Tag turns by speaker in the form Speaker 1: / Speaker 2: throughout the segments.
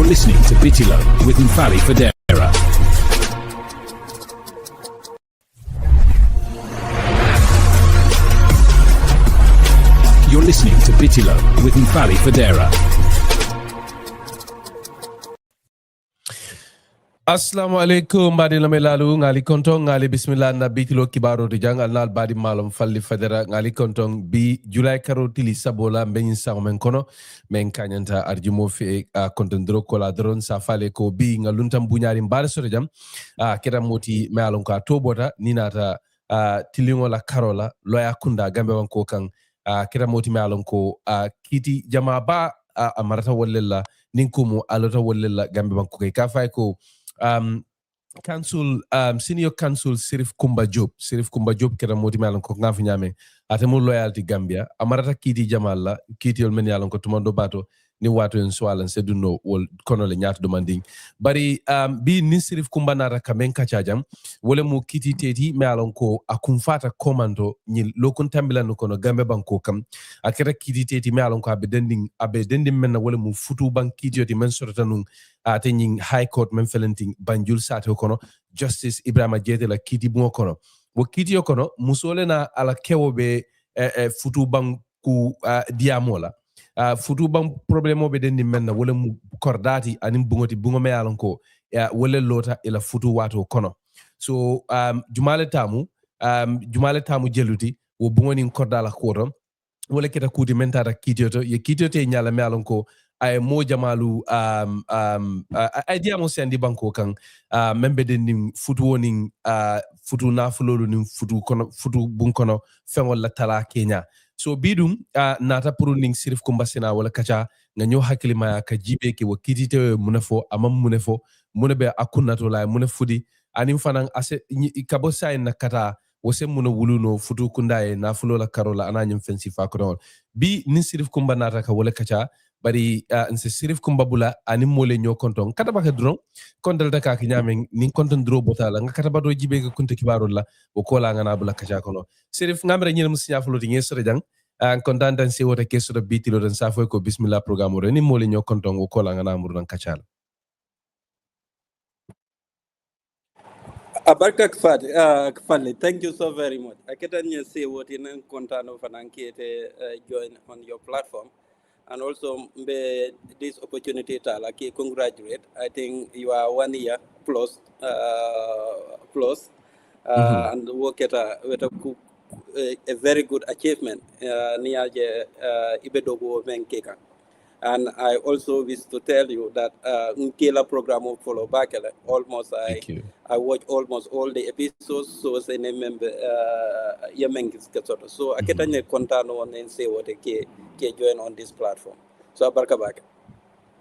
Speaker 1: listening to Bitilo with Mfali Fadera. You're listening to Bitilo with Mfali Fadera.
Speaker 2: Assalamu alaikum badi lamelalu ngali kontong ngali bismillah na Bitilo kibaro di jangal nal badi malum falli fadera ngali kontong bi July karo tili sabola mbenyin sa men kono men kanyanta arjumo fi kontondro kola dron sa fale ko bi ngaluntam bunyari mbare sore jam kera moti malum ka tobota ninata tilingo la karola loya kunda gambe wanko kan kera moti malum ko kiti jama ba amarata wallela ninkumu alota wallela gambe wanko ka fay ko council senior council Sheriff Kumba Jobe kera moti malon ko ngafi nyame atemu loyalty Gambia amarata kiti jamalla kiti yol men yalon ko tumando bato ni wato en soalan seduno wol kono le nyaatu demanding bari bi ni Sheriff Kumba nara kamen kachajam wole mu kiti teti malon ko akumfata komando ni lokun tambila no kono Gambe banko kam akera kiti teti malon ko abe dending men wole mu futu ban kiti yoti men sorata nun atenying high court men felenting banjul sate kono Justice Ebrima Jaiteh la kiti bungo kono wo kiti yo kono musole na ala kewobe futu ban ku diamola futu ban problemo be dendi menna wala mu kordati anim bungo me alon ko wala lota ila futu wato kono so jumale tamu jeluti wo bungo ni kordala koto wala kita kuti mentata kitioto ye kitiote nyala me alon ko ay mo jamalu ay diamo sendi banko kan membe den futu woni futu nafulolu ni futu bun kono fengol la tala Kenya so bidum nata pour ning Sheriff Kumba sena wala kacha nga ñoo hakilima ka jibe ke wakitite munafo amam munafo munabe akunato la munafudi anim fanan ase kabo say na kata wose muna wuluno futu kundaye nafulo la karola ananyum fensi fa ko bi ni Sheriff Kumba nata ka wala kacha bari nse Sheriff Kumba bula ani mole ñoo konton kata baka dron kontal daka ki nyame ni konton dro botala nga kata bado jibe ga kunta kibarol la o kola nga na bula kacha kono Sheriff ngamre ñel musinya fuloti ngi sore jang kontan tan se wota keso do Bitilo den sa foy ko bismillah programme re ni mole ñoo konton o kola nga na mur dan kacha la
Speaker 3: Abarka Kfali, thank you so very much. I can say what in Contano Fanankete join on your platform. And also this opportunity to congratulate. I think you are 1 year plus and work at a very good achievement near Ibedogo Menkeka. And I also wish to tell you that Nkela program will follow back almost I watch almost all the episodes so as a member so I can Contano and say what ke join on this platform. So abaraka bake.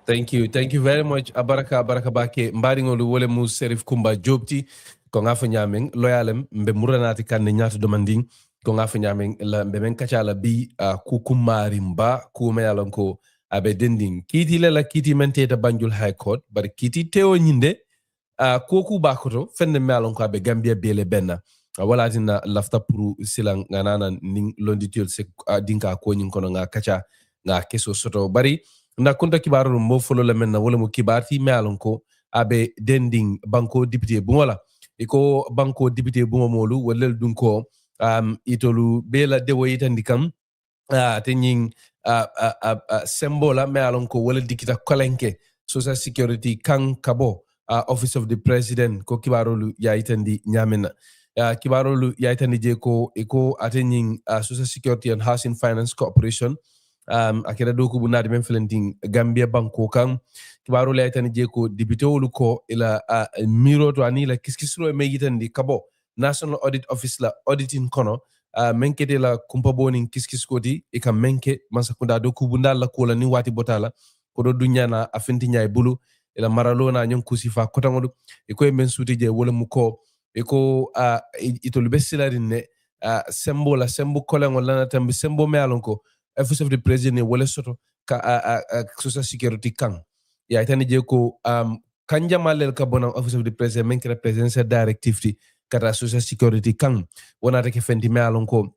Speaker 2: Thank you very much abaraka bake mbari ngolu wole mu Sheriff Kumba Jobe ko ngafa nyameng loyalem mbe muranati kan nyaata demanding ko ngafa nyameng la mbe men kachala bi ku kumari mba ku mayalon ko abe dending kiti la kiti menteta banjul high court bar kiti teo nyinde koku bakoto fenne mayalon ko abe Gambia bele benna wala dina lafta pour silang nganana ning londitul se dinka ko nyin kono nga kacha nga keso soto bari na kunta kibaru mo folo le menna wala mo kibarti mayalon ko abe dending banko député bungola iko banko député bungomolu wala dunko itolu bela dewo yitandikam tenying sembola me alon ko wala dikita kolenke social security kan kabo office of the president ko kibarolu ya itandi nyamena kibarolu ya itandi je ko eko atenying social security and housing finance corporation akira doku bunadi men felenting Gambia banko kan kibarolu ya itandi je ko député wolu ko ila miro to anila kiskisro me yitandi kabo national audit office la auditing kono menkete la kumpa boni kiskis koti e kam menke masakunda do kubunda la kola ni wati botala ko do dunyana afenti nyaay bulu ila maralona nyon kusifa kotangodu e ko men suti je wala mu ko e ko itolu besilari ne sembo kolengo lana tambi sembo me alon ko office of the president wala soto ka social security kan ya tani je ko kanja malel ka bona office of the president menkere presidential directive kata social security kan wona take fenti me alon ko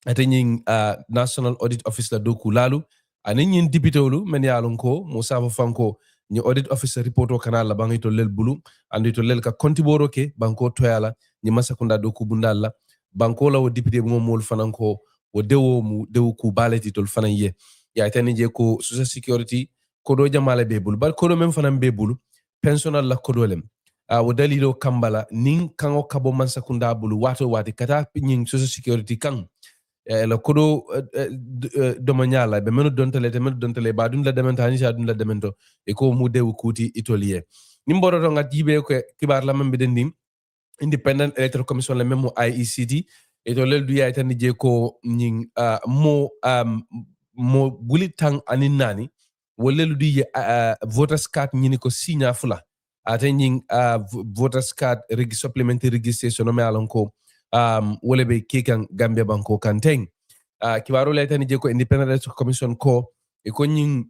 Speaker 2: atenying national audit office la doku lalu anin député wolu men yalon ko Musa Fanko ni audit officer report o kana la bangi to lel bulu andi to lel ka konti boro ke banko toyala ni masakunda do ku bundalla banko la o député mo mol fananko o dewo mu dewu ku baleti tol fanan ye ya tani je ko social security ko do jamala be bulu bar ko do men fanan be bulu pensional la ko dolem o dalilo kambala nin kango kabo masakunda bulu wato wati kata nyin social security kan la kodo domanyala be menu dontale ba dun la dementa ni sha dun la demento e ko mu dewu kuti itolie nimboro to ngatibe ko kibar la mambe dendim independent electoral commission la memo IECT e to lel du ya tan je ko nyin mo bulitang anin nani wolelu du voters card nyini ko signa fula ate nyin voters card supplementary registration no me alon ko wole be kekan Gambia banko kanteng kibaro le tani je ko independent electoral commission ko e ko nyin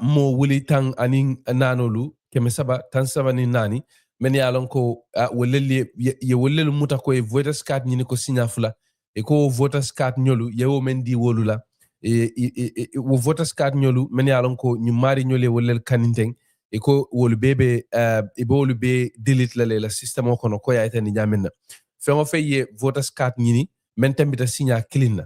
Speaker 2: mo wuli tang anin nanolu keme saba tan saba ni nani men ya lon ko wolele ye wolelu muta ko e voters card nyini ko signa fula e ko voters card nyolu yewo men di wolula wo voters card nyolu men ya lon ko ñu mari nyole wolel kaninteng e ko wolu bebe e bolu be delete la system ko no ko ya tani nyamenna fengo fe ye voters card nyini men tambita signa clean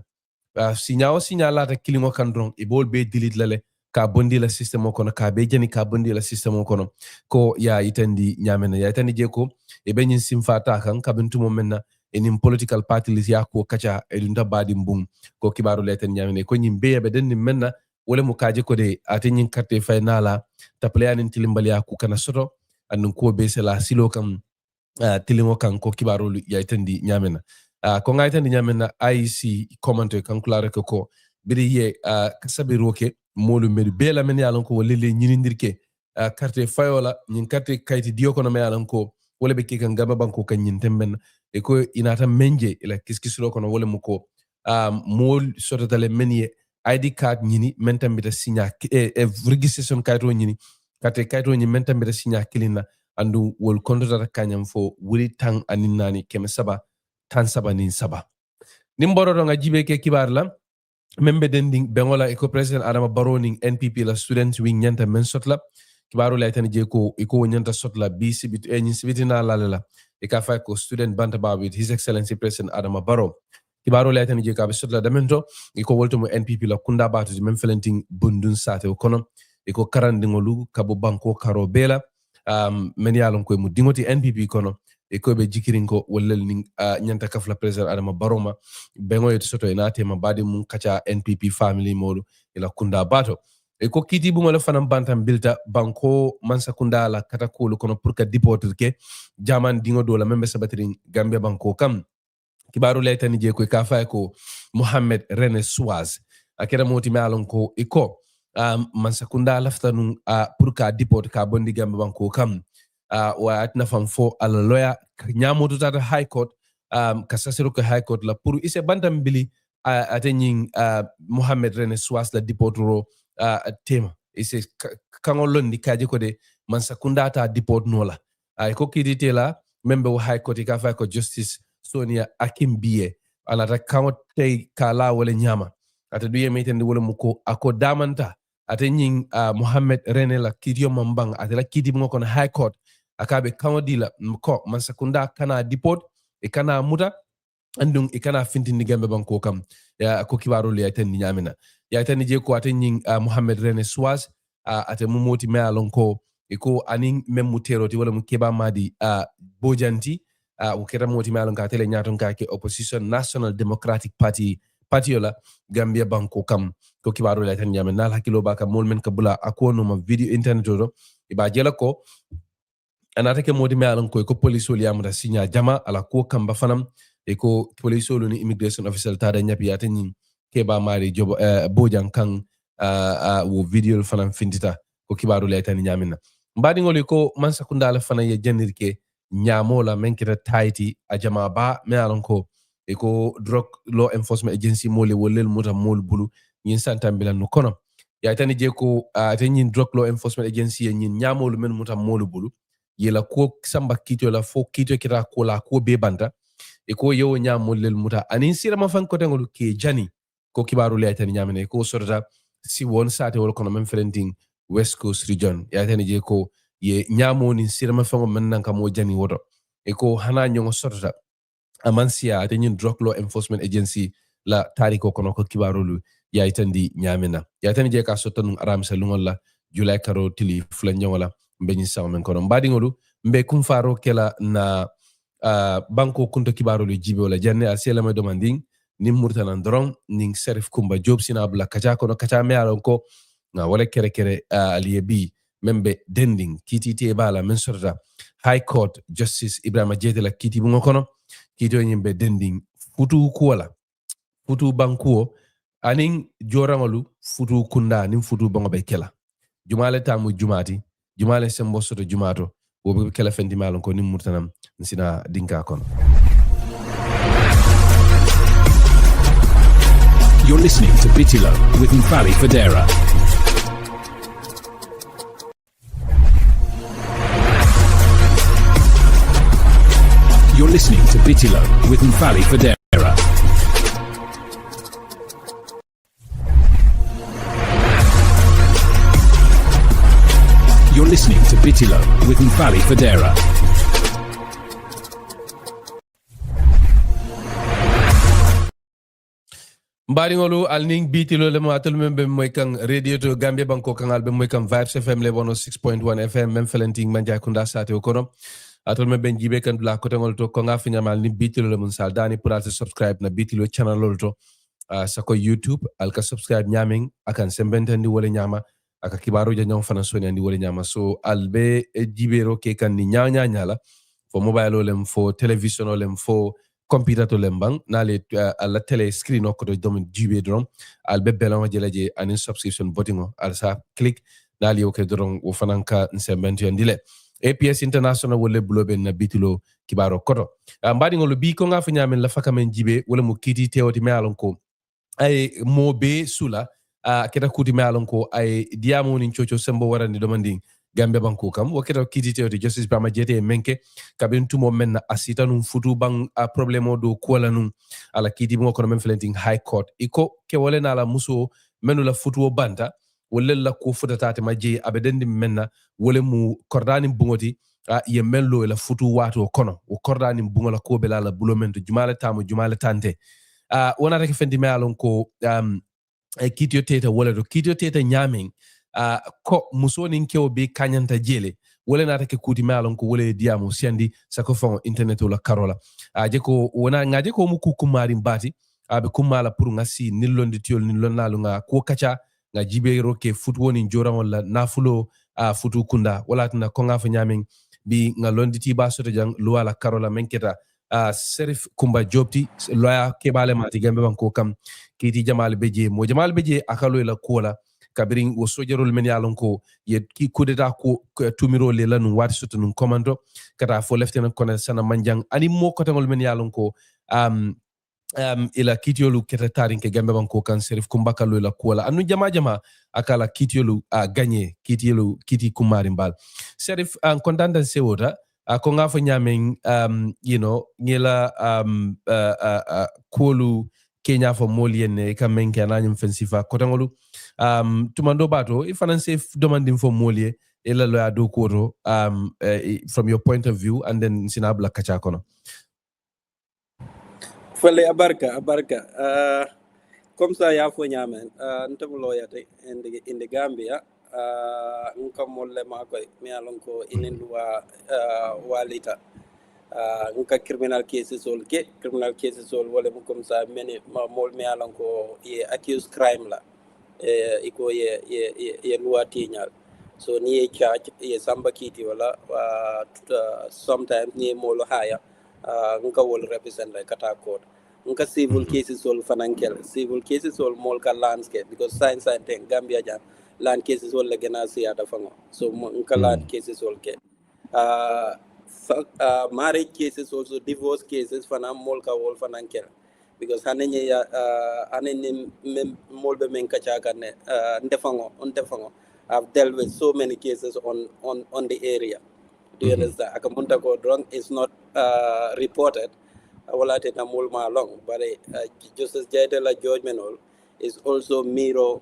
Speaker 2: na signa lata clean o kan dron e bol be delete lale ka bondi la system ko no ka be jani ka bondi la system ko no ko ya itandi nyamena ya itandi je ko e be nyin simfata kan ka bintumo menna enim political party lis ya ko kacha e dunda badi mbum ko kibaru leten nyamena ko nyim be be den menna wala mu kaje ko de atin carte finala tapleyanin tilimbali ya ku kana soto annun ko be sela silo kam tilimo kan ko kibaru ya itandi nyamena ko nga itandi nyamena IC commenter kan kulare ko biri ye kasabi roke molu medu bela men yalan ko wolele nyinindirke carte fayola nyin carte kayti dio kono me yalan ko wala be kikan gaba banko kan nyin temben e ko inata menje ila kiskisro kono wala mu ko mol sotale menye ID card nyini mentambita signa registration kayto nyini carte kayto nyini mentambita signa kilina andu wol kontrata kanyam fo wuri tang anin nani keme saba tan saba nin saba nimboro do nga jibe ke kibar la membe dending bengola eko president Adama Barrow ning NPP la students wing nyanta men sotla kibaru la tan je ko eko nyanta sotla BC bit enyi sibitina la e ka fa ko student banta ba with his excellency president Adama Barrow kibaru la tan je ka be sotla damento eko wolto mo NPP la kunda batu men felenting bundun sate o kono eko karandingolu kabo banko karo bela men yalon ko mu dingoti NPP kono e ko be jikirin ko wallal ning nyanta kafla president Adama Barrow ma bengo yeto soto ina tema badi mun kacha NPP family modu ila kunda bato e ko kiti bu ngala fanam bantam bilta banko mansa kunda la kata ko kono pour ka deporter ke jaman dingo do la membe sabatrin Gambia banko kam kibaru letani je ko ka fa ko Mohamed René Suaz akera moti me alon ko iko mansa kunda laftanu pour ka deport ka bondi Gambia banko kam wa atna fam fo ala lawyer nyamoto tata high court kasasiro ko high court la pour ise bantam bili atenyin Mohamed René Suaz la dipotro tema ise kango londi kaje ko de man sakunda ta dipot nola ko kidite la membe wa high court ka fa ko Justice Sonia Akimbiye ala ta kango tay kala wala nyama ata duye metende wala muko ako damanta atenyin Mohamed René la kidio mambang atela kidi mo kon high court akabe kango dila ko man sakunda kana dipot e kana muta andung e kana fintindi Gambia banko kam ya ko kibaru li ayten ni nyamina ya ayten je ko aten Mohamed René Suaz ate mu moti me alon ko e ko anin mem mu teroti wala mu keba madi bojanti o kera moti me alon ka tele nyaton ka ke opposition National Democratic Party patiola Gambia banko kam ko kibaru li ayten nyamina hakilo baka molmen ka bula akono ma video internet do e ba jela ko anata ke modi me alon ko police wol yamuta signa jama ala ko kamba fanam e ko police wol ni immigration official tada nyapi atani ke ba mari jobo bojan kan wo video fanam findita ko kibaru letani nyamina mbadi ngoli ko man sakunda ala fana ye janirke nyamola menkita taiti a jama ba me alon ko e ko drug law enforcement agency mole wolel muta mol bulu yin santambila no kono ya tani je ko atani drug law enforcement agency yin nyamolu men muta mol bulu yela ko samba kito la fo kito kira ko la ko be banda e ko yewo nyamol lel muta anin sira ma fan ko tengol ke jani ko kibaru le tan nyamene ko sorata si won sate wol kono men ferenting West Coast region ya tani je ko ye nyamo ni sirma fango men nan kamo jani woto e ko hana nyongo sotota amansia ate ñun drug law enforcement agency la tariko kono ko kibarolu ya itandi nyamena ya tani je ka sotonu aramsa lungol la July karo tili flanjongola mbeñi sawmen kono mbadingolu mbe kum faro kela na banko kunto kibarolu jibe wala janne asela me demanding nim murtanan doron ning Sheriff Kumba Jobe sina bla kacha kono kacha me alon ko na wala kere kere aliyebi membe dending kitite bala men sorta High Court Justice Ebrima Jaiteh la kiti bungo kono kito nyimbe dending futu kuwala futu bankuo aning jorangolu futu kunda nim futu bango be kela jumale tamu jumati jumale sembo soto jumato wo be kela fendi malon ko nim murtanam sina dinka kono.
Speaker 1: You're listening to Bitilo with Mfali Federa. You're listening to Bitilo with Mfali Federa. You're listening to Bitilo with Mfali Federa.
Speaker 2: Mbaringolu alning Bitilo le matul membe moy kan radio to Gambia banko kangal be moy kan Vibes FM le 106.1 FM mem felenting manja kunda sate o kono atul membe jibe kan la ko tangol to ko nga fi nyamal ni Bitilo le mun sal dani pour subscribe na Bitilo channel lol to sako YouTube alka subscribe nyaming akan sembentandi wala nyama aka kibaru ja nyong fana soni andi wala nyama so albe jibero ke kan ni nyanya nyala fo mobile olem fo television olem fo computer to lembang nale ala tele screen ko do dom jibe drum albe belon jeleje anin subscription voting al sa click nali o ke dron o fananka nsembenti andile APS International wole blobe na Bitilo kibaro koto mbadi ngolo bi ko nga fa nyamen la fakamen jibe wala mo kiti teoti me alon ko ay mo be sula keta kuti me alon ko ay diamo ni chocho sembo warani domanding Gambia banko kam waketa kiti teoti Justice Ebrima Jaiteh menke kabin tumo men asita num futu bang problemo do kola num ala kiti mo kono men felenting High Court iko ke wole na la muso menu la futu banta wole la ko futata ma je abedendi menna wole mu kordani bungoti ye mello la futu wato kono o kordani bungola ko be la bulomento jumala tamu jumala tante wona rek fendi me alon ko kitio teta wala do kitio teta nyaming ko musoni nkewo be kanyanta jele wala na take kuti me alon ko wala diamo siandi sako fon internet wala karola je ko wona ngaje ko mu kukumari mbati be kumala pour ngasi nilondi tiol nilonnalu nga ko kacha nga jibe roke futwoni njora wala nafulo futu kunda wala tana ko nga fa nyaming bi nga londi ti ba soto jang luwala karola menketa Sheriff Kumba Jobe loya kebale mati Gambia banko kam kiti jamal beje mo jamal beje akalo la kola kabirin wo sojerol men yalon ko ye ki kudeta ko tumiro le lanu wati soto nun commando kata fo lieutenant colonel sana manjang ani mo ko tangol men yalon ko ila kitiolu keta tarin ke Gambia banko kan Sheriff Kumba kalo la kola anu jama akala kitiolu gagné kitiolu kiti kumari mbal Sheriff kondanda sewota ko nga fa nyamen you know ngela kolu Kenya fo molien ka menke ananyum fensifa kotangolu tumando bato if an safe demanding for molie ela lo ado koto from your point of view and then sinabla kacha kono
Speaker 3: fele abarka comme ça ya fo nyamen ntam loyate in the Gambia nka molle ma koy mi alon ko inen luwa walita nka criminal cases wala mu comme ça meni mol mi alon ko ye accused crime la iko ye luwa tinyal so ni ye charge ye samba kiti wala sometimes ni molo haya nka wol represent like kata court nka civil cases all mol ka landscape because science and thing Gambia jan land cases all la gena siata fango so nka land cases all ke marriage cases also divorce cases fana mol ka wol fanankel because hanenye molbe men kachaga ne ndefango I've dealt with so many cases on the area. Do you understand? Akamunta go drunk is not reported. Wala te na mol ma long, but Justice Jaiteh la judgment all is also mirror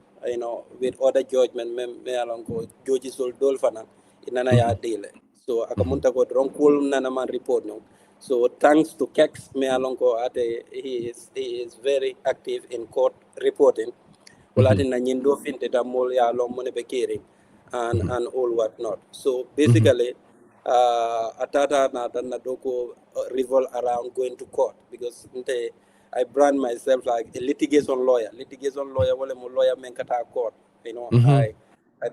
Speaker 3: with other judgment me along ko judges will dol fana inana ya dele so akamunta ko ron cool nana man report no so thanks to Kex me along ko ate he is very active in court reporting wala na nyindo finte da mol ya long mone be kiri and all what not so basically atata na doko revolve around going to court because I brand myself like a litigation lawyer. Litigation lawyer, well, I'm a lawyer, men kata court. I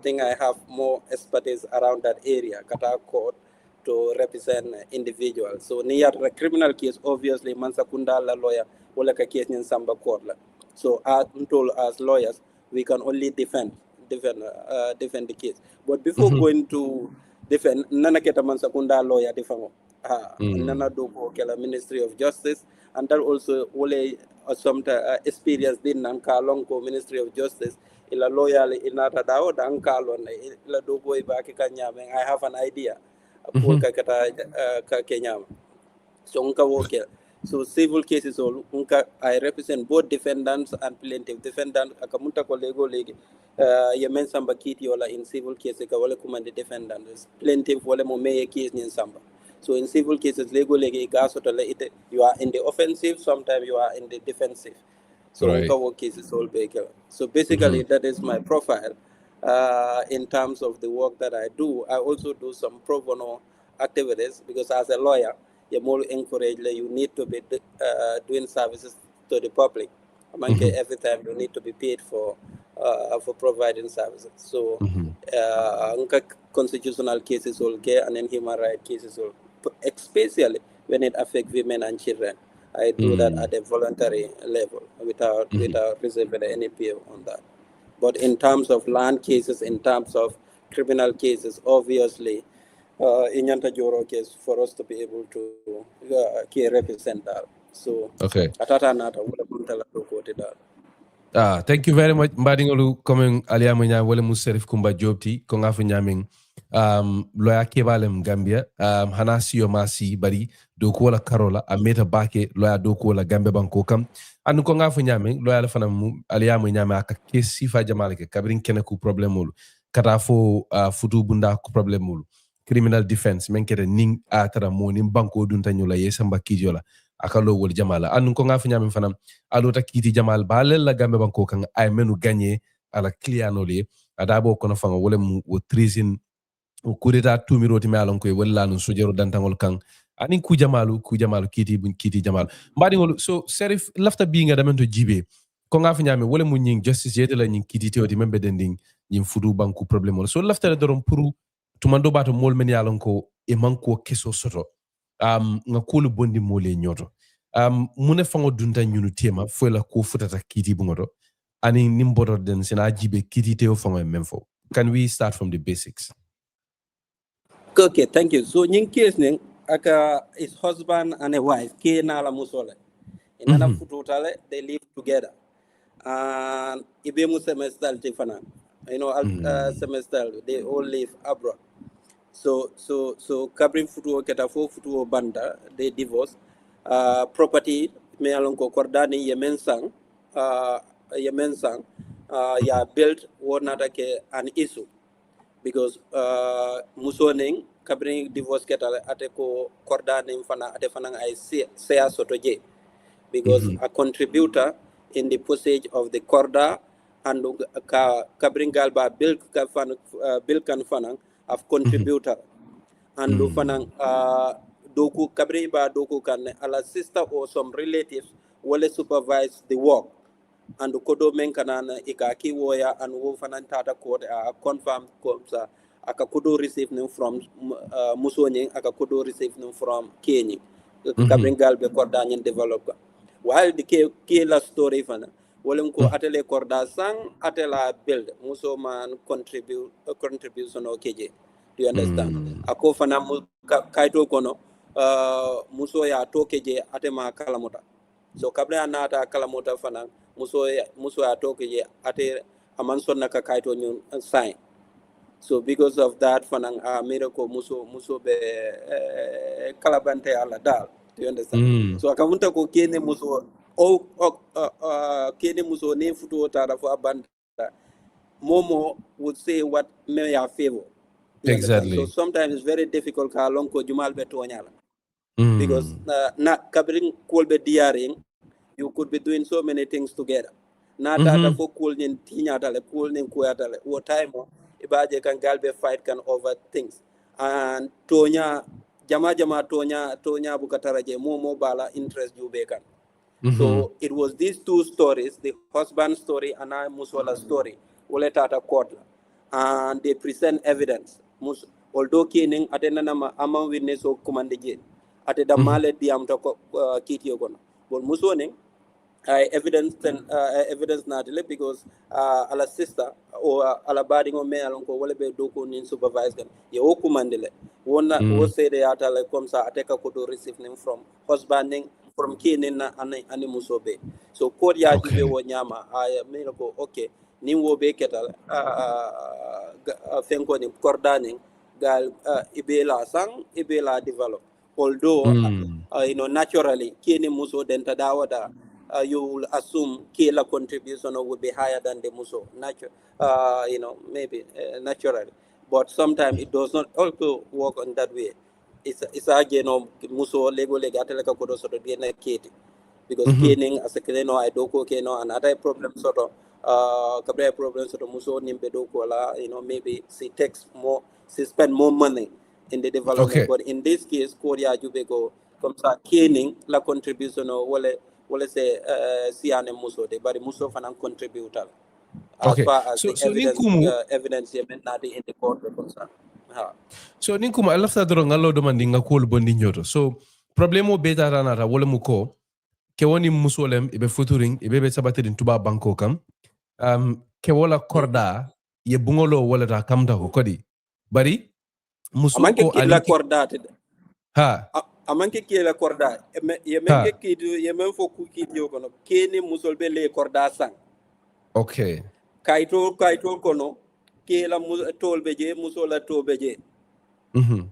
Speaker 3: think I have more expertise around that area, kata court, to represent individuals. So near the criminal case, obviously, mansakunda la lawyer, wala ka case in samba court la. So as lawyers, we can only defend the case. But before going to defend, nana keta mansakunda lawyer defense. Nana doko kela Ministry of Justice, and that also wole some experience din nan kalong ko Ministry of Justice ila loyal inata dawo dan kalon ila doko iba ki kanyame. I have an idea pour ka kata ka kenyama so unka woke so civil cases all unka I represent both defendants and plaintiff. Defendant akamunta ko lego legi yemen samba kiti wala in civil cases ka wala kumande defendants plaintiff wala mo meye case ni samba. So in civil cases, you are in the offensive, sometimes you are in the defensive. So right. Cases all bigger. So basically, that is my profile. In terms of the work that I do, I also do some pro bono activities because as a lawyer, you're more encouraged. You need to be doing services to the public. Every time you need to be paid for providing services. So constitutional cases all get and then human rights cases all. Especially when it affects women and children. I do that at a voluntary level without reserving any pay on that. But in terms of land cases, in terms of criminal cases, obviously, in Yanta Joro case, for us to be able to represent that. So,
Speaker 2: thank you very much. Mbadingolu coming aliamu nya wale mu Sheriff Kumba Jobe ko ngafu nyaming lawyer kebalem Gambia hanasi yo masi bari do ko la karola ameta bake lawyer do ko la Gambia banko kam anu ko ngafu nyaming lawyer la fanam aliamu nyame aka kesi fa jamale ke kabrin kene ku problem mulu kata fo futu bunda ku problem mulu criminal defense men kete ning atara mo nim banko dunta nyula yesamba kijola akalo wol jamala anu ko ngafu nyame fanam alota kiti jamal balel la Gambia banko kan ay menu gagner ala cliano le adabo kono fanga wole mu treason kurita tumiroti me alon koy walla no sojero dantangol kan ani ku jamalu kiti jamal mbadi ngol so Sheriff lafta bi nga damento jibe ko nga fa nyame wala mu nying justice yete la nying kiti teodi membe dending nyim fudu banku problème so lafta dorom pour tumando bato mol men yalon ko e manko keso soto nga kulu bondi mole nyoto mune fango dunta nyunu tema fo la ko futata kiti bungoto ani nimboto den sina jibe kiti teo fango memfo. Can we start from the basics?
Speaker 3: Okay, thank you. So, in case his husband and a wife, ke na la musole. In ana fututale, they live together. And ibe mu semester tifana. Semester they all live abroad. So kabrin futu keta fo futu banda they divorce. Property me alonko kordani yemensang ya built wonata ke an issue. Because musoning kabring divorce ketale ate ko kordaning fana ate fana I say sotoje because a contributor in the postage of the korda and kabring galba bill kan fana of contributor and do fana doku kabring ba doku kan ala sister or some relatives will supervise the work and kodo men kanana ikaki woya and wo fanan tata code confirm komsa aka kodo receive them from musonye aka kodo receive them from kenyi kabring galbe korda nyen develop while the kila story fana wolem ko atele korda sang atela build muso man contribution okeje. Do you understand? Ako fana kaito kono muso ya tokeje atema kalamota so kabla anata kalamota fana muso ya tokeje ate amanson naka kaito nyun sign. So because of that fana miracle muso be kalabante ala dal. Do you understand? So akamunta ko kene muso kene muso ne futu tara fo abanda Momo would say what may have favor. You understand? So
Speaker 2: Exactly.
Speaker 3: sometimes it's very difficult ka long ko jumal be tonyala. Because
Speaker 2: Mm.
Speaker 3: not covering kolbe diaring, you could be doing so many things together. Na tata
Speaker 2: Mm-hmm.
Speaker 3: fo cool nin tinya tale, cool nin kuyatale. What time ibaje kan galbe fight can over things. And tonya jama tonya bukataraje mo bala interest jube kan.
Speaker 2: Mm-hmm.
Speaker 3: So it was these two stories, the husband story and I Musola story, wale tata court la. And they present evidence. Although kining atena ama witness o kumandije, ate da
Speaker 2: Mm-hmm.
Speaker 3: male di am to kiti yogono. But musoning evidence and evidence natile because ala sister or ala badi ngo me alon ko wala be doko nin supervise gan ye o kumandele wona wo
Speaker 2: Mm.
Speaker 3: say de atale comme ça ateka ko do receive nim from husband ning from kinin na ani musobe so ko ya jube
Speaker 2: Okay.
Speaker 3: wo nyama ay me ko okay nim wo be ketal fenko ni kordaning gal ibela sang ibela develop although
Speaker 2: Mm.
Speaker 3: naturally kini muso denta dawada you will assume Kela contribution would be higher than the Muso, maybe naturally. But sometimes it does not also work on that way. It's again, Muso, Lego, Legataka, Kodo, sort of Kate. Because
Speaker 2: Mm-hmm.
Speaker 3: caning as a Keno, I doko Keno, and other problem sort of Cabra problems sort of Muso, Nimbedokola, maybe she takes more, she spend more money in the development.
Speaker 2: Okay.
Speaker 3: But in this case, Korea Jubego comes a caning, la contribution or wale say siane muso de bari muso fanan contributor as
Speaker 2: Okay.
Speaker 3: far as
Speaker 2: So
Speaker 3: the
Speaker 2: so ninkumu
Speaker 3: evidence ye men nadi in the court concern ha
Speaker 2: so ninkumu alafta doro ngalo do mandi ngakol bondi nyoto. So problemo beta ranata wala muko ke woni musolem ibe futuring ibe be sabatirin tuba banko kam ke wala korda ye bungolo wala ta kamta ko kodi bari muso
Speaker 3: amanke
Speaker 2: ko
Speaker 3: kila
Speaker 2: aninki
Speaker 3: kordate
Speaker 2: ha
Speaker 3: amanke kila korda ye menke
Speaker 2: ha
Speaker 3: kidu ye men fo ku kidio kono keni musol be le korda sang
Speaker 2: okay
Speaker 3: kayto kono kila tolbe je musola tobe je
Speaker 2: mhm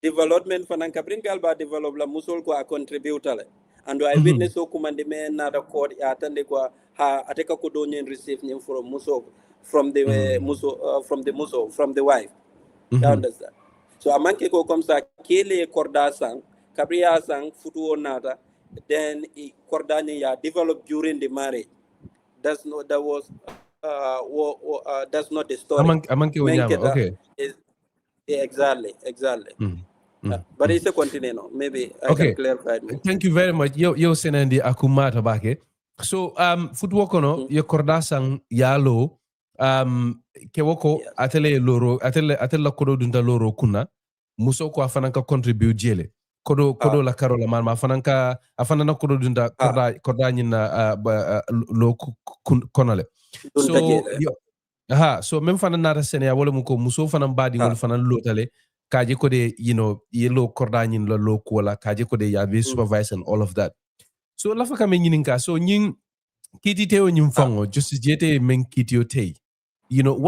Speaker 3: development fanan kabrin galba develop la musol ko a contributor le and I
Speaker 2: mhm
Speaker 3: witness so command me na the court ya tande ko ha ateka ko do nyen receive nyen from muso from the muso from the wife you
Speaker 2: mhm
Speaker 3: understand so amanke ko comme ça kele korda sang kabriya sang futu onata then korda ni ya develop during the marriage that was that's not the story
Speaker 2: amanke wonyama
Speaker 3: menketa
Speaker 2: okay
Speaker 3: is exactly
Speaker 2: mhm mhm
Speaker 3: but
Speaker 2: mhm.
Speaker 3: it's a continue, maybe I can
Speaker 2: Okay.
Speaker 3: clarify it more.
Speaker 2: Thank you very much. Yo senandi akumata bake. So footwork kono
Speaker 3: Mhm.
Speaker 2: yo korda sang yalo ke woko
Speaker 3: Yes.
Speaker 2: atele loro atele kodo dunta loro kuna muso ko afananka contribute jele kodo la karola man afanana kodo dunta korda nyina lo konale.
Speaker 3: Dunta
Speaker 2: So
Speaker 3: jele.
Speaker 2: yo so même fana nata sene wala mu ko muso fana badi wala fana lotale kaje ko de yellow kordanin la lo ko la kaje ko de ya be
Speaker 3: Mm.
Speaker 2: supervise and all of that so la fa kame nyinin ka so nyin kiti teo nyim fango Justice Jaiteh men kiti o tei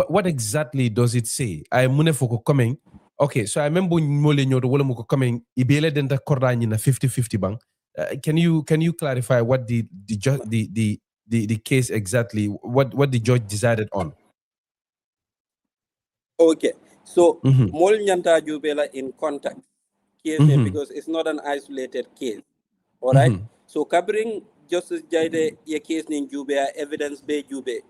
Speaker 2: what exactly does it say I mune foko coming okay so I remember mole nyoto wala mu ko coming ibele denta kordanin na 50-50 bang can you clarify what the case exactly what the judge decided on.
Speaker 3: Okay, so
Speaker 2: Mm-hmm.
Speaker 3: Mol Nyanta Jubela in contact case name
Speaker 2: Mm-hmm.
Speaker 3: because it's not an isolated case. All right.
Speaker 2: Mm-hmm.
Speaker 3: So covering Justice Jaiteh ye case nin Jube evidence be Jube.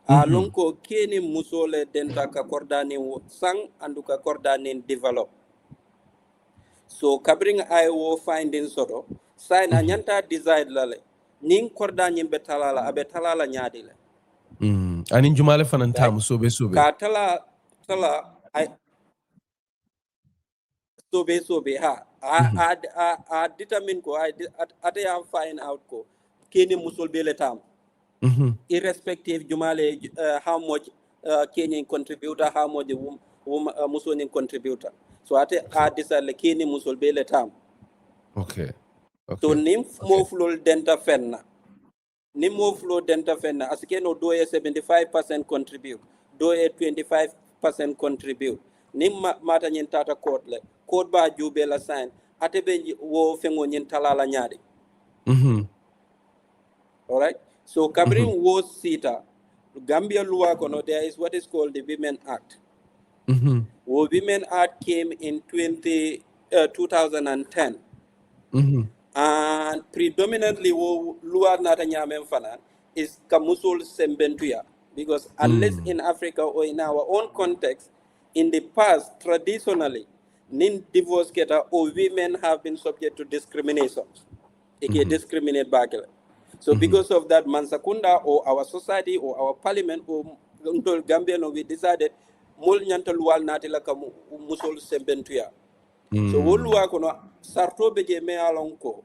Speaker 2: Mm-hmm.
Speaker 3: Lonko keni musole denta ka kordani sang anduka kordani develop. So covering IO finding soto sign
Speaker 2: Mm-hmm.
Speaker 3: anyanta decide lale. Ning kordani betalala abetalala nyadile.
Speaker 2: Anin jumale fanan
Speaker 3: Right?
Speaker 2: tamu sobe.
Speaker 3: Ka tala I sobe ha
Speaker 2: Mm-hmm.
Speaker 3: I determine ko ate am find out ko keni musol bele tam
Speaker 2: Mm-hmm.
Speaker 3: irrespective jumale how much Kenyan contributor how much musonin contributor so ate decide le keni musol bele tam
Speaker 2: Okay.
Speaker 3: so
Speaker 2: Okay.
Speaker 3: nim
Speaker 2: Okay.
Speaker 3: mo flol denta fenna ni mo flow denta fenna asikeno do ye 75% contribute do ye 25% contribute ni mata nyin tata code ba jube la sign ate be wo fengo nyin talala nyaade
Speaker 2: Mm-hmm.
Speaker 3: all right so kabrin
Speaker 2: Mm-hmm.
Speaker 3: wo sita Gambia law kono there is what is called the Women Act. Women Act came in 2010. And predominantly wo luar nata nyamen fana is kamusol sembentuya, because unless in Africa or in our own context, in the past traditionally nin divorce keta or women have been subject to discrimination. Discriminate back. So because of that, Mansakunda or our society or our parliament or Gambian, we decided mul nyanta lual natila ka musol sembentuya. So wo luwa kono sarto beje me alonko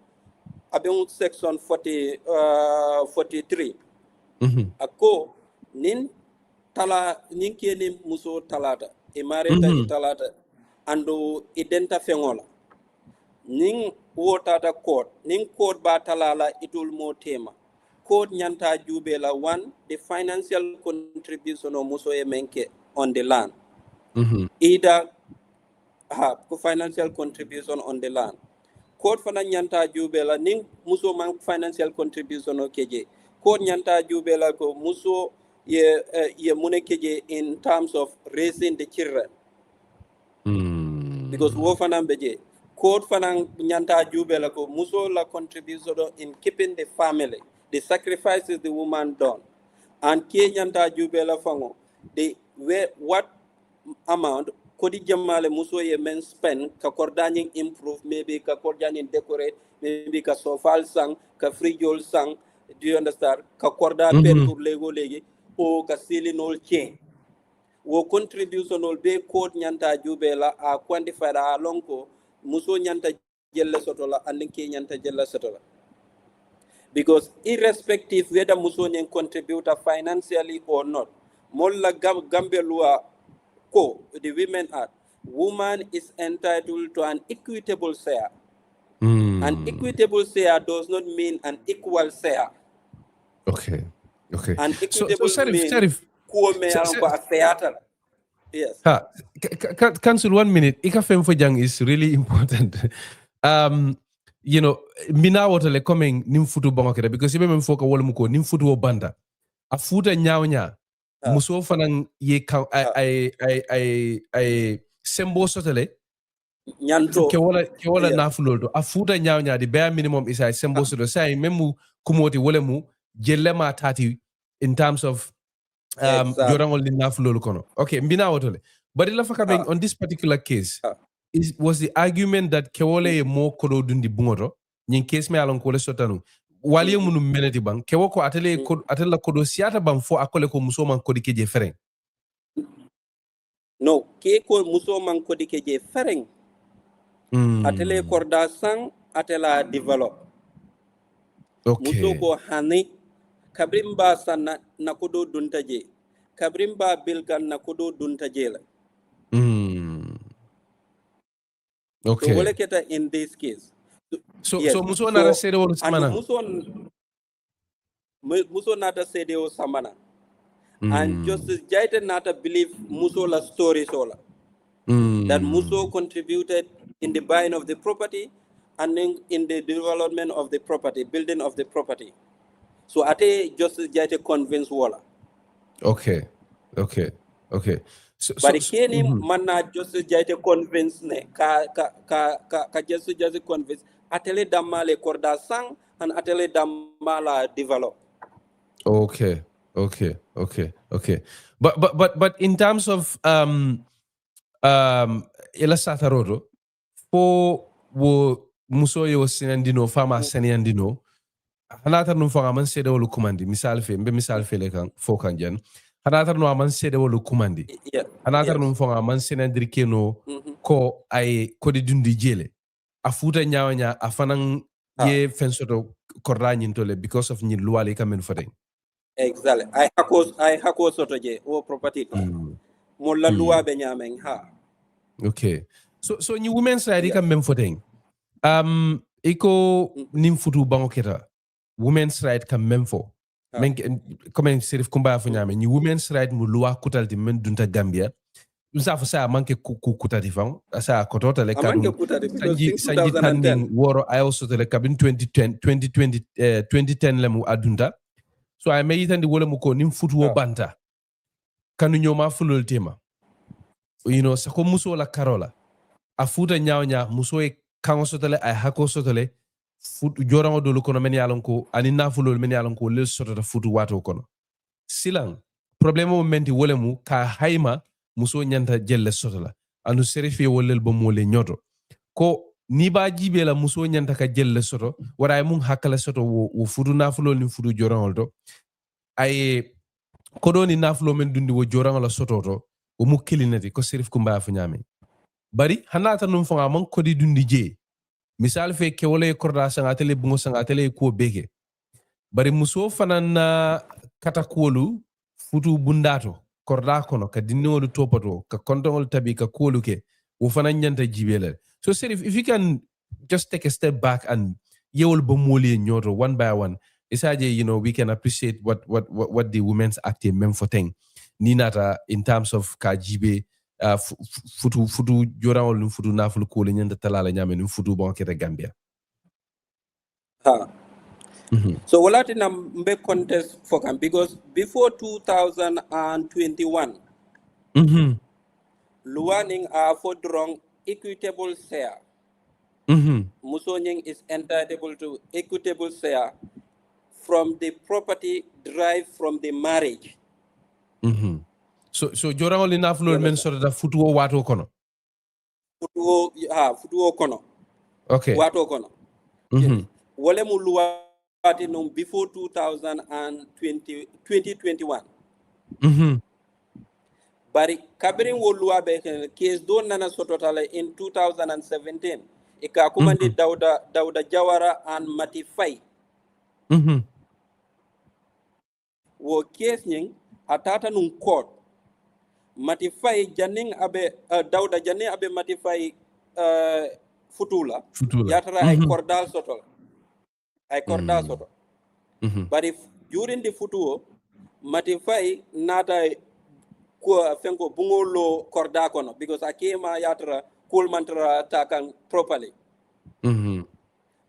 Speaker 3: abe section 43 ako nin tala nin kene muso talata e mareta e talata ando identa fengola nin wotata code nin code ba talala itul mo tema code nyanta jubela one the financial contribution of muso e menke on the land either have financial contribution on the land. Code fana nyanta jubela ning muso man financial contribution o keje. Code nyanta jubela ko muso ye mune keje in terms of raising the children. Because wo fana beje. Code fana nyanta jubela ko muso la contribution in keeping the family, the sacrifices the woman done. And ke nyanta jubela fango the what amount kodi jamale muso ye men spend ka kordani improve, maybe ka kordani decorate, maybe ka sofal sang, ka frijol sang, do you understand, ka korda pentur lego legi o ka silinol chain wo contribution ol be code nyanta jubela a quantified a lonko muso nyanta jelle sotola and ke nyanta jelle sotola, because irrespective whether muso nyen contribute financially or not, molla Gambia lua ko the Women Act, woman is entitled to an equitable share. An equitable share does not mean an equal share.
Speaker 2: Okay.
Speaker 3: An equitable
Speaker 2: Sheriff,
Speaker 3: yes.
Speaker 2: Council, 1 minute. Ika Femfojang is really important. You know, mina wotale coming nimfutu bangokere because ibe mfoka wole muko nimfutu obanda. Afuta nyawnya. Muso fanang ye ka ay sembo sotele nyanto ke wala nafuloldo afuta nyawnya the bare minimum is a sembo soto say memu kumoti wole mu jellema tati in terms of jorangol ni nafulol kono. Okay, mbina wotole, but ila faka on this particular case was the argument that kewole mo kodo dundi bungoto nyin case me alon ko le sotanu wali munu meneti bang kewo ko atela kodo siata bang fo akole ko muso man kodi keje fereng
Speaker 3: no ke ko muso man kodi keje fereng atele korda sang atela develop.
Speaker 2: Okay.
Speaker 3: Muso ko hani kabrimba sana na kodo duntaje kabrimba bilgan na kodo duntaje la.
Speaker 2: Okay.
Speaker 3: So wole keta in this case.
Speaker 2: So muso na sede wol samana.
Speaker 3: Muso nata sede o samana. And Justice Jaiteh nata believe muso la story sola. That muso contributed in the buying of the property and in the development of the property, building of the property. So ate Justice Jaiteh convinced wala.
Speaker 2: Okay.
Speaker 3: But keni manna Justice Jaiteh convinced ne ka Justice Jaiteh convinced atele damale korda sang and atele damala develop.
Speaker 2: Okay. But in terms of ela satarodo fo wo muso yo senandino fama senandino hanata no fanga man sede wolu kumandi misal fe le kan fo kan jan hanata no man sede wolu kumandi hanata no fanga man senandiri keno ko ay ko di dundi jele afuta nyawanya afanan ye fensoto kordanyin tole because of nyi luwali kamen foten.
Speaker 3: Exactly. I hako soto je o property. Molla luwa be nyamen ha.
Speaker 2: Okay. So ni women's right kan mem foten. Iko nim futu bango keta. Women's right kan mem fo. Men comme Sheriff Kumba fo nyame ni women's right mu luwa kutalti men dunta Gambia. Nsa fo sa manke kutati fang. Sa kotota le kan sanji tanding woro I also le kabin 2010 lemu adunta. so ay me yitandi wala mu ko nim futuwo banta kanu nyoma fulol tema sako muso la karola a futa nyawnya muso e kango sotale ay hako sotale futu jorango dolu kono men yalon ko ani nafulol men yalon ko le sotata futu wato kono silang problème mo menti wala mu ka hayma muso nyanta jelle sotala anu serifi wolel bo mole nyoto ko ni ba jibe la muso nyanta ka jelle soto wara mun hakala soto wo futu nafulol ni futu jorangol to ay ko do ni nafulo men dundi wo jorangol la soto to o mu kilinati ko Sheriff Kumba fu nyame bari hanata num fonga man ko di dundi je misal fe ke wala korda sanga tele bungo sanga tele ko beke bari muso fanan katakolu futu bundato korda kono ka dinniwolu topato ka kontongol tabi ka kolu ke wo fanan nyanta jibele so Sheriff, if you can just take a step back and yewol bomoli nyoto one by one isaje we can appreciate what the women's act meant for thing ninata in terms of ka jibe futu jorawol futu naful ko le nyanta talala nyame futu bon kete Gambia
Speaker 3: so walati na mbe contest for them because before 2021 luwaning for drong equitable share musonying is entitled to equitable share from the property derived from the marriage
Speaker 2: so jorawol ni naful men sorata futu wato kono
Speaker 3: futu kono
Speaker 2: okay
Speaker 3: wato kono wole mu luwati no before 2021 bari kabirin wo luwa be case do nana sototale in 2017 ika kumandi Dauda Jawara and Mati Fay wo case nying atata num court Mati Fay janning abe Dauda janning abe Mati Fay futula yatara ay cordal sotol but if during the futuo Mati Fay nata ko fenko bungolo korda kono because akema yatra kul mantra takan properly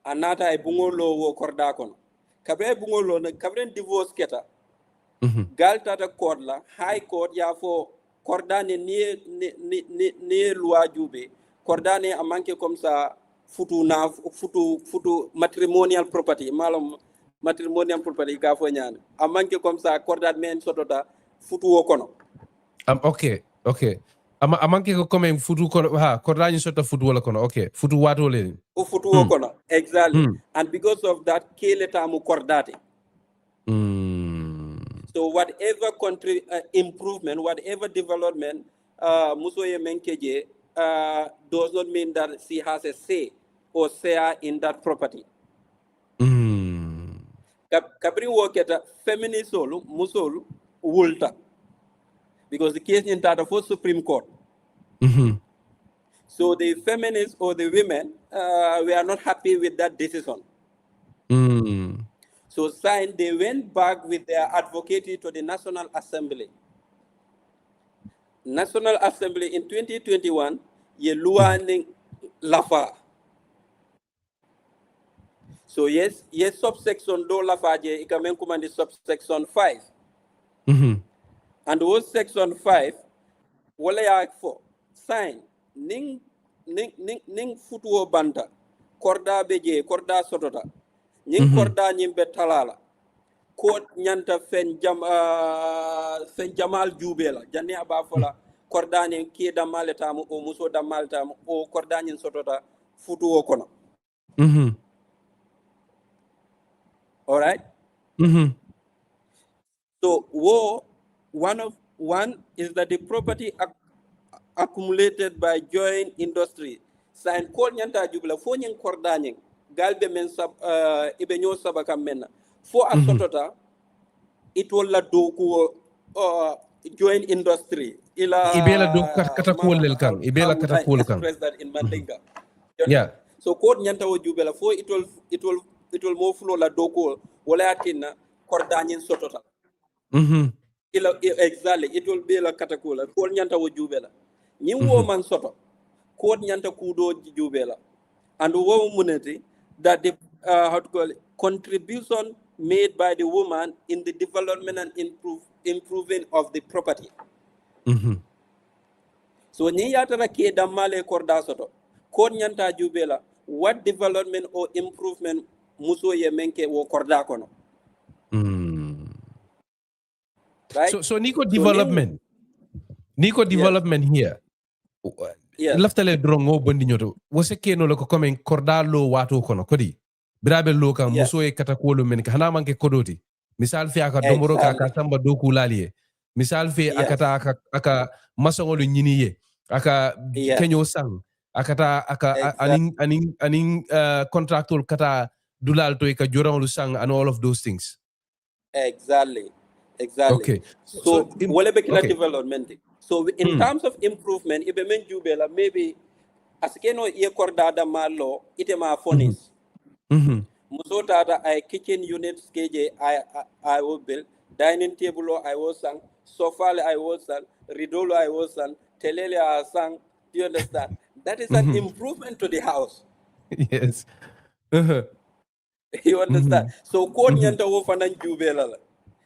Speaker 3: anata ay bungolo wo korda kono kabre bungolo na kabre divorce keta gal tata court la high court ya fo korda ni loi jube korda ne amanke comme ça futu matrimonial property malum matrimonial property ka fo nyane amanke comme ça korda men sotota futu wo kono
Speaker 2: okay amanke ko comme futu kono korda ni sota futu wala kono okay futu wato le
Speaker 3: futu wo kono exactly and because of that keleta mu kordate so whatever country improvement whatever development musoye menkeje does not mean that she has a say or share in that property kabri woketa feminist solo musolu wulta because the case in the for Supreme Court so the feminists or the women we are not happy with that decision so they went back with their advocacy to the National Assembly in 2021 ye luaning lafa so yes subsection do lafa je ikamen command subsection 5 and was section 5 wala ya for sign ning futuo banta korda beje korda sotota ning korda nyimbe talala ko nyanta fen jamal jubela janne aba fola korda ni ki da maletamu o muso da maletamu o korda nyin sotota futuo kono all right so one is that the property accumulated by joint industry sign ko nyanta jubla fo nyin korda nyin galbe men ibe nyo sabaka men fo asotota it will la do ko joint industry ila
Speaker 2: ibela do katakol lel kan ibela katakol kan
Speaker 3: president in Mandinga
Speaker 2: yeah
Speaker 3: so ko nyanta wo jubela fo it will mo flow la do ko wala atina korda nyin sotota exactly it will be la katakula ko nyanta wo jubela nyim wo man soto ko nyanta kudo jubela and wo muneti that the how to call it, contribution made by the woman in the development and improving of the property. So ni yatara ke dammale korda soto ko nyanta jubela what development or improvement muso ye menke wo korda kono. Right?
Speaker 2: So Nico development. Nico development here.
Speaker 3: Yes.
Speaker 2: Laftale drongo bondi nyoto. Wose keno loko komen korda lo watu kono kodi. Birabe lo kan muso ye katakolo men ka hana manke kodoti. Misal fi aka domoro ka aka tamba doku laliye. Misal fi akata aka masongolo nyiniye. Aka kenyo sang. Akata aka aning contractual kata dulal to ka jorangolu sang and all of those things.
Speaker 3: Exactly.
Speaker 2: Okay.
Speaker 3: So development. So in terms of improvement, if men jubela maybe askeno ye kordada malo itema phones. Muso tata I kitchen units KJ I will build, dining table I was sang, sofa I was sang, ridolo I was sang, telele I sang. Do you understand? That is an improvement to the house.
Speaker 2: Yes.
Speaker 3: You understand? So kon nyanta wo fanan jubela.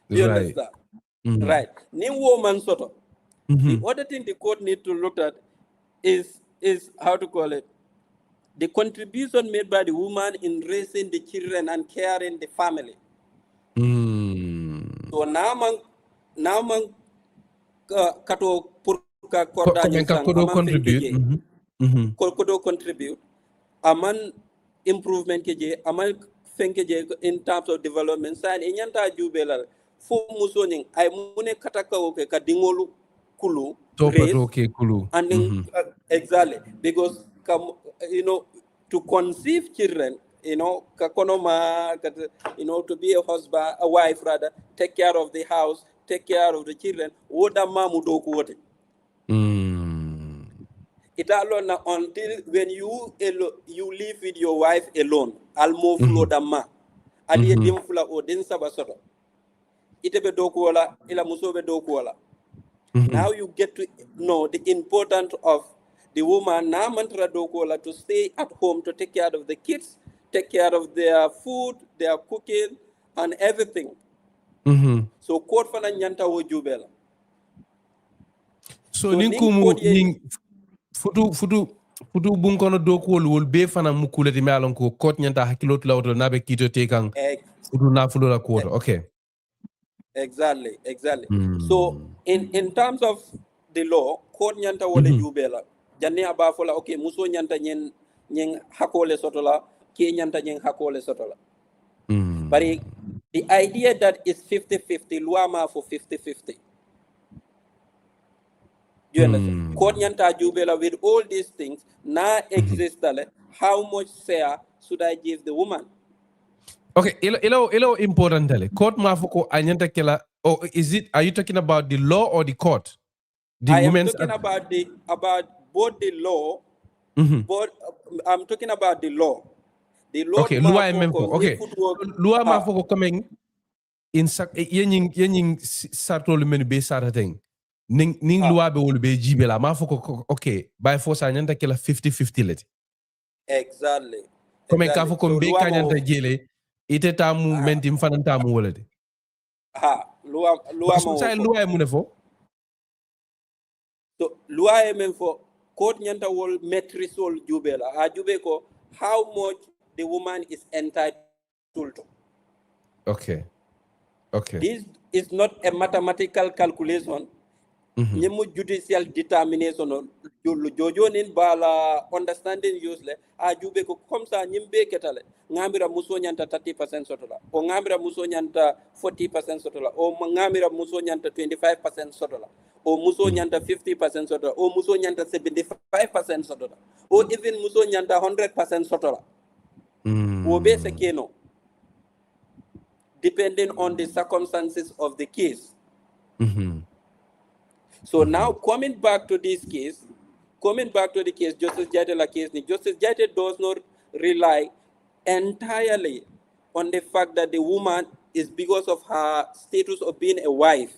Speaker 3: Do you understand? Right. New woman sort of. The other thing the court need to look at is how to call it, the contribution made by the woman in raising the children and caring the family. So now man kato purka korda
Speaker 2: contribute.
Speaker 3: Kodo contribute. Aman improvement keje, aman fenkeje in terms of development. Sign inyanta jubela fo musoning ay mune kataka oke kadingolu kulu raise
Speaker 2: kulu.
Speaker 3: and then, exactly because to conceive children, kakonoma, to be a husband, a wife rather, take care of the house, take care of the children. Woda mamu doku wote. It alone until when you live with your wife alone, almo flo dama, ali dimfula o din sabasoto. Itebe doku wala, ila musobe doku wala. Now you get to know the importance of the woman to stay at home to take care of the kids, take care of their food, their cooking, and everything. So court fana nyanta wo jubela.
Speaker 2: So ninkumu futu bunkono dokuwol wol be fana mukuleti me alon ko court nyanta hakilot lawto nabe kito tekan futu na fulo la court. Okay.
Speaker 3: Exactly. So in terms of the law, court nyanta wole jubela. Janne abafola okay muso nyanta nyen hakole sotola, ke nyanta nyen hakole sotola. But the idea that is 50-50, luama for 50-50. You understand? Court nyanta jubela with all these things na exist how much share should I give the woman?
Speaker 2: Okay, ilo important dale. Court mafuko anyanta kela. Oh, are you talking about the law or the court?
Speaker 3: I am talking about both the law, but I'm talking about the law. The law.
Speaker 2: Okay, loi memko. Okay, loi mafuko coming in yening sartol menu be sarating. Ning loi be wol be jibela mafuko okay by force anyanta kela 50-50 let.
Speaker 3: Exactly.
Speaker 2: Comme kafo kombe kanyanta jele ite tamu mentim fanan tamu wolade.
Speaker 3: Loi
Speaker 2: mo sa loi mu defo.
Speaker 3: So loi men for court nyanta wol metrisol jubela. Jube ko how much the woman is entitled to.
Speaker 2: Okay.
Speaker 3: This is not a mathematical calculation. Nyemu judicial determination jojo nin bala understanding useless jube ko comme ça nyimbe ketale ngamira muso nyanta 30% sotola o ngamira muso nyanta 40% sotola o ngamira muso nyanta 25% sotola o muso nyanta 50% sotola o muso nyanta 75% sotola o even muso nyanta 100% sotola o be sekeno depending on the circumstances of the case. So now coming back to the case, Justice Jaiteh case, Justice Jaiteh does not rely entirely on the fact that the woman is, because of her status of being a wife,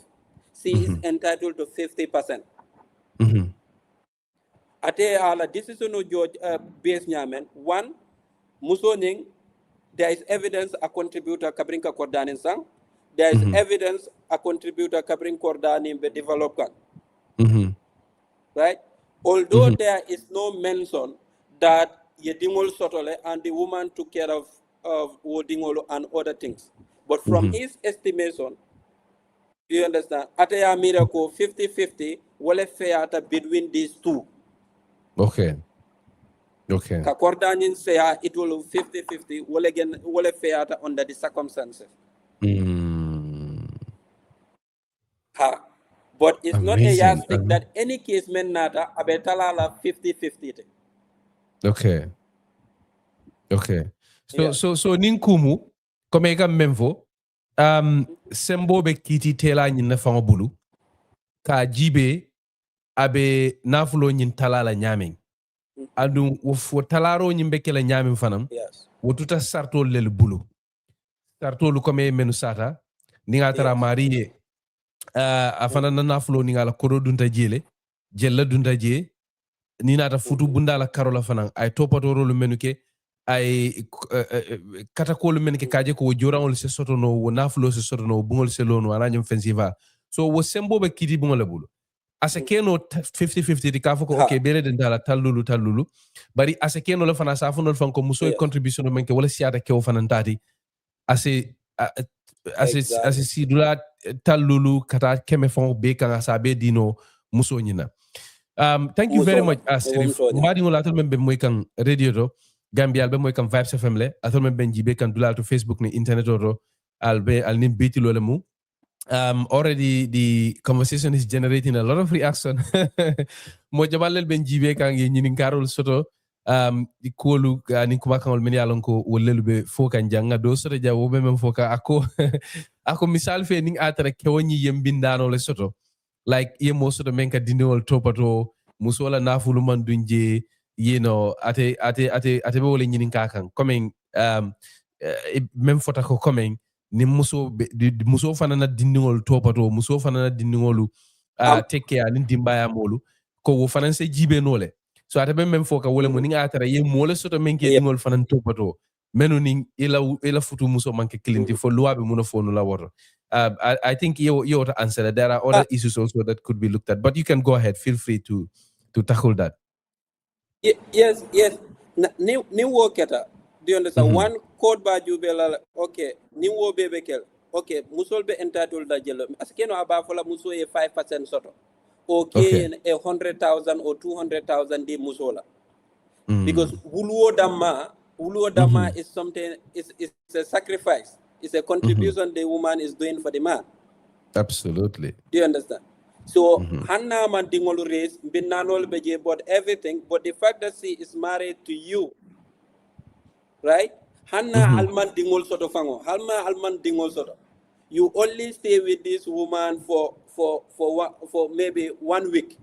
Speaker 3: she is entitled to 50%. Ate ala decision of Judge base nyamen one musoning there is evidence a contributor kabrinka kordani sang. There is evidence a contributor kabrin kordani be develop kan. Right? Although there is no mention that Yedingol Sotole and the woman took care of Wodingolo and other things. But from his estimation, you understand, Ataya miracle 50-50, wale feata between these two.
Speaker 2: Okay.
Speaker 3: Kakordanin say it will 50-50, wale feata under the circumstances. Ha. But it's not a yardstick that any case men nata abetalala 50-50.
Speaker 2: Okay.
Speaker 3: Yeah.
Speaker 2: So ninkumu komega memvo sembo be kiti tela nyin na fango bulu ka jibe abe nafulo nyin talala nyamen adu wo talaro nyin be kala nyamen fanam
Speaker 3: Yes.
Speaker 2: wotuta sarto lel bulu sarto lu kome menu sata ninga tara mariye afana na nafulo ninga la kodo dunta jele jella dunta je ni nata futu bundala karola fanan ay topatoro lu menuke ay katakolu menuke kaje ko jorangol se sotono wo nafulo se sotono bungol se lono ananyum fensiva so wo sembo be kiti bungol bulu ase keno 50-50 di kafo ko okay bere den dala tallulu bari ase keno le fana sa funol fanko muso e contribution menke wala siata ke o fanan tati ase si dula tallulu kata keme fon be kan asa be dino muso nyina thank you very much Sirif madi ngola tol membe moy kan radio do Gambia albe moy kan Vibes FM le atol membe jibe kan dula to Facebook ni internet do albe al nim Bitilo le mu already the conversation is generating a lot of reaction mo jabalel ben jibe kan ye nyini karol soto di kolu ni kuma kan men yalon ko wollelu be fo kan janga do soto jawo be men foka ako ako misal fe ning atra kewoni yembindano le soto like ye mo soto men ka dinol topato musola nafulu man dunje you know ate be wole nyini kan coming même fota ko coming ni muso fana na dindingol topato muso fana na dindingolu take care ni dimbaya molu ko wo fana se jibe nole so ata be même foka wala mo ni atara ye mole soto menke dingol fana topato menu ni ila futu muso manke kilinti fo luabe muno fo no la woto I think you to answer that. There are other issues also that could be looked at, but you can go ahead. Feel free to tackle that.
Speaker 3: Yes. New work at do you understand? One code by Jubela, okay, new wo bebekel, okay, musol be entitled da jello. Askeno abafola muso e 5% soto. Okay, 100,000 or 200,000 di musola. Because Uluo Dama is something, it's a sacrifice. It's a contribution the woman is doing for the man.
Speaker 2: Absolutely.
Speaker 3: Do you understand? So, Hannah man dingol race, binanol beje, but everything, but the fact that she is married to you, right? Hannah alman dingol soto fango, Halma alman dingol soto. You only stay with this woman for maybe 1 week,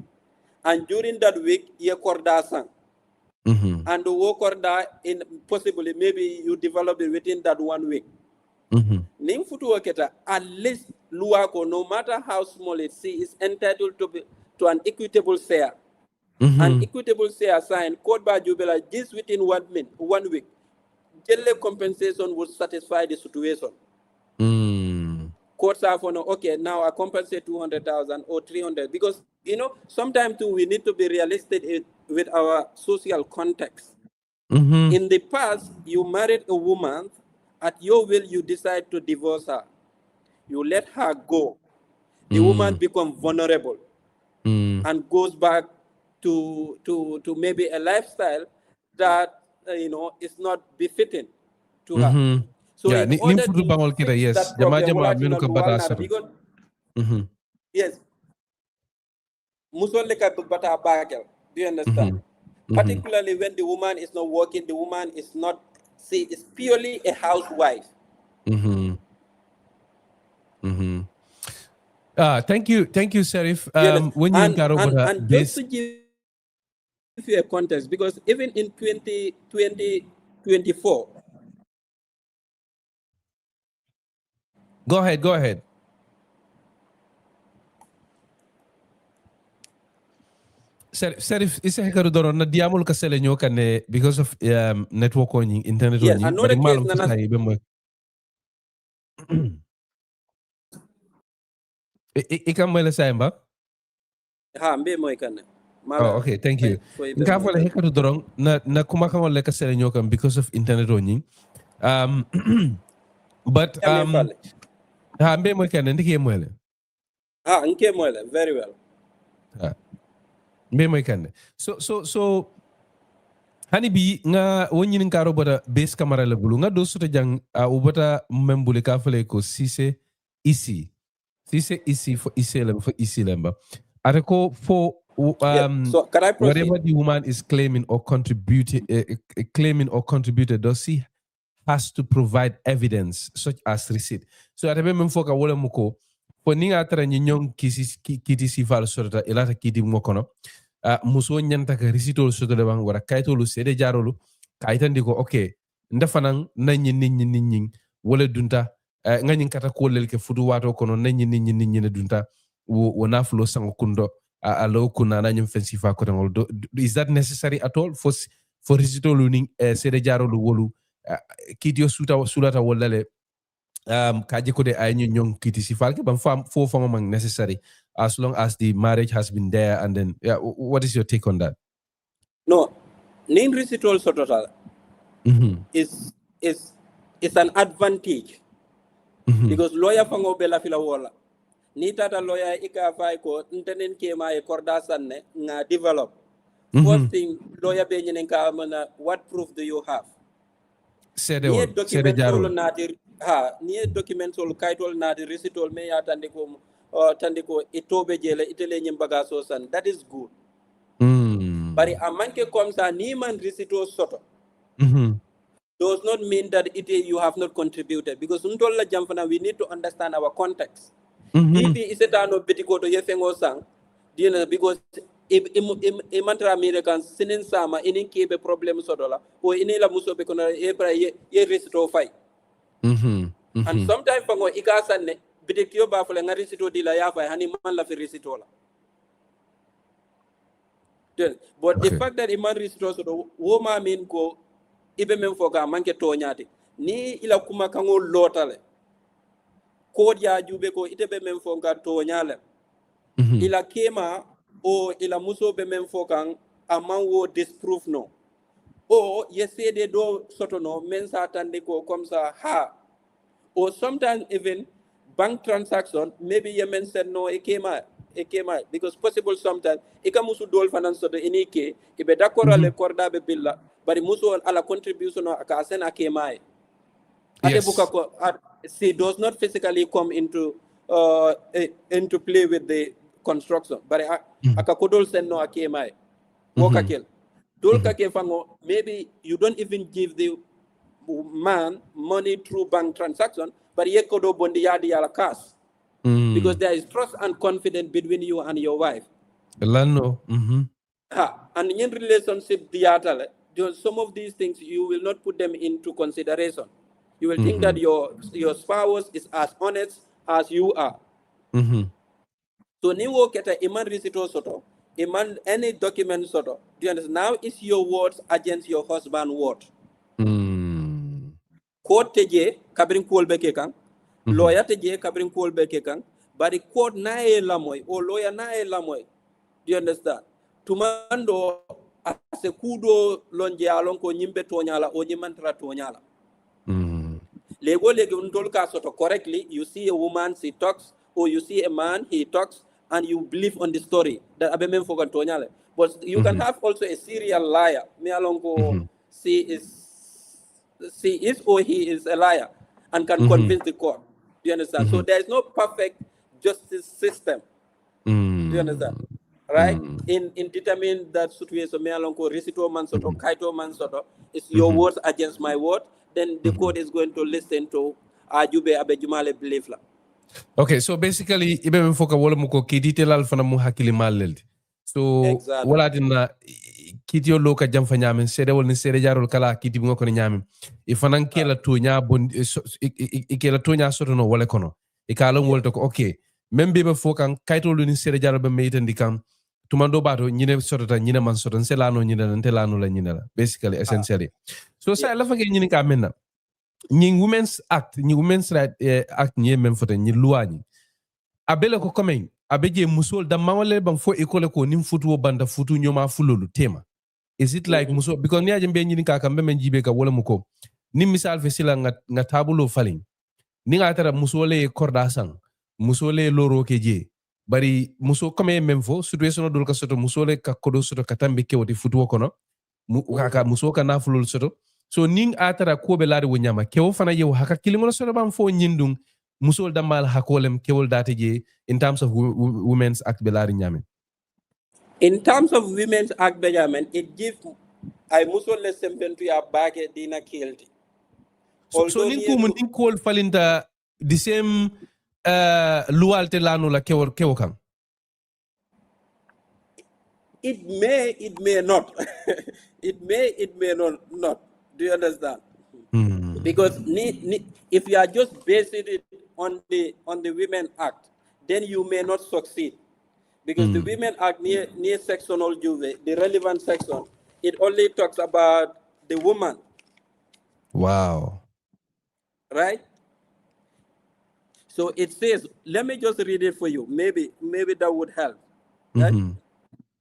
Speaker 3: and during that week, you korda sang. And the work order in possibly maybe you develop it within that 1 week. Ning futu waketa at least luako, no matter how small it is entitled to an equitable share. An equitable share sign code by Jubela just within 1 week. General compensation would satisfy the situation. Courts are for no, okay, now I compensate 200,000 or 300 because sometimes too we need to be realistic with our social context. In the past, you married a woman, at your will you decide to divorce her. You let her go. The woman becomes vulnerable and goes back to maybe a lifestyle that is not befitting to her. So in order to fix that problem, yes, do you understand? Particularly when the woman is not working, the woman is not, is purely a housewife.
Speaker 2: Thank you, Sheriff. When you
Speaker 3: and just to give you a context, because even in 2024.
Speaker 2: Go ahead. Sheriff isa hekaru doron na diamol ka sele nyo kane because of network on internet
Speaker 3: Yes,
Speaker 2: on
Speaker 3: another
Speaker 2: bari
Speaker 3: case
Speaker 2: malum
Speaker 3: nana-
Speaker 2: sa ibe mo ikam mo la sayamba.
Speaker 3: ha mbe moy kan
Speaker 2: Oh, okay, thank you. Nka fole hekatu doron na kuma kan wala ka sele nyo kan because of internet on but ha mbe mo kan ndike mo le.
Speaker 3: ha nke moy le very well.
Speaker 2: Ha. Mbe mo kan. So hani bi nga wonyin karo bota base camera la bulu nga do soto jang ubota membule ka fole ko sise isi for isi lemba ate ko for
Speaker 3: So can I proceed?
Speaker 2: whatever the woman is claiming or contributed does she has to provide evidence such as receipt. So ate be mem foka wala muko for ninga tara nyong kiti si fal sorta ilata kiti mo kono muso nyanta ka risitol soto le bang wara kaytolu sede jarolu kaytandi ko okay ndafanan nanyi ninyi wala dunta ngani kata kolel ke fudu wato kono nanyi ninyi ne dunta wona flo sango kundo alo kuna nanyum fensifa ko tangol is that necessary at all for risitolu ning sede jarolu wolu kitio sulata wala le kaje ko de ay nyong kiti sifal ke ban fam fo fam mang necessary as long as the marriage has been there. And then what is your take on that?
Speaker 3: No, name recital total is an advantage because lawyer fango bela fila wala ni tata lawyer ika fay ko ntenen kema e korda sanne nga develop first thing lawyer be nyenen ka mana what proof do you have ni document solo nati ni document solo kaytol nati recital me ya tandiko itobe jele itele nyim bagaso san that is good. But a manke comme ça ni man recital soto does not mean that you have not contributed because untola jamfana we need to understand our context. Dibi isetano betiko to yefengo sang because mantra American sinin sama inin kebe problem sodola o inila musobe kono ebra ye recital fight. And sometimes fango ikasanne bitikio ba fole ngari sito dila ya fa hani man la fi risitola. But the fact that iman risito so woma mean ko ibe men foka manke tonyati ni ila kuma kango lotale ko ya jube ko itebe men foka tonyale ila kema o ila muso be men foka amman wo disprove no o yesede do soto no men sa tande ko comme ça or sometimes even bank transaction maybe yemen said no it came out because possible sometimes ika musu dol finance to inike ibe d'accord ale korda be billa bari musu ala contribution aka sen akema ate buka ko she does not physically come into play with the construction bari aka kodol sen no akema wokakel dol kake fango maybe you don't even give the man money through bank transaction, but yekodo bondi yadi yala cash. Because there is trust and confidence between you and your wife.
Speaker 2: Lano.
Speaker 3: And in relationship, some of these things you will not put them into consideration. You will think that your spouse is as honest as you are. So ni wo keta iman risito soto, iman any document soto. Do you understand? Now it's your words against your husband's word. Court teje kabrin kolbe kekan lawyer teje kabrin kolbe kekan bari court nae lamoy o lawyer nae lamoy. Do you understand? Tumando ase kudo lonje alon ko nyimbe tonyala o nyimantra tonyala lego untol ka soto correctly. You see a woman, she talks, or you see a man, he talks, and you believe on the story that abemen fogan tonyale. But you can have also a serial liar me alon ko she is or he is a liar and can convince the court. Do you understand? So there is no perfect justice system. Do you understand? Right? In determining that situation, me along ko risito man soto, kaito man soto, it's your words against my word, then the court is going to listen to ajube abejumale belief la.
Speaker 2: Okay, so basically ibe men foka wala muko kidite lal fana mu hakili maleldi. So
Speaker 3: exactly.
Speaker 2: wala dina kiti yo loka jam fa nyame sede wol ni sede jarol kala kiti ngo ko nyame e fanan kela tonya bon kela tonya soto no wala kono e kala wolto ko okay même be fokan kayto lu ni sede jarol be meytandi kam tumando bato nyine sotota nyine man soton se lano nyine la nte lano la nyine la basically essentially so sa la fage nyine ka menna ñi women's act ñi women's right act ñi même fote ñi loi ñi abele ko komen abeje musol da mawale bang fo école ko nim futu banda futu ñoma fulolu tema is it like musol because ni ajembe ñi ka kambe men jibe ka wala muko nim misal fe sila nga tabulo falin ni nga tara musole korda sang musole loro ke je bari muso comme même fo situation dol ka soto musole ka kodo soto katambe kewti futu kono kaka muso ka nafulol soto so ning atara ko be laari wonyama kewo fana yew haka kilingol soto bam fo nyindung musol damal hakolem kewol date je in terms of women's act be laari nyame
Speaker 3: in terms of women's act Benjamin, it gives ay musol le sembentu ya bage dina kildi
Speaker 2: so nin ko mun din kol falinta the same luwalte lanu la kewo kan
Speaker 3: it may not it may not do you understand because if you are just basing it on the women act then you may not succeed because the women act near sectional Juve, the relevant section, it only talks about the woman.
Speaker 2: Wow.
Speaker 3: Right? So it says, let me just read it for you. Maybe that would help. Right?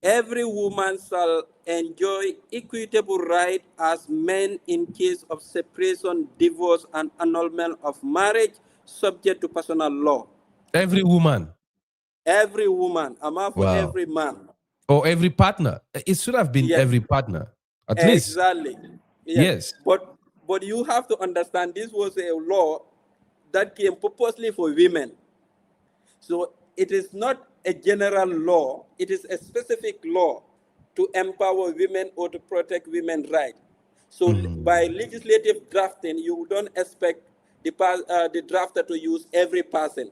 Speaker 3: Every woman shall enjoy equitable right as men in case of separation, divorce, and annulment of marriage, subject to personal law.
Speaker 2: Every woman?
Speaker 3: Every woman. Among for every man.
Speaker 2: Or every partner. It should have been every partner. At least.
Speaker 3: Exactly.
Speaker 2: Yes.
Speaker 3: But you have to understand this was a law that came purposely for women. So it is not a general law. It is a specific law to empower women or to protect women's rights. So by legislative drafting, you don't expect the drafter to use every person.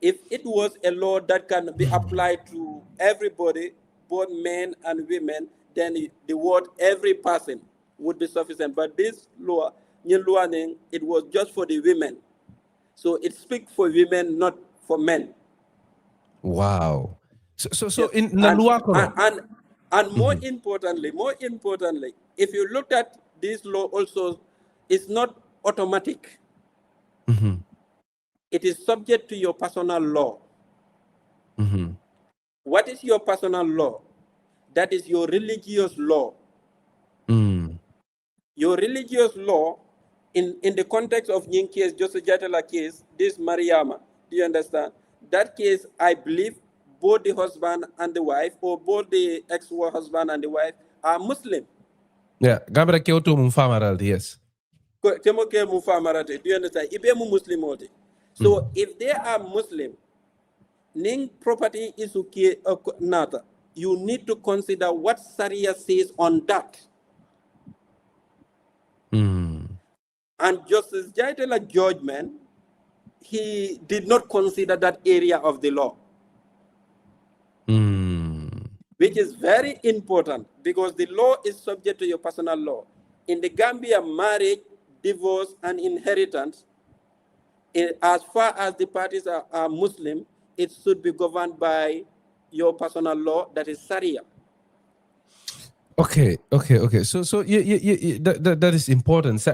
Speaker 3: If it was a law that can be applied to everybody, both men and women, then the word every person would be sufficient. But this law, it was just for the women. So it speaks for women, not for men.
Speaker 2: Wow. So
Speaker 3: yes.
Speaker 2: in the law,
Speaker 3: and more importantly, if you look at this law also, it's not automatic. It is subject to your personal law. What is your personal law? That is your religious law. Your religious law, in the context of Yin case, Justice Jaiteh case, this Mariama, do you understand? That case, I believe both the husband and the wife, or both the ex-husband and the wife, are Muslim.
Speaker 2: Yeah, Gambia Kyoto Mufamaral, yes.
Speaker 3: Do you understand? So if they are Muslim, Ning property is okay, nata. You need to consider what Sharia says on that. And Justice Jaiteh judgment, he did not consider that area of the law. Which is very important because the law is subject to your personal law. In the Gambia, marriage, divorce, and inheritance, as far as the parties are Muslim, it should be governed by your personal law, that is Sharia.
Speaker 2: Okay. So that is important.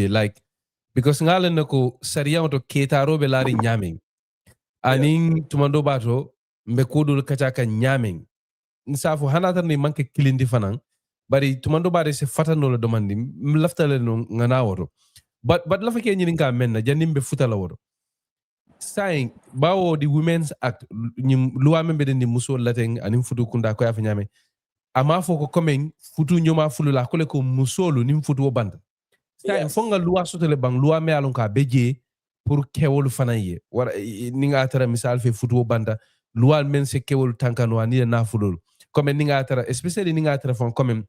Speaker 2: Like because ngalen nako Sharia to ketaro be lari nyaming. Aning tumando bato mbekodul kachaka nyaming. Nsafo hanatar ni manke kilindi fanang. Bari tumando bare se fatano la domandi mlaftale no ngana woro. But lafa ke nyininka menna janimbe futala woro. Saying bawo the Women's Act luwa membe de ni muso lateng anim futu kunda ko yafa nyame ama foko komen futu nyoma fulu la kole ko musolu nim futu banda saying fonga luwa sotele bang luwa me alon ka beje pour kewol fanaye wara ninga tara misal fe futu banda luwa men se kewol tankano ani na fulul comme ninga tara especially ninga tara fon comme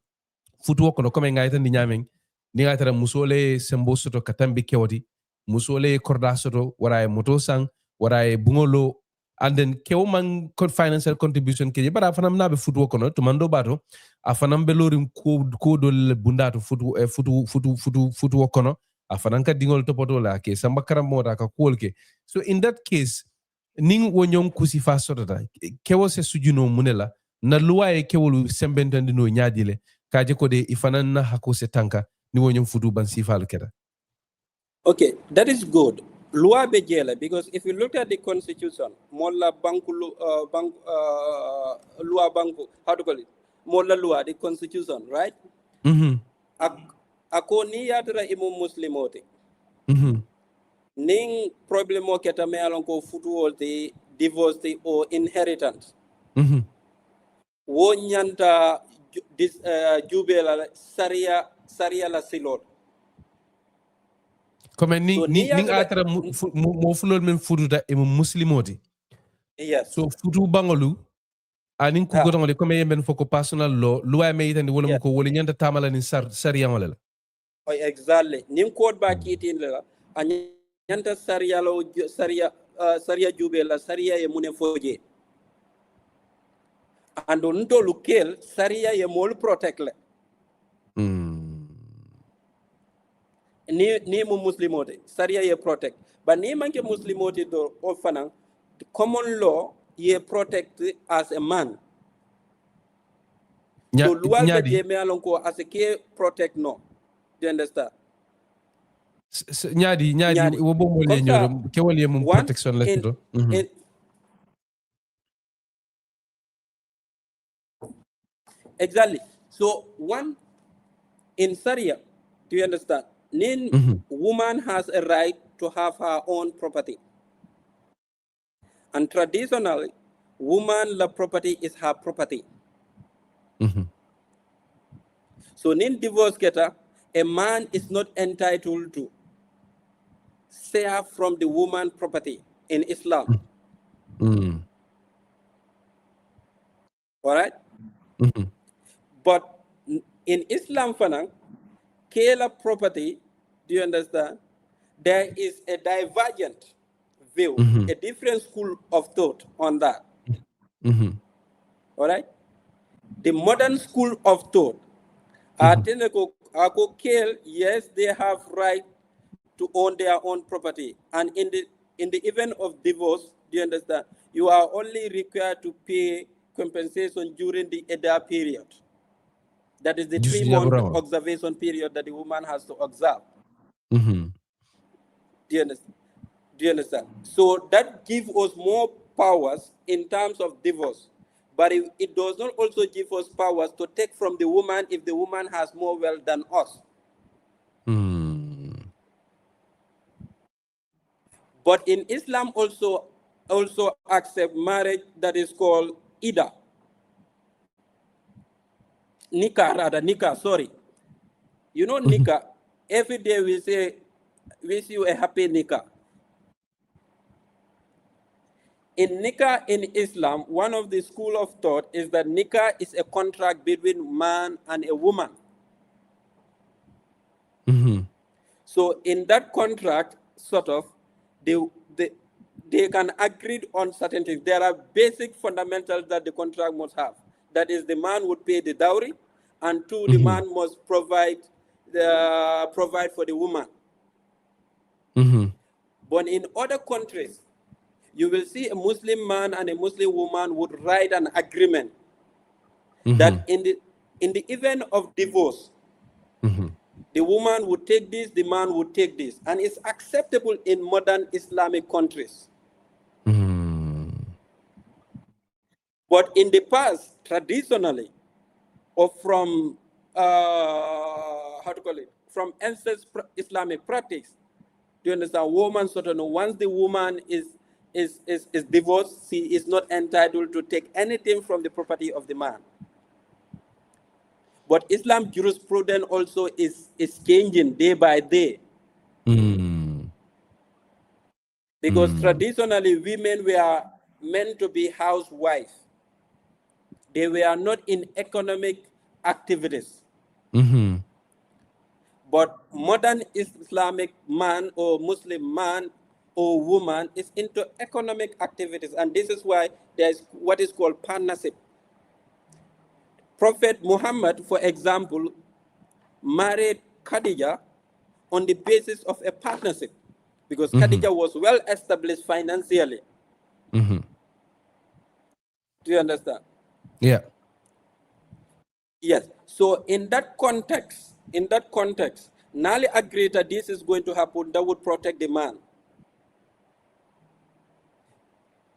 Speaker 2: futu ko no comme ngaita ni nyame ninga tara musole sembo soto katambi kewoti musole korda soto wara moto sang wara bungolo and then kewman financial contribution ke bara fanam nabe futu kono to mando bato afanam be lorim ko dol bundato futu kono afanan ka dingol to poto la ke samba karam moda ka kolke so in that case ning wo ñom kusi fa sodata kewo se sujuno munela na luwa e kewolu sembentandi no nyaadile kaje ko de ifanan na hako se tanka ni wo ñom futu ban sifalu keda.
Speaker 3: Okay, that is good. Loi bejele, because if you look at the constitution, mola banku loi banku, how to call it? Mola loi, the constitution, right? Ako ni yadra imu muslimote. Ning problem o keta me alon ko futu the divorce or inheritance. Wo nyanta jubela saria la silot.
Speaker 2: Comme ni atara mo fulol men fututa e mo muslimoti.
Speaker 3: Yes.
Speaker 2: So futu bangolu anin ku gotongole comme yemben foko personal law loi me yitande wala ko wala nyanta tamala ni sariya wala.
Speaker 3: Oh, exactly. Nim code ba kitin la anyanta saria lo saria jube la saria ye mune foje. Ando nto lukel saria ye mol protect le. Ni mu muslimote saria ye protect. But ni manke muslimote do ofana the common law ye protect as a man. So lual be jeme alonko as a ke protect no. Do you understand?
Speaker 2: Nyadi wo bo mo le ñoro ke wol ye mum protection la to.
Speaker 3: Exactly. So one in Sharia, do you understand? Woman has a right to have her own property. And traditionally, woman la property is her property. So in divorce keta, a man is not entitled to share from the woman property in Islam. All right? But in Islam, Kela property, do you understand? There is a divergent view, a different school of thought on that. All right? The modern school of thought, yes, they have right to own their own property. And in the event of divorce, do you understand? You are only required to pay compensation during the Eda period. That is the 3-month observation period that the woman has to observe. Do you understand? So that gives us more powers in terms of divorce. But it does not also give us powers to take from the woman if the woman has more wealth than us. But in Islam also accept marriage that is called Ida. Nikah, sorry. You know Nikah, every day we say, wish you a happy Nikah. In Nikah in Islam, one of the school of thought is that Nikah is a contract between man and a woman. So in that contract, sort of, they can agree on certain things. There are basic fundamentals that the contract must have. That is, the man would pay the dowry, and two, the man must provide for the woman. But in other countries, you will see a Muslim man and a Muslim woman would write an agreement that in the event of divorce, the woman would take this, the man would take this. And it's acceptable in modern Islamic countries. But in the past, traditionally, or from, from ancestral Islamic practice, do you understand? Woman sort of know, once the woman is divorced, she is not entitled to take anything from the property of the man. But Islam jurisprudence also is changing day by day. Because traditionally, women were meant to be housewives. They were not in economic activities. But modern Islamic man or Muslim man or woman is into economic activities. And this is why there is what is called partnership. Prophet Muhammad, for example, married Khadija on the basis of a partnership, because Khadija was well established financially.
Speaker 2: Mm-hmm.
Speaker 3: Do you understand?
Speaker 2: Yeah.
Speaker 3: Yes. So in that context, Nali agreed that this is going to happen. That would protect the man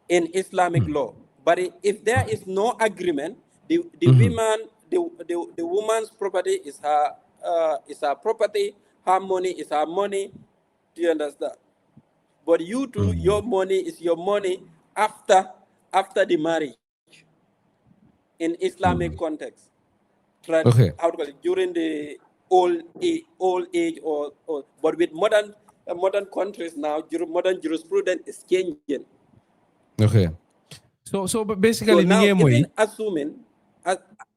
Speaker 3: in Islamic law. But if there is no agreement, the woman, the woman's property is her property. Her money is her money. Do you understand? But you too, your money is your money after the marriage in Islamic context.
Speaker 2: Okay.
Speaker 3: How to call it, during the old age or but with modern countries now, modern jurisprudence is changing.
Speaker 2: Okay. So but
Speaker 3: So
Speaker 2: basically
Speaker 3: now,
Speaker 2: ninge moy.
Speaker 3: even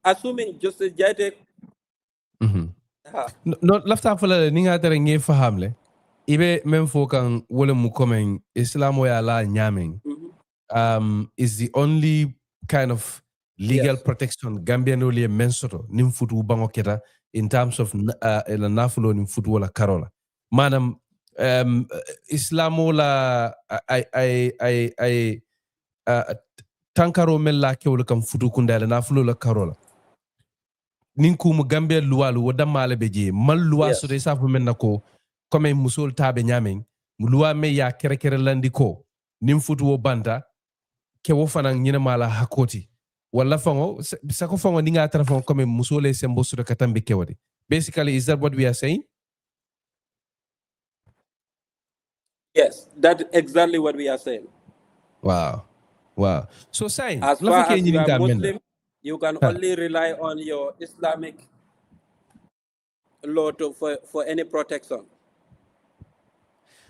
Speaker 3: assuming Justice Jaiteh,
Speaker 2: No lafta fala ni nga tere nge fahamle. Ibe men fo kan wole mu komen islamo ya la nyamen. Is the only kind of legal
Speaker 3: yes,
Speaker 2: protection Gambian only mensoto nim futu bango keta in terms of la nafulo nim futu wala karola. Manam islamo la I tankaro men la kewlo kam futu kundala nafulo la karola. Ninku mu Gambia luwalu wo damale beje mal luwa so de
Speaker 3: yes,
Speaker 2: safu men nako comme musol tabe nyamen mu luwa me ya kere kere landi ko nim futu wo banta ke wo fanan nyina mala hakoti wala fango sako fango ninga tara fango comme musole sembo so de katambe kewadi. Basically, is that what we are saying?
Speaker 3: yes, that's exactly what we are saying.
Speaker 2: Wow. So saying
Speaker 3: As
Speaker 2: la fa
Speaker 3: far
Speaker 2: ke
Speaker 3: as you
Speaker 2: nyini
Speaker 3: are
Speaker 2: ka menna.
Speaker 3: Muslim, you can only rely on your Islamic law for any protection.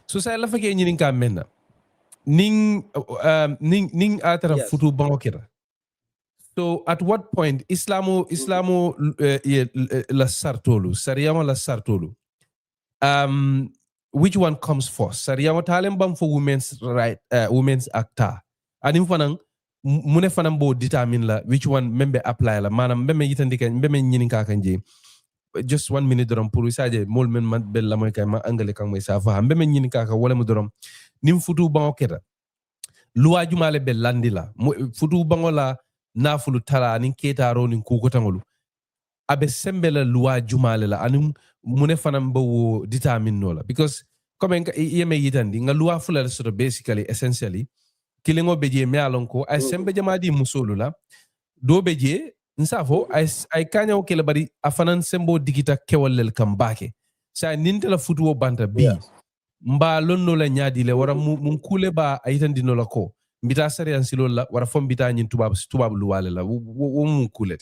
Speaker 2: So say la fa ke nyini ka menna. Ning atara
Speaker 3: Yes.
Speaker 2: futu bango kera. So at what point Islamo la sartolu, Sariamo la sartolu. Which one comes first? Sariamo talembam for women's right, women's acta. Anim fanang mune fanang bo determine la which one membe apply la manam membe yitandika membe nyinin ka kanje. Just 1 minute dorom pour isaje mol men man bel la moy kay ma angale kan moy sa fa membe nyinin ka wala mu dorom nim futu bango kera. Luwa jumale be landila futu bangola nafulu tala nin ketaro nin kukotangolu abe sembela luwa jumale la anum mune fanam bawo determine nola because comme yeme yitandi nga luwa fula sort of basically essentially kilingo beje me alonko ay sembe jamadi musolu la do beje nsafo ay kanya o kele bari afanan sembo digita kewalel kambake sa nintela futu o banta bi
Speaker 3: Yes.
Speaker 2: mba lonno la nyaadi le wara mun kule ba ayitandi no la ko mbita sari an silol la wara fom bita nyin tubab luwale la wo mun kule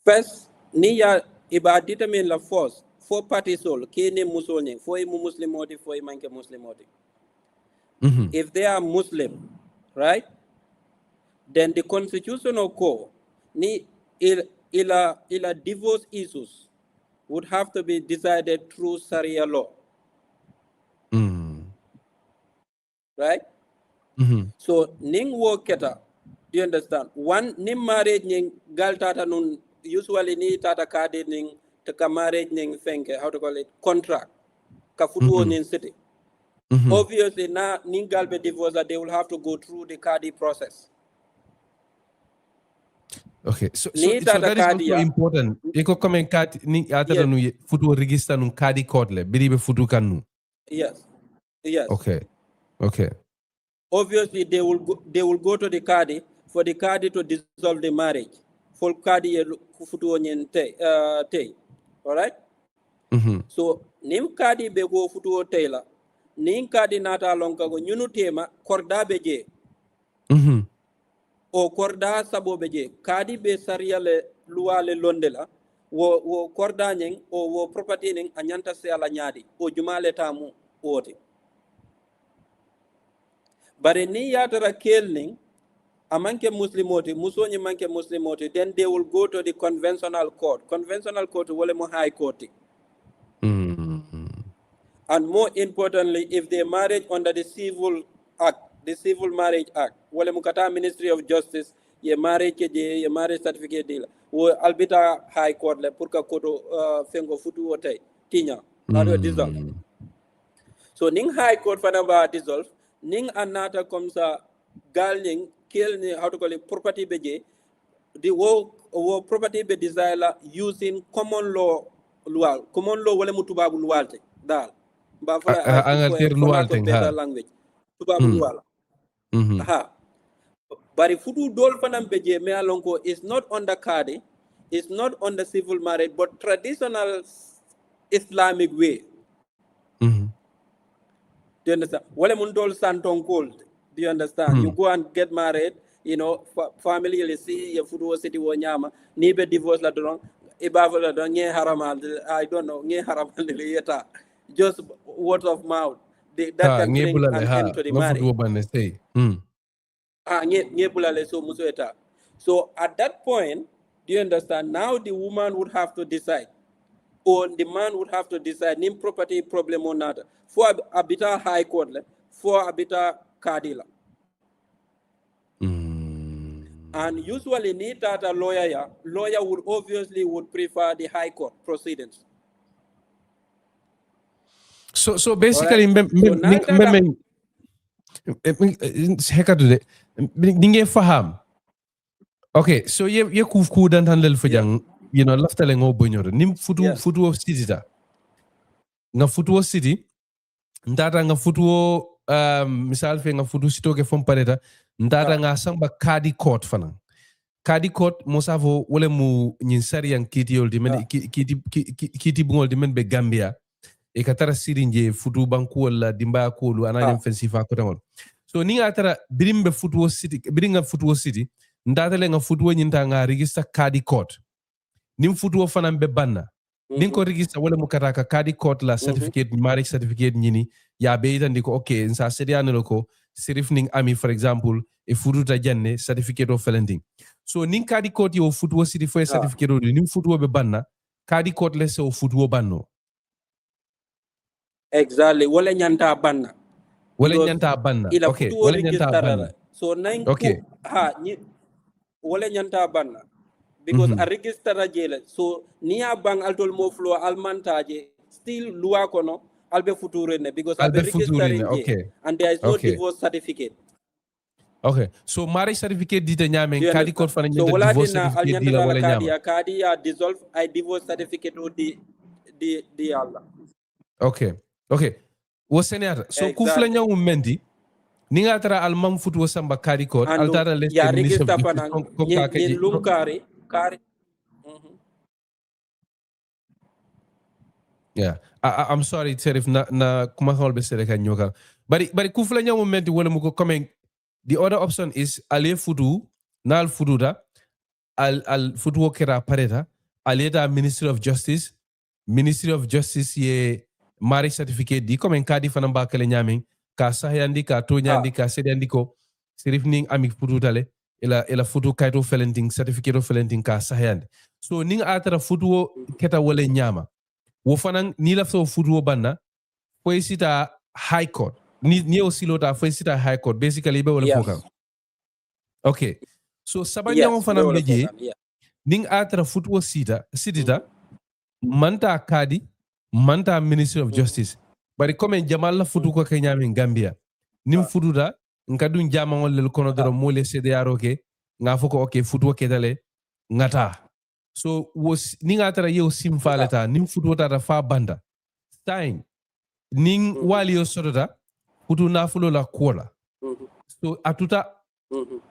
Speaker 3: First, niya iba determine la force four parties all kene musolne for imu muslimoti for imanke muslimoti. If they are Muslim, right? Then the constitutional court ni ila divorce issues would have to be decided through Sharia law. Right? So ning wo keta, do you understand? One ning marriage ning gal tata nun usually ni tata kadi ning taka marriage ning fenke, how to call it, contract. Kafutu ning city. Obviously na ning gal be divorce they will have to go through the kadi process.
Speaker 2: Okay, so
Speaker 3: Ni
Speaker 2: that is also important. Eko come kat ni atara nu futu register nun kadi court le biribe futu kanu.
Speaker 3: Yes. Yes.
Speaker 2: Okay.
Speaker 3: Obviously, they will go to the Kadi for the Kadi to dissolve the marriage. For Kadi kufutu onyen te. All right. So nim Kadi be go futu otela. Nim Kadi nata lonka go nyunu tema korda beje. O korda sabo beje. Kadi be saria le loi le londela. Wo korda nyeng o wo property nyeng anyanta se ala nyadi. O jumale tamu ote. But ni yatara kelning amanke muslimoti musonye manke muslimoti then they will go to the conventional court wale mo high court and more importantly if they marriage under the civil marriage act wale mo kata ministry of justice ye marriage certificate deal wo albita high court le pour ka koto fengo futu wote tinya dissolve so ning high court fana ba dissolve ning anata comme ça gal ning kel ni how to call it property beje the wo property be desire using common law wala mutubabu luwalte dal ba fala
Speaker 2: Angleterre
Speaker 3: for lack
Speaker 2: luwalte
Speaker 3: of better language tubabu luwala ha bari futu dol fanam beje me alonko is not under kadi, is not under civil marriage but traditional Islamic way. Do you understand? Wale mundol santon cold. Do you understand? You go and get married, you know, family you see your food city wonyama, nibe divorce la drong, ibava la drong, haramal, I don't know, haramal yeta. Just word of mouth. That can bring an end to the marriage. So at that point, do you understand? Now the woman would have to decide, or the man would have to decide, nim property problem or not. For a bita high court, for a bita kadila. And usually need that a lawyer would obviously would prefer the high court proceedings.
Speaker 2: So basically, faham. Okay, so ye kuf dan tan lel fajang, you know, laftale ngo bonyor. Nim futu of city da. Nga futu of city, ndata nga futu misal fe nga futu sito ke fom pareta, ndata nga samba kadi court fana. Kadi court mosavo wole mu nyinsari yang kiti yol di men kiti bungol di men be Gambia. E katara sirinje futu banku wala dimba ko lu anani offensive ko tamol. So ni atara birimbe futu city, biringa futu city, ndatale nga futu nyinta nga register kadi court. Nim futu fana be banna. Nin ko register wala mu kataka kadi court la certificate marriage certificate nyini ya be itandi ko okay nsa sediano loko serif ning ami for example e futu ta janne certificate of felending. So nin kadi court yo futu city for certificate o nim futu be banna kadi court le so futu banno.
Speaker 3: Exactly. Wala nyanta banna.
Speaker 2: Okay. Wala nyanta banna.
Speaker 3: So okay. Wala nyanta banna. Because a register jele. So niya bang altol mo flow almantaje still luwa kono albe futurene because albe registering
Speaker 2: okay.
Speaker 3: And there is no divorce certificate.
Speaker 2: Okay. So marriage certificate dite nyame kadi court fana
Speaker 3: so
Speaker 2: nyanta divorce certificate dila wala nyama.
Speaker 3: Kadi ya dissolve I divorce certificate o di Allah.
Speaker 2: Okay. Wo senata so kufla nyawu mendi ninga tara almam futu wo samba kadi court altara leste
Speaker 3: ya register pana ni lungkari kari.
Speaker 2: Yeah, I'm sorry, Sheriff. Na kuma holbe sereka nyoka. Bari kufla nyawu mendi wala muko coming. The other option is ale futu na al futuda al futu wo kera pareta aleta Ministry of Justice ye marriage certificate di comme kadi fana ba kale nyamin ka sahyandi ka to nyandi ka sedandi ko sirif ning ami futu tale ela futu kaito felenting certificate of felenting ka sahyandi so ning atara futu keta wala nyama wo fana ni la so futu banna foi sita high court ni osilota foi sita high court basically be wala foka. Okay, so sabanya wo fana beje ning atara futu sita manta kadi manta Ministry of Justice bari comme jamal la futu ko kenyami Gambia nim futu da nkadun jama ngol lel kono doro mole CDR ke nga foko okay futu ke dale ngata so was ni ngata yew sim faleta nim futu ta fa banda time ning wali yo sodota futu na fulo la kola so atuta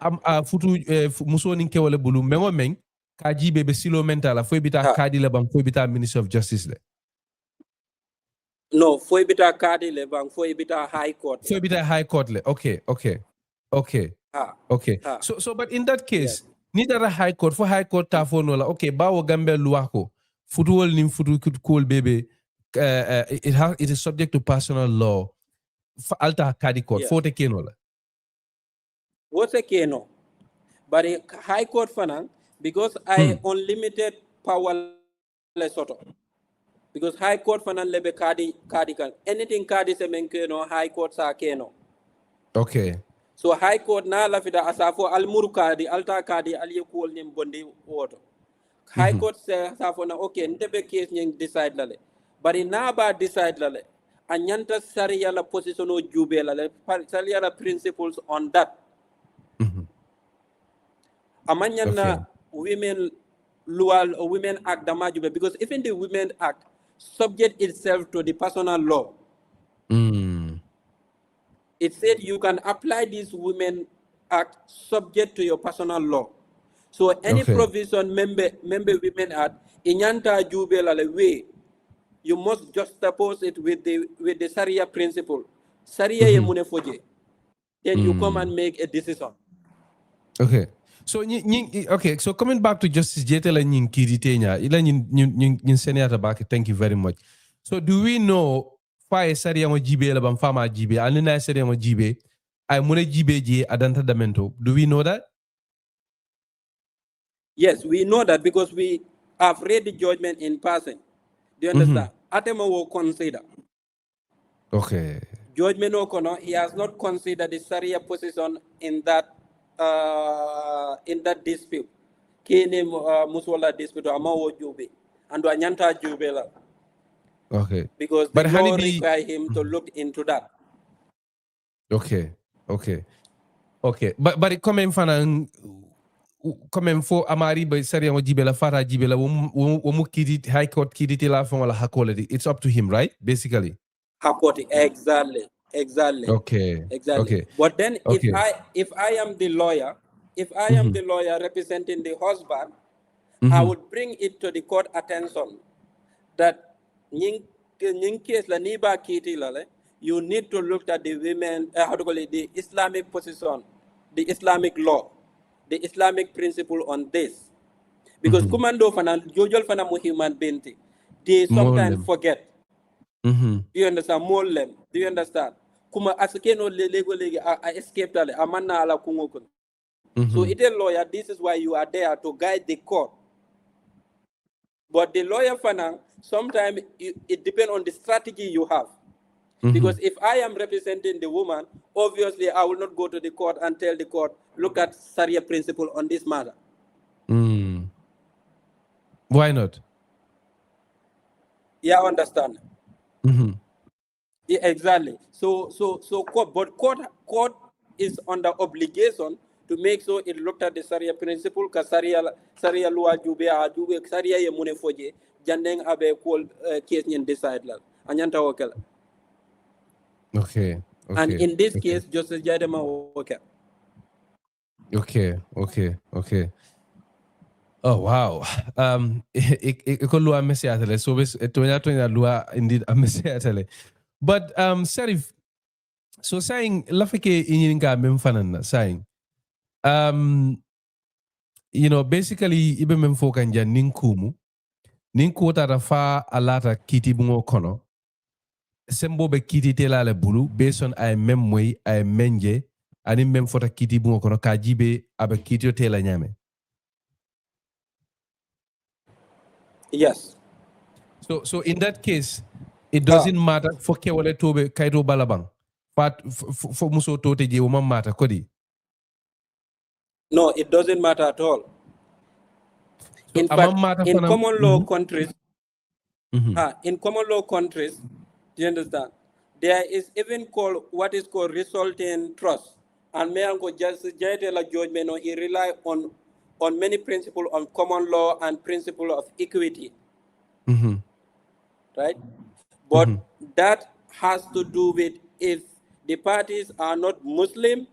Speaker 2: am futu muso nin kewale bulu mengo meng ka jibe be silo mentala foi bita kadi le bang foi bita Ministry of Justice le.
Speaker 3: No, foi bita kadi le bang foi bita high court.
Speaker 2: Foi bita high court le. Okay. So but in that case, ni dara high court for high court ta fono la okay bawo Gambia luwako football nim futu could call baby it is subject to personal law alta kadi court for the keno la.
Speaker 3: What's a keno? But high court fanan because I unlimited power lesoto. Because high court fanan lebe kadi kan anything kadi se men keno high court sa keno.
Speaker 2: Okay.
Speaker 3: So high court na la fida asafo almuru kadi alta kadi aliye kuol nim bondi woto. High court se asafo na okay ndebe case nyeng decide lale. But na ba decide lale anyanta Sharia la position o Jube la Sharia la principles on that. Amanyana women lual or women act damajube because even the women act subject itself to the personal law. It said you can apply this women act subject to your personal law. So any provision member women act inyanta jube la way, you must juxtapose it with the Sharia principle. Sharia ye munefoje. Then you come and make a decision.
Speaker 2: Okay. So okay, so coming back to Justice Jaiteh la nying kiri tenya, ila nyin senator back, thank you very much. So do we know fa Sharia mo jibe la bam fama jibe, anina Sharia mo jibe, ay mune jibe je adanta damento. Do we know that?
Speaker 3: Yes, we know that because we have read the judgment in person. Do you understand? Atema will consider.
Speaker 2: Okay.
Speaker 3: Judgment Okono, he has not considered the Sharia position in that dispute. Kene muswala dispute amawo jube and anyanta jube la.
Speaker 2: Okay.
Speaker 3: Because the law require him to look into that.
Speaker 2: Okay. But it come in fana comme fo amari ba Sharia mo jibe la fata jibe la wo mu kidi high court kidi la fon wala hakole, it's up to him, right? Basically.
Speaker 3: Hakoti, exactly.
Speaker 2: Okay.
Speaker 3: But then if I am the lawyer, representing the husband, I would bring it to the court attention that in case la niba kiti lale, you need to look at the women the Islamic position, the Islamic law, the Islamic principle on this. Because commando fana jojol fana mo human being, they sometimes forget. Do you understand? Do you understand? Kuma asikeno lego I escaped ale amana ala kungokun. So it a lawyer, this is why you are there to guide the court. But the lawyer fana, sometimes it depends on the strategy you have. Because if I am representing the woman, obviously I will not go to the court and tell the court, look at Sharia principle on this matter.
Speaker 2: Why not?
Speaker 3: Yeah, I understand. Yeah, exactly. So court is under obligation to make sure it looked at the Sharia principle, because Sharia law jube Sharia ye mune foje jandeng abe call case nyen decide la anyanta wokel.
Speaker 2: Okay.
Speaker 3: And in this case, Justice Jadema wokel.
Speaker 2: Okay. Oh wow. Iko lua mesi atele. So tonya lua indeed a mesi atele. But Sheriff, so saying lafike inyinga memfanana saying basically ibe memfoka nja ninkumu ninkuota rafa alata kiti bungo kono sembo be kiti tela le bulu based on ay memmoy ay menje ani mem fota kiti bungo kono ka jibe abe kiti tela nyame.
Speaker 3: Yes.
Speaker 2: So in that case, it doesn't matter for kewale tobe kaito balabang. For muso tote je woman matter kodi.
Speaker 3: No, it doesn't matter at all.
Speaker 2: So
Speaker 3: in fact, in common law countries, do you understand? There is even what is called resulting trust. And may I go Justice Jaiteh la judgment, he rely on many principles of common law and principle of equity. Right? But that has to do with if the parties are not Muslim,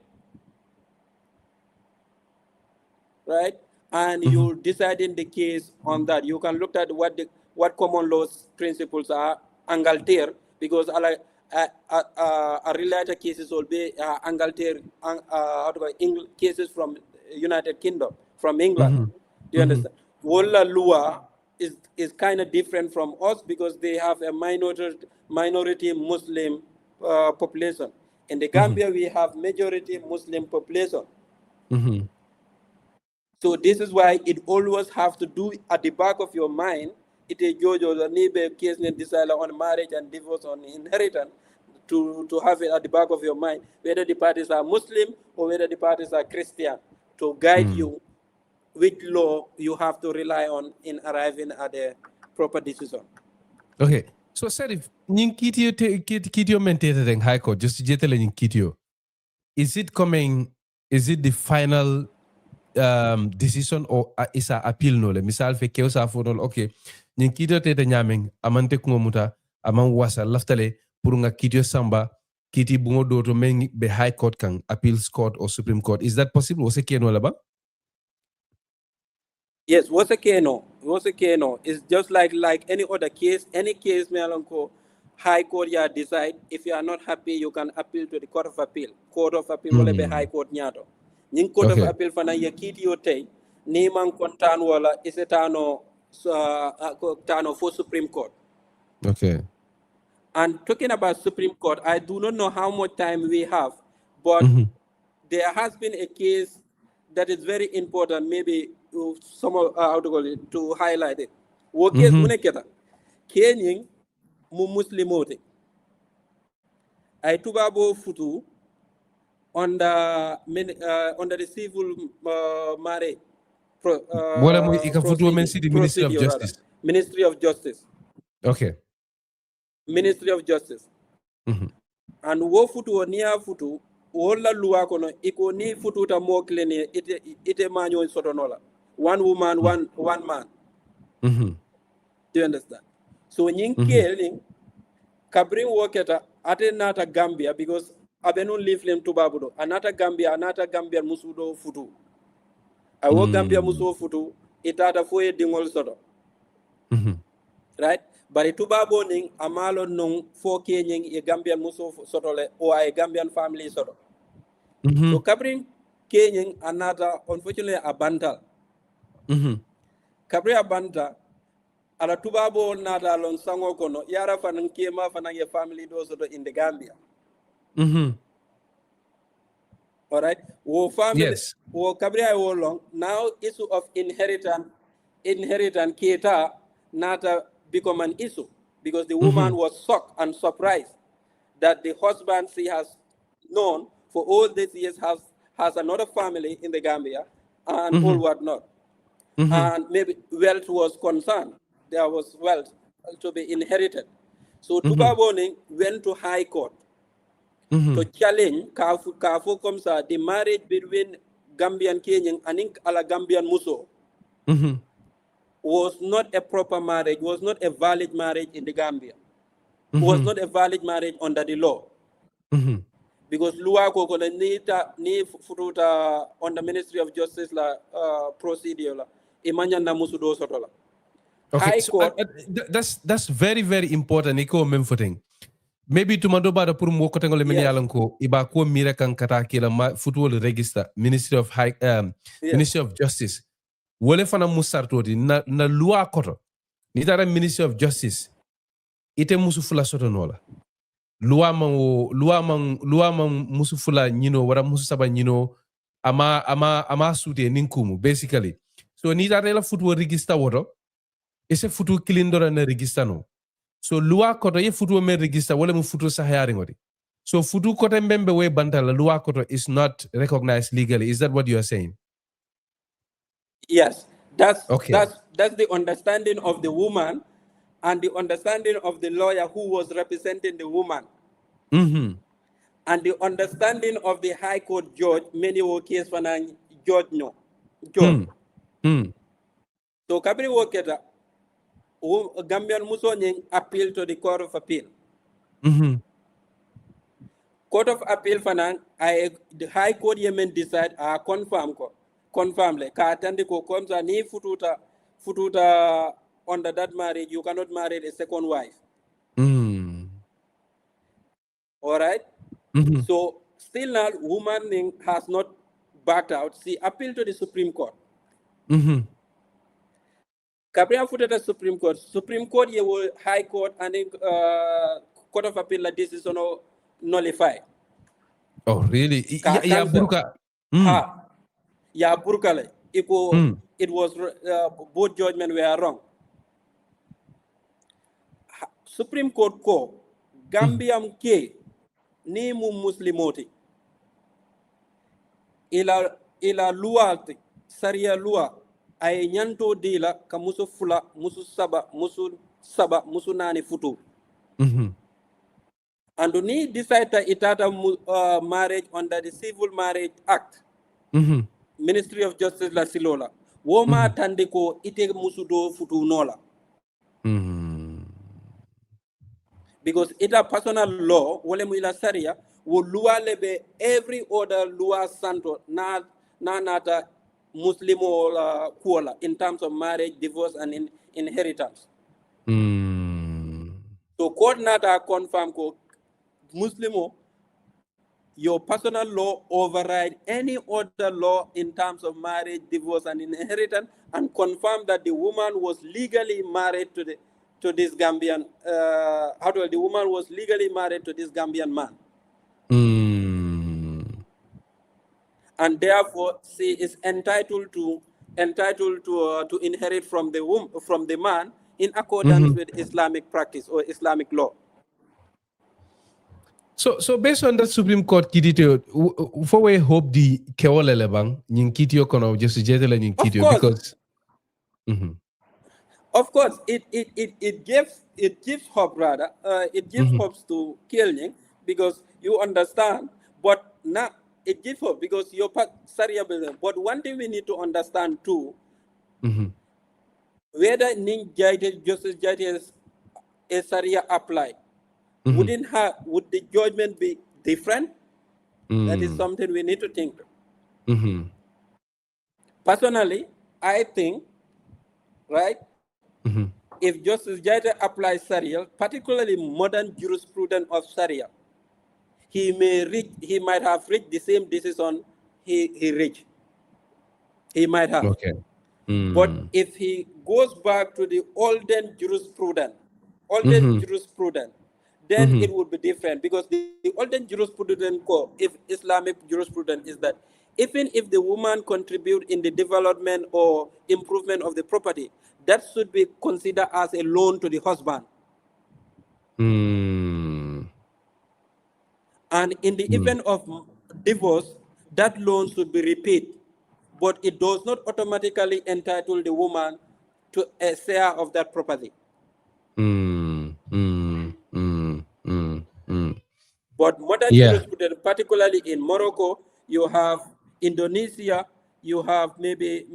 Speaker 3: right? And you decide in the case on that. You can look at what common law principles are, Angleterre, because a related cases will be Angleterre, cases from United Kingdom, from England. Do you understand? Walla Lua is kind of different from us because they have a minority Muslim population. In the Gambia, we have majority Muslim population. So this is why it always have to do at the back of your mind. It is Jojo the neighbor case decide on marriage and divorce on inheritance to have it at the back of your mind, whether the parties are Muslim or whether the parties are Christian, to guide you which law you have to rely on in arriving at a proper decision.
Speaker 2: Okay. So Sheriff, nying kitio maintained in High Court, just jetele nying kitio. Is it the final decision or is a appeal no le? Misal fe keo sa fonol, okay, nying kitio tete nyameng, amante kungomuta, amang wasa laftale, purunga kitio samba, kiti bungo do to meng be High Court kang, appeals court or Supreme Court. Is that possible? Was it keno laba?
Speaker 3: Yes, what's a KNO? What's a KNO? It's just like any other case. Any case, Melanco, High Court, ya decide. If you are not happy, you can appeal to the Court of Appeal. Court of Appeal will be High Court nyato. Ning Court of Appeal fana ya kiti yote. Ni man kontan wala isetano tano for Supreme Court.
Speaker 2: Okay.
Speaker 3: And talking about Supreme Court, I do not know how much time we have, but there has been a case that is very important. Maybe some to highlight it. What case muneketa? Kenying mu Muslimote. I tubabo futu under the civil marriage.
Speaker 2: Ministry of Justice.
Speaker 3: Ministry of Justice.
Speaker 2: Okay.
Speaker 3: Ministry of Justice. And wo futu o niya futu wala luwa kono iko ni futu ta mo kleni ite manyo sotonola. One woman, one man. Do you understand? So nying keling kabring woketa ate nata Gambia because abenu live lem tubabudo anata Gambia musudo futu. Awo Gambia musudo futu itata foye dingol soto. Right? But tubabo ning amalo nung fo kenying e Gambian muso sotole or a Gambian family soto. So kabring kenying anata unfortunately a bantal. Kabri abanta ala tubabo nata lon sango kono yara fanan kema fanan ye family do soto in the Gambia. All right. Wo family
Speaker 2: yes.
Speaker 3: Wo kabri ay wo long now issue of inheritance keta nata become an issue because the woman was shocked and surprised that the husband she has known for all these years has another family in the Gambia and all whatnot. And maybe wealth was concerned. There was wealth to be inherited. So Tubaboning went to High Court to challenge Kafu comes the marriage between Gambian Kenyan and ala Gambian Muso. Was not a proper marriage, was not a valid marriage in the Gambia. Was not a valid marriage under the law. Because luwa ko ni furuta on the Ministry of Justice la procedure la imanya na musudo sotola.
Speaker 2: Okay, so, that's very very important. Iko memfoting. Maybe tumando bada pour mo kotengo le meni alanko iba ko mira kan kata kila football register Ministry of Justice. Wole fana musartoti na loi koto ni tara Ministry of Justice ite musu fula soto nola loi man musu fula nyino wara musu saba nyino ama sute ninkumu basically so ni tara la football register woto ese futu kilindora na register no so loi koto ye futu me register wole mu futu sahayari ngoti so futu koto mbembe we bantala loi koto is not recognized legally. Is that what you are saying?
Speaker 3: Yes, that's the understanding of the woman and the understanding of the lawyer who was representing the woman. And the understanding of the High Court judge, many cases for judge no. Judge. So Kabri Woketa Gambian Musonying appeal to the Court of Appeal. Court of Appeal fanan the High Court Yemen decide confirm le ka atandi ko komsa ni fututa under that marriage you cannot marry a second wife. All right. So still now woman has not backed out. She appealed to the Supreme Court. Kabria fututa Supreme Court ye will High Court and Court of Appeal la decision nullify.
Speaker 2: Oh really? Ya buruka.
Speaker 3: Ya burkale iko it was both judgment were wrong. Supreme Court ko Gambiam ke ni mu muslimoti ila lualti saria lua ay nyanto dila ka musu fula musu saba musu nani futu And ni decide itata marriage under the Civil Marriage Act. Ministry of Justice la silola. Woma tandiko ite musudo futu nola. Because ita personal law, wole mu ila sharia, wo lua lebe every other lua santo na nata Muslim or kuola in terms of marriage, divorce, and inheritance. So court nata confirm ko Muslimo, your personal law override any other law in terms of marriage, divorce, and inheritance, and confirm that the woman was legally married to this Gambian. The woman was legally married to this Gambian man, and therefore she is entitled to inherit from the man in accordance with Islamic practice or Islamic law.
Speaker 2: So based on that Supreme Court kitito, for we hope the kewole lebang nying kitio kono Justice Jaiteh la nying kitio because
Speaker 3: of course it gives hope rather it gives hopes to Killing because you understand, but now it gives hope because you're Sharia building. But one thing we need to understand too, whether Justice Jaiteh is Sharia applied. Would the judgment be different? That is something we need to think. Personally, I think, right, if Justice Jaiteh applies Sharia, particularly modern jurisprudence of Sharia, he might have reached the same decision he reached. He might have.
Speaker 2: Okay.
Speaker 3: But if he goes back to the olden jurisprudence, then it would be different, because the olden jurisprudence, if Islamic jurisprudence, is that even if the woman contribute in the development or improvement of the property, that should be considered as a loan to the husband. And in the event of divorce, that loan should be repaid, but it does not automatically entitle the woman to a share of that property. But modern jurisprudence, particularly in Morocco, you have Indonesia, you have maybe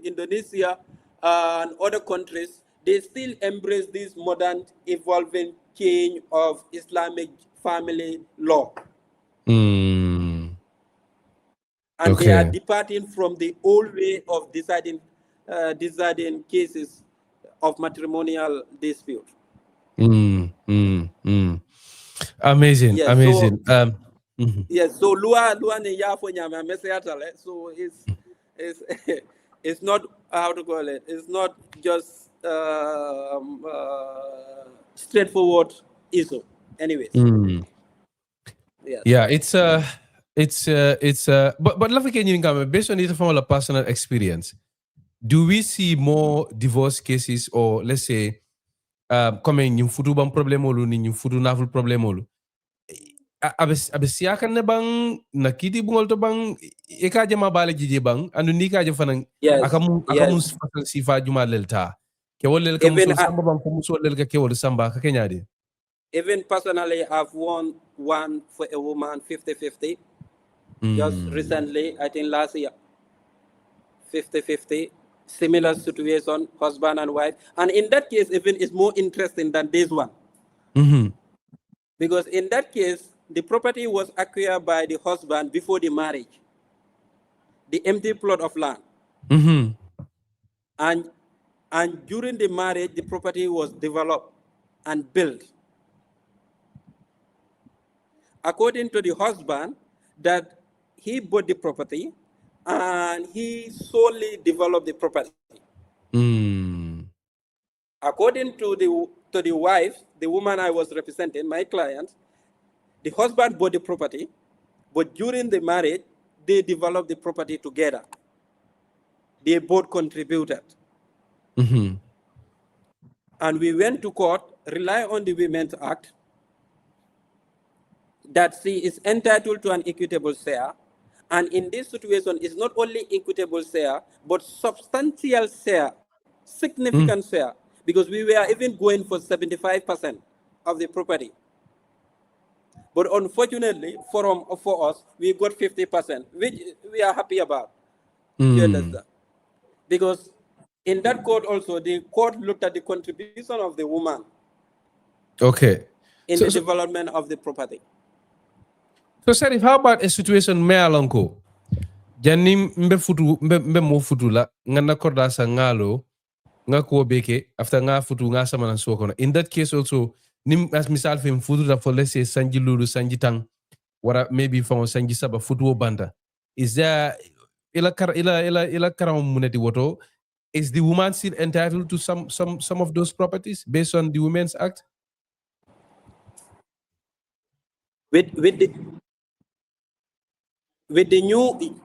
Speaker 3: Indonesia and other countries, they still embrace this modern evolving change of Islamic family law. And they are departing from the old way of deciding cases of matrimonial dispute.
Speaker 2: Amazing,
Speaker 3: yes,
Speaker 2: amazing.
Speaker 3: So, yes, so lua ne yafo nyama meseatale. So it's not, how to call it, it's not just straightforward issue. Anyways.
Speaker 2: Yeah, it's but love again, based on it from a personal experience, do we see more divorce cases, or let's say coming in futu bang problem olu ni futu naful problem olu abes siakan ne bang nakiti bungol to bang eka jama bale jije bang andu ni ka fanang akamu fatal sifa juma lelta ke wolel kam so samba bang ko so lel ka ke wol samba ka kenyade.
Speaker 3: Even personally, I've won one for a woman 50-50. Just recently, I think last year, 50-50. Similar situation, husband and wife. And in that case, even it's more interesting than this one. Because in that case, the property was acquired by the husband before the marriage. The empty plot of land. And during the marriage, the property was developed and built. According to the husband, that he bought the property and he solely developed the property. According to the wife, the woman I was representing, my client, the husband bought the property, but during the marriage, they developed the property together. They both contributed. And we went to court, rely on the Women's Act, that she is entitled to an equitable share. And in this situation, it's not only equitable share, but substantial share, significant share, because we were even going for 75%. of the property. But unfortunately, for us, we got 50%, which we are happy about. Do you understand? Because in that court also, the court looked at the contribution of the woman
Speaker 2: Okay.
Speaker 3: in the development of the property.
Speaker 2: So, Sheriff, how about a situation me alonko? Jani mbe mo futu la ngana korda sa ngalo nga ko beke after nga futu nga sama na so kono. In that case also, nim as misal fim futu da for let's say sanji lulu sanji tang, wara maybe from sanji saba futu o banda. Is there ila karam muneti woto? Is the woman still entitled to some of those properties based on the Women's Act?
Speaker 3: With the new,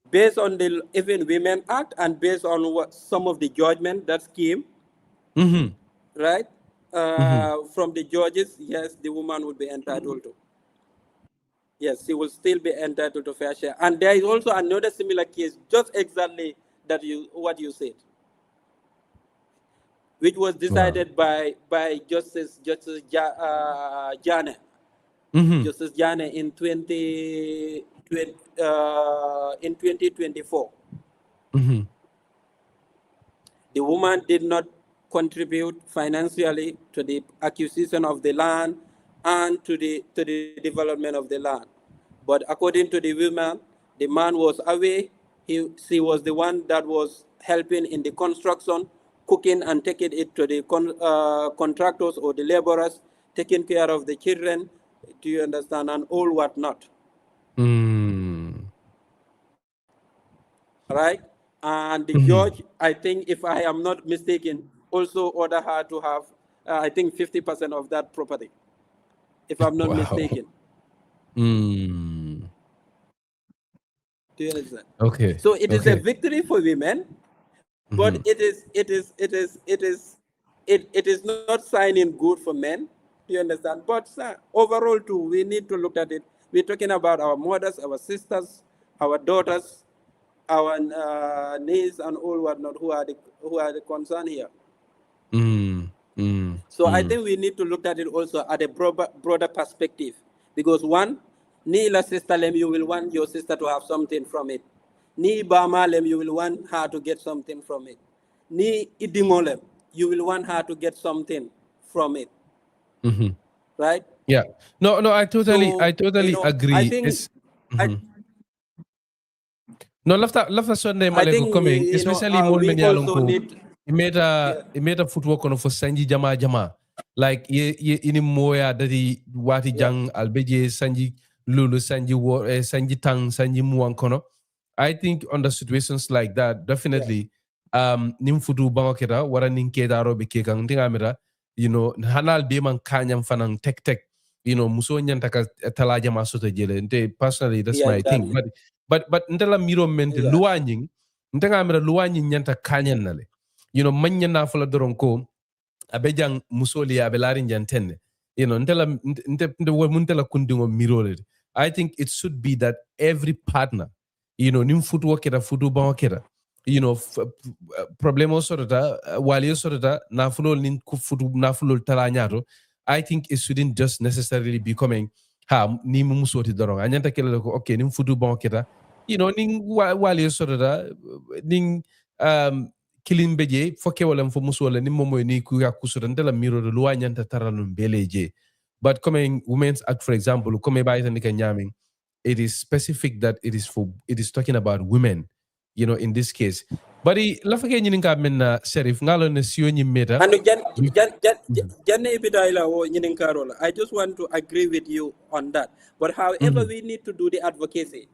Speaker 3: based on the even Women Act and based on what some of the judgment that came, right, from the judges, yes, the woman would be entitled to. Yes, she will still be entitled to fair share. And there is also another similar case, just exactly that what you said, which was decided by Justice Jaiteh. Justice Jaiteh in 2024. The woman did not contribute financially to the acquisition of the land and to the development of the land. But according to the woman, the man was away. She was the one that was helping in the construction, cooking and taking it to the contractors or the laborers, taking care of the children, do you understand, and all whatnot. Right? And the judge, I think, if I am not mistaken, also ordered her to have, I think, 50% of that property, if I'm not mistaken. Do you understand?
Speaker 2: Okay.
Speaker 3: So it is a victory for women, but it is not signing good for men. Do you understand? But overall, too, we need to look at it. We're talking about our mothers, our sisters, our daughters, our nieces, and all whatnot who are the concern here. So I think we need to look at it also at a broader perspective, because one, ni la sister lem, you will want your sister to have something from it. Ni bama lem, you will want her to get something from it. Ni idingolem, you will want her to get something from it. Right?
Speaker 2: Yeah. No, I totally agree.
Speaker 3: I think
Speaker 2: no, lafta Sunday maleko coming, especially mol
Speaker 3: we also
Speaker 2: menyalonko.
Speaker 3: need.
Speaker 2: He made a footwork on for Sanji Jama. Like ini moya dadi wati jang albeje Sanji Lulu Sanji Tang Sanji Muankono. I think under situations like that, definitely nim futu bangoketa wara ninkeda robe kekang tingamira, you know, hanal be man kanyam fanang tek muso nyanta ka talaja masota jele. Personally, that's my thing. But ntela miro mente luanying ntengamira luanying nyanta kanyan nale. You know, manya na fala doronko abejang musoli abelari njantenne. You know, ntela kundingo mirole. I think it should be that every partner, you know, nim futu wakera futu bawakera, you know, problemo sorota walio sorota na fulol nin futu na fulol talanyato. I think it shouldn't just necessarily be coming ni musoti dorong. Anyanta kele ko okay nim futu bawakera, you know, ning walio sorota ning kilin beje foke wala fo musola ni momo ni ku ya kusura la miro de loi nyanta taranum beleje. But coming Women's Act, for example, come by nyaming, it is specific that it is talking about women, you know, in this case. But la fake nyininga men Sheriff ngalo ne siyo nyimeta.
Speaker 3: And I just want to agree with you on that. But however, we need to do the advocacy.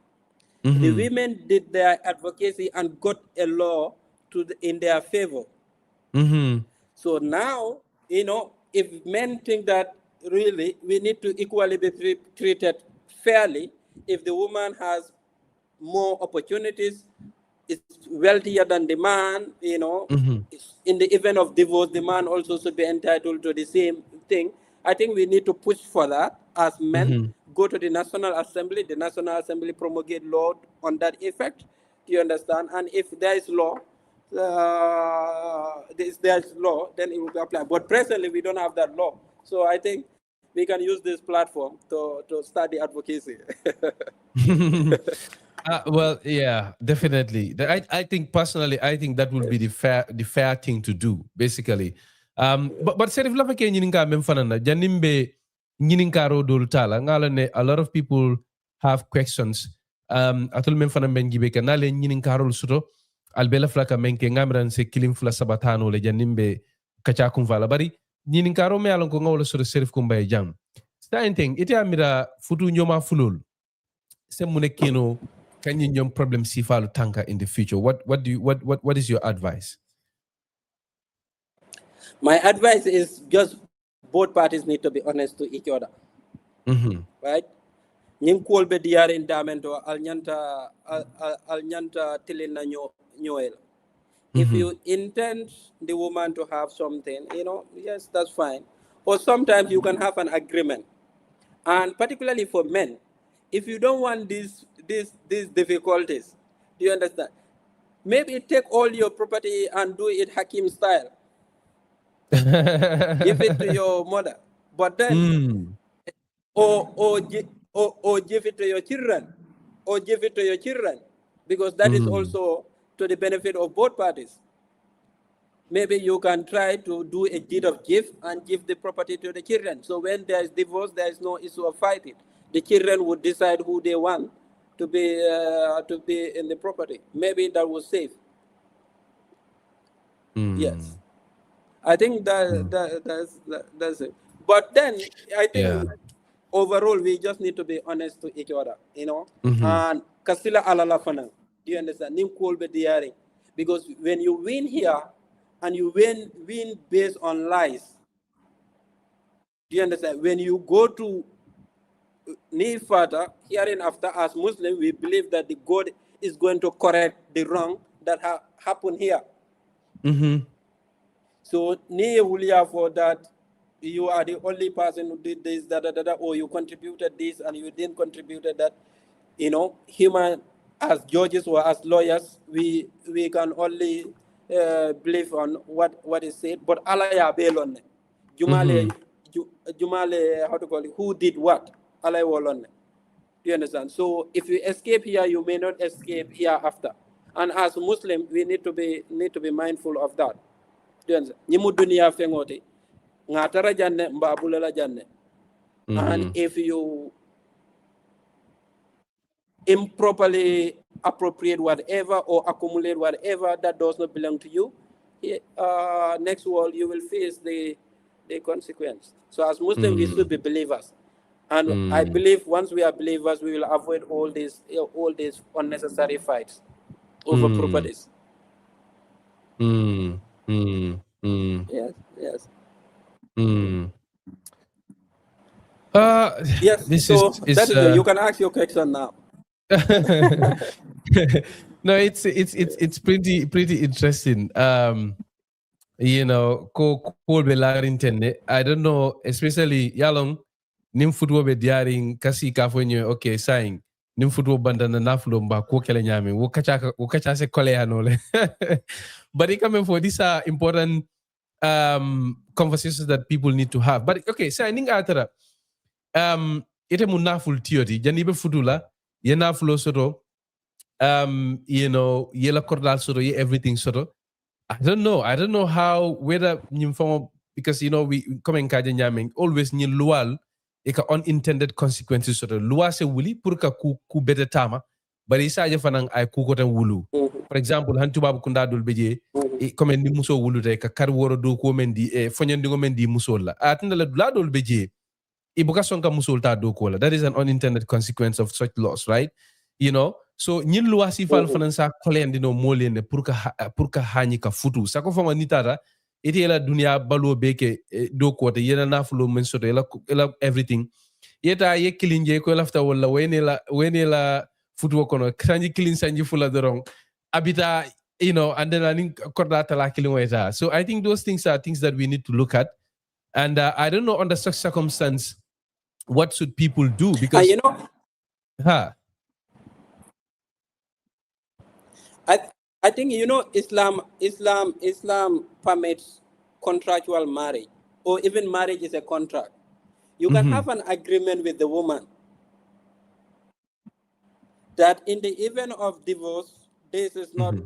Speaker 3: The women did their advocacy and got a law in their favor. So now, you know, if men think that really we need to equally be treated fairly, if the woman has more opportunities, is wealthier than the man, you know, in the event of divorce, the man also should be entitled to the same thing. I think we need to push for that as men. Go to the National Assembly promulgate law on that effect. Do you understand? And if there is law, there's law, then it will be applied. But presently, we don't have that law. So I think we can use this platform to start the advocacy.
Speaker 2: Well, yeah, definitely. I think personally, I think that will be the fair thing to do, basically. But Serif Lava ke nyininka memfanana janimbe nyininkaro dol tala ngala ne a lot of people have questions. Atul memfana bengibe ka nale nyininkaro suto albela flaka menke ngamran se kilim fula sabatano le janimbe kacha kumvala bari nyininkaro me alon ko ngawlo suto Serif Kumba jam. Same thing. Ite amira futu nyoma fulul. Semune kino can you young problem see tanka in the future? What is your advice?
Speaker 3: My advice is just both parties need to be honest to each other.
Speaker 2: Mm-hmm.
Speaker 3: Right? Nyim kolbe diare indamento al nyanta tilina nyoel. If you intend the woman to have something, yes, that's fine. Or sometimes you can have an agreement. And particularly for men, if you don't want these difficulties, do you understand? Maybe take all your property and do it Hakim style. Give it to your mother. But then, or give it to your children. Or give it to your children. Because that is also to the benefit of both parties. Maybe you can try to do a deed of gift and give the property to the children. So when there is divorce, there is no issue of fighting. The children would decide who they want to be in the property. Maybe that was safe. Yes, I think that's it. But then I think overall we just need to be honest to each other, And kasila alala fana. Do you understand? Nim kolbe diaring, because when you win here and you win based on lies. Do you understand? When you go to need further, herein after as Muslims, we believe that the God is going to correct the wrong that happened here. So, for that, you are the only person who did this, or you contributed this and you didn't contribute that. Human as judges or as lawyers, we can only believe on what is said. But Allah ya belon, Jumale, how to call it? Who did what? Allah walon. Do you understand? So if you escape here, you may not escape hereafter. And as Muslim, we need to be mindful of that. Do you understand? Nimu dunia fengote, ngatara janne mbabulela janne. And if you improperly appropriate whatever or accumulate whatever that does not belong to you, next world you will face the consequence. So as Muslims, we should be believers. And I believe once we are believers, we will avoid all these unnecessary fights over properties. Yes. Yes. So that is it. You can ask your question now.
Speaker 2: No, it's pretty interesting. I don't know, especially yalong nim futwo be diaring kasi ka fonyo okay saying nim futwo bandana nafulo mba ko kele nyame wo kacha se kole anole. But it coming for these are important conversations that people need to have. But okay, saying atara ite mun naful tioti janibe futula ye nafulo soto yela kordal soto ye everything soto. I don't know how whether because we come in kaja nyaming always ni lual eka unintended consequences soto loi se wuli pour ka ku bete tama bari isa je fanan ay ku ko tan wulu. For example hantu babu kunda dul beje comme ni muso wulu de ka kar woro do ko men di fonyandi ngo men di muso la atinda la dula dul beje ibuka sonka muso ta do ko la. That is an unintended consequence of such laws, right? So ñin loi si fal fanan sa kolendi no molene pour ka hani ka futu sako fama nitara ite la dunia balo beke do ko te yena nafulo men soto ela everything yeta ye kilinje ko lafta wala wene la futu kono kanji kilin sanji fula dorong abita and then aning kordata la kilin weta. So I think those things are things that we need to look at, and I don't know under such circumstance what should people do, because
Speaker 3: I think Islam permits contractual marriage, or even marriage is a contract. You can have an agreement with the woman that in the event of divorce, this is not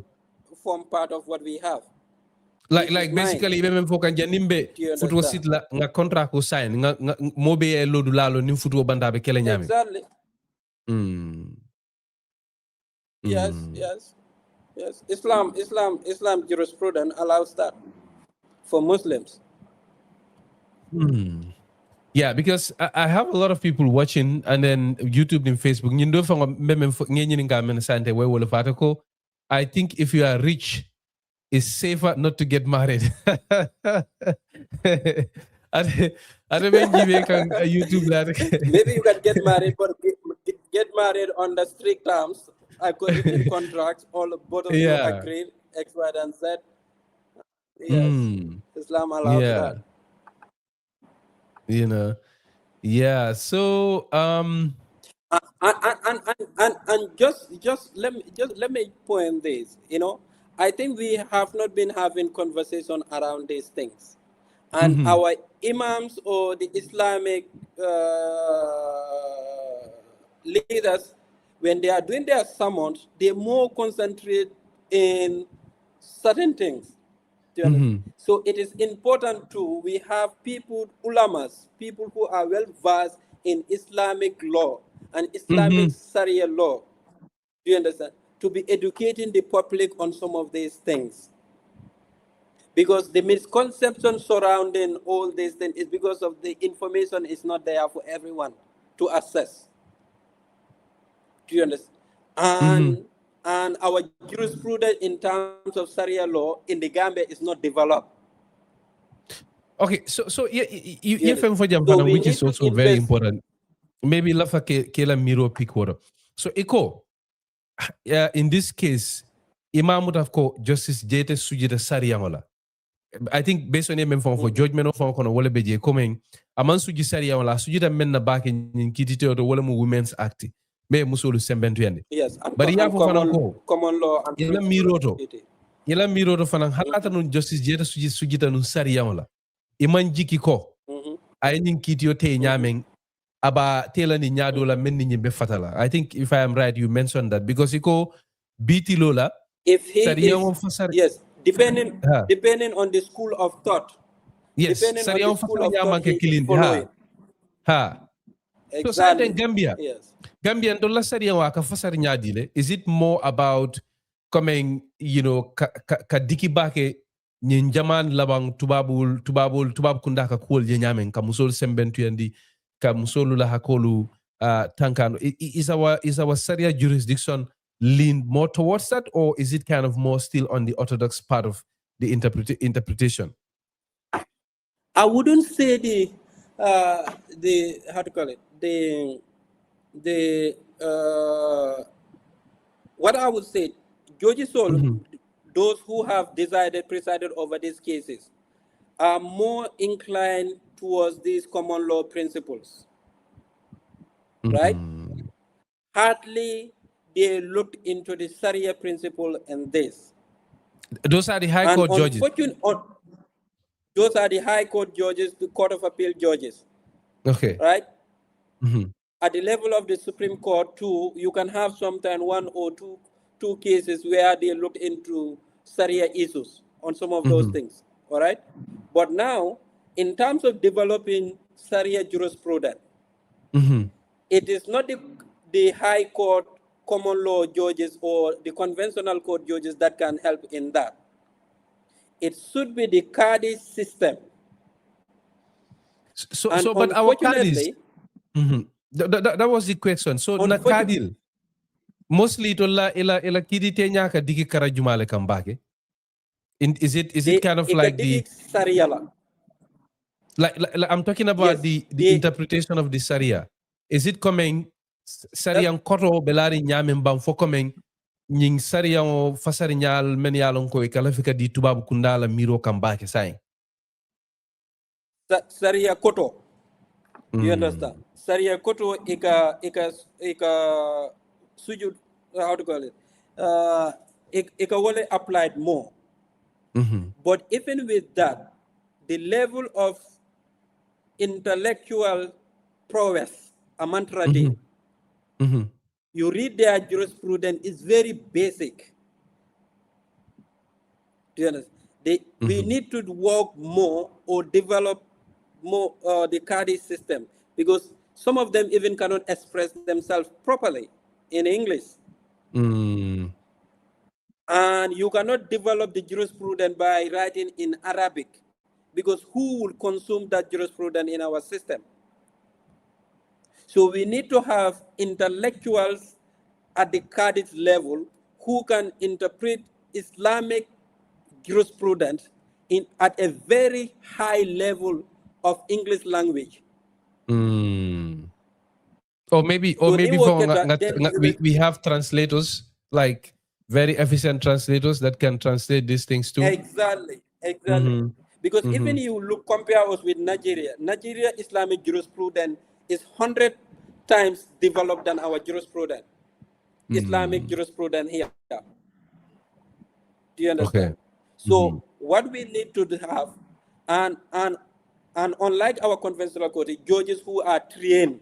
Speaker 3: form part of what we have.
Speaker 2: Like basically even foka janimbe futuo sit la nga contract ko sign nga mobe e lodu lalo nim futuo bandabe kele nyame.
Speaker 3: Exactly. Yes. Islam jurisprudence allows that for Muslims.
Speaker 2: Yeah, because I have a lot of people watching, and then YouTube and Facebook. I think if you are rich, it's safer not to get married. YouTube
Speaker 3: Maybe you can get married, but get married under strict terms, written contracts. Both of you agree X, Y, and Z. Yes, Islam allows that.
Speaker 2: Yeah. So
Speaker 3: and just let me point this. I think we have not been having conversation around these things, and our imams or the Islamic leaders, when they are doing their sermons, they more concentrate in certain things. So it is important too. We have people, ulamas, people who are well versed in Islamic law and Islamic Sharia law. Do you understand? To be educating the public on some of these things. Because the misconception surrounding all these things is because of the information is not there for everyone to access. Do you understand? And our jurisprudence in terms of Sharia law in the Gambia is not developed.
Speaker 2: Okay, so yeah, which is also very important. Maybe lafa kela miro pick water. So Eko, in this case, Imam would have called Justice Jaiteh Sujita Sariyangola. I think based on him for judgment of on wole beje coming aman suji Sariyangola sujita men na back in kitite or wole mu Women's Act. Me musolu sembentu yande.
Speaker 3: Yes,
Speaker 2: but yeah for
Speaker 3: common law and
Speaker 2: yela miroto fanan halata nun Justice Jaiteh sujita nun Sariyangola. Iman jiki ko ay nin kitio te nyamen aba tela ni nyado la men ni fatala. I think if I am right you mentioned that because iko Bitilo la
Speaker 3: if he is, yes, depending on the school of thought.
Speaker 2: Yes,
Speaker 3: depending on the school of thought he is following.
Speaker 2: So certain Gambia. Yes. Gambian dolla sariya wa ka fasar nyadile. Is it more about coming, ka diki bake nyin jaman labang tubab kunda ka kol je nyamen ka musol sembentu yandi ka musolu la hakolu tankano. Is our Sharia jurisdiction lean more towards that, or is it kind of more still on the orthodox part of the interpretation?
Speaker 3: I wouldn't say the how to call it, what I would say, judges, those who have presided over these cases are more inclined towards these common law principles, right? Hardly they looked into the Sharia principle and this.
Speaker 2: Those are the High Court judges.
Speaker 3: Those are the High Court judges, the Court of Appeal judges.
Speaker 2: Okay.
Speaker 3: Right? At the level of the Supreme Court, too, you can have sometimes one or two cases where they look into Sharia issues on some of those things. All right? But now, in terms of developing Sharia jurisprudence, it is not the High Court common law judges or the conventional court judges that can help in that. It should be the Qadi system.
Speaker 2: But our Qadis, that was the question. So na Qadil, mostly to la ila kidi tenya ka diki karajumale kambake. Is it kind of like the
Speaker 3: Sharia?
Speaker 2: Like I'm talking about the interpretation of the Sharia. Is it coming Sharia koto belari nyame mbam fo coming nying Sharia o fasari nyal men yalon ko kalafika di tubabu kundala miro kambake sai.
Speaker 3: Sharia koto. You understand? Sharia koto ika sujud, how to call it? it can only applied more. But even with that, the level of intellectual prowess, a mantra day, you read their jurisprudence, is very basic. Do you understand? We need to work more or develop more the CADI system, because some of them even cannot express themselves properly in English. And you cannot develop the jurisprudence by writing in Arabic, because who will consume that jurisprudence in our system? So we need to have intellectuals at the Qadis level who can interpret Islamic jurisprudence at a very high level of English language.
Speaker 2: Or maybe we have translators, like very efficient translators that can translate these things too.
Speaker 3: Exactly. Because even you compare us with Nigeria, Islamic jurisprudence is 100 times developed than our jurisprudence. Islamic jurisprudence here. Do you understand?
Speaker 2: Okay.
Speaker 3: So what we need to have, and unlike our conventional court, judges who are trained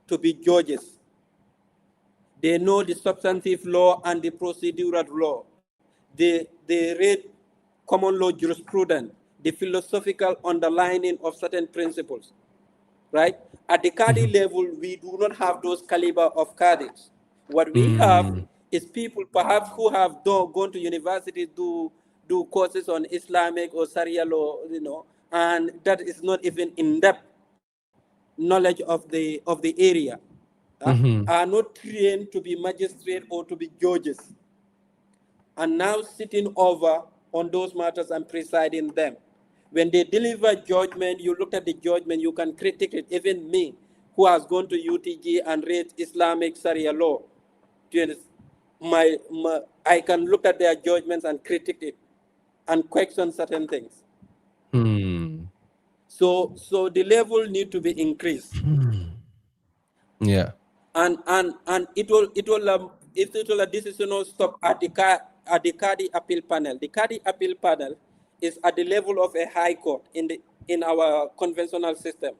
Speaker 3: to be judges, they know the substantive law and the procedural law. They read common law jurisprudence, the philosophical underlining of certain principles, right? At the Qadi level, we do not have those caliber of Qadis. What we have is people perhaps who have gone to university to do courses on Islamic or Sharia law, and that is not even in-depth knowledge of the area. Are not trained to be magistrate or to be judges, and now sitting over on those matters and presiding them. When they deliver judgment, you look at the judgment, you can critique it. Even me, who has gone to UTG and read Islamic Sharia law, I can look at their judgments and critique it and question certain things. So the level need to be increased.
Speaker 2: Yeah.
Speaker 3: And it will a decisional stop at the Qadi appeal panel. The Qadi appeal panel is at the level of a high court in our conventional system.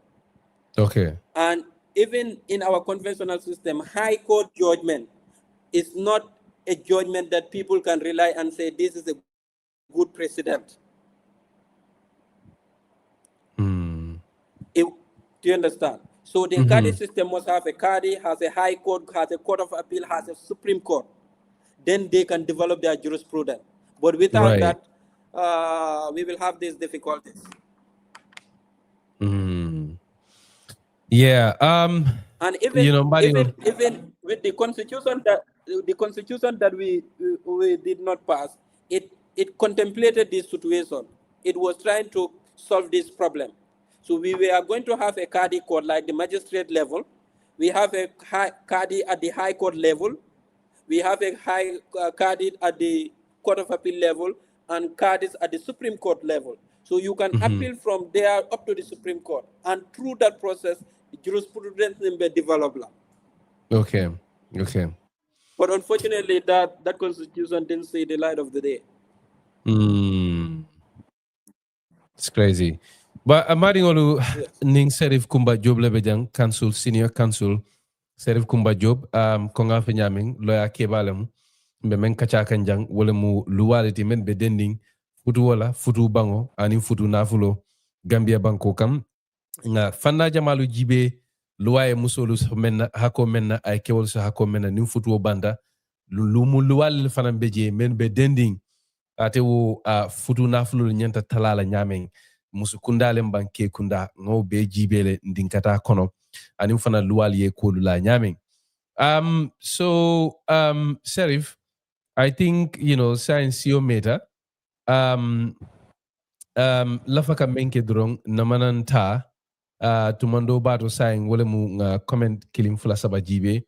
Speaker 2: Okay.
Speaker 3: And even in our conventional system, high court judgment is not a judgment that people can rely and say this is a good precedent. Do you understand? So the Qadi system must have a Qadi, has a high court, has a court of appeal, has a Supreme Court. Then they can develop their jurisprudence. But without that, we will have these difficulties.
Speaker 2: Yeah.
Speaker 3: And even with the constitution that we did not pass, it contemplated this situation. It was trying to solve this problem. So we are going to have a Qadi court like the magistrate level. We have a Qadi at the high court level. We have a high Qadi at the court of appeal level, and Qadis at the Supreme Court level. So you can appeal from there up to the Supreme Court, and through that process, jurisprudence will be developed.
Speaker 2: Okay.
Speaker 3: But unfortunately, that constitution didn't see the light of the day.
Speaker 2: It's crazy. But Amaringolu Ning Sheriff Kumba Jobe Lebejang, Council, Senior Council, Sheriff Kumba Jobe, Konga Fenyaming, Lawyer Kebalem, Bemen Kachakanjang, Wolemu Luality Men Bedending, Futu Wala, Futu Bango, Anim Futu Nafulo, Gambia Banko Kam, Fanda Jamalu Jibe, Luaye Musolus Men Hako Mena, I Kewol Hako Mena, Nim Futu Banda, Lumu Lual Fanambeje, Men Bedending, Atewo Futu Nafulo Nyanta Talala Nyaming. Musukunda lembanke kunda ngo be jibele ndinkata kono anim fana luwal ye kolula nyaming. Sheriff, I think science yo meta lafaka menke drong namananta tumando bato saying wole mu comment killing fula saba jibe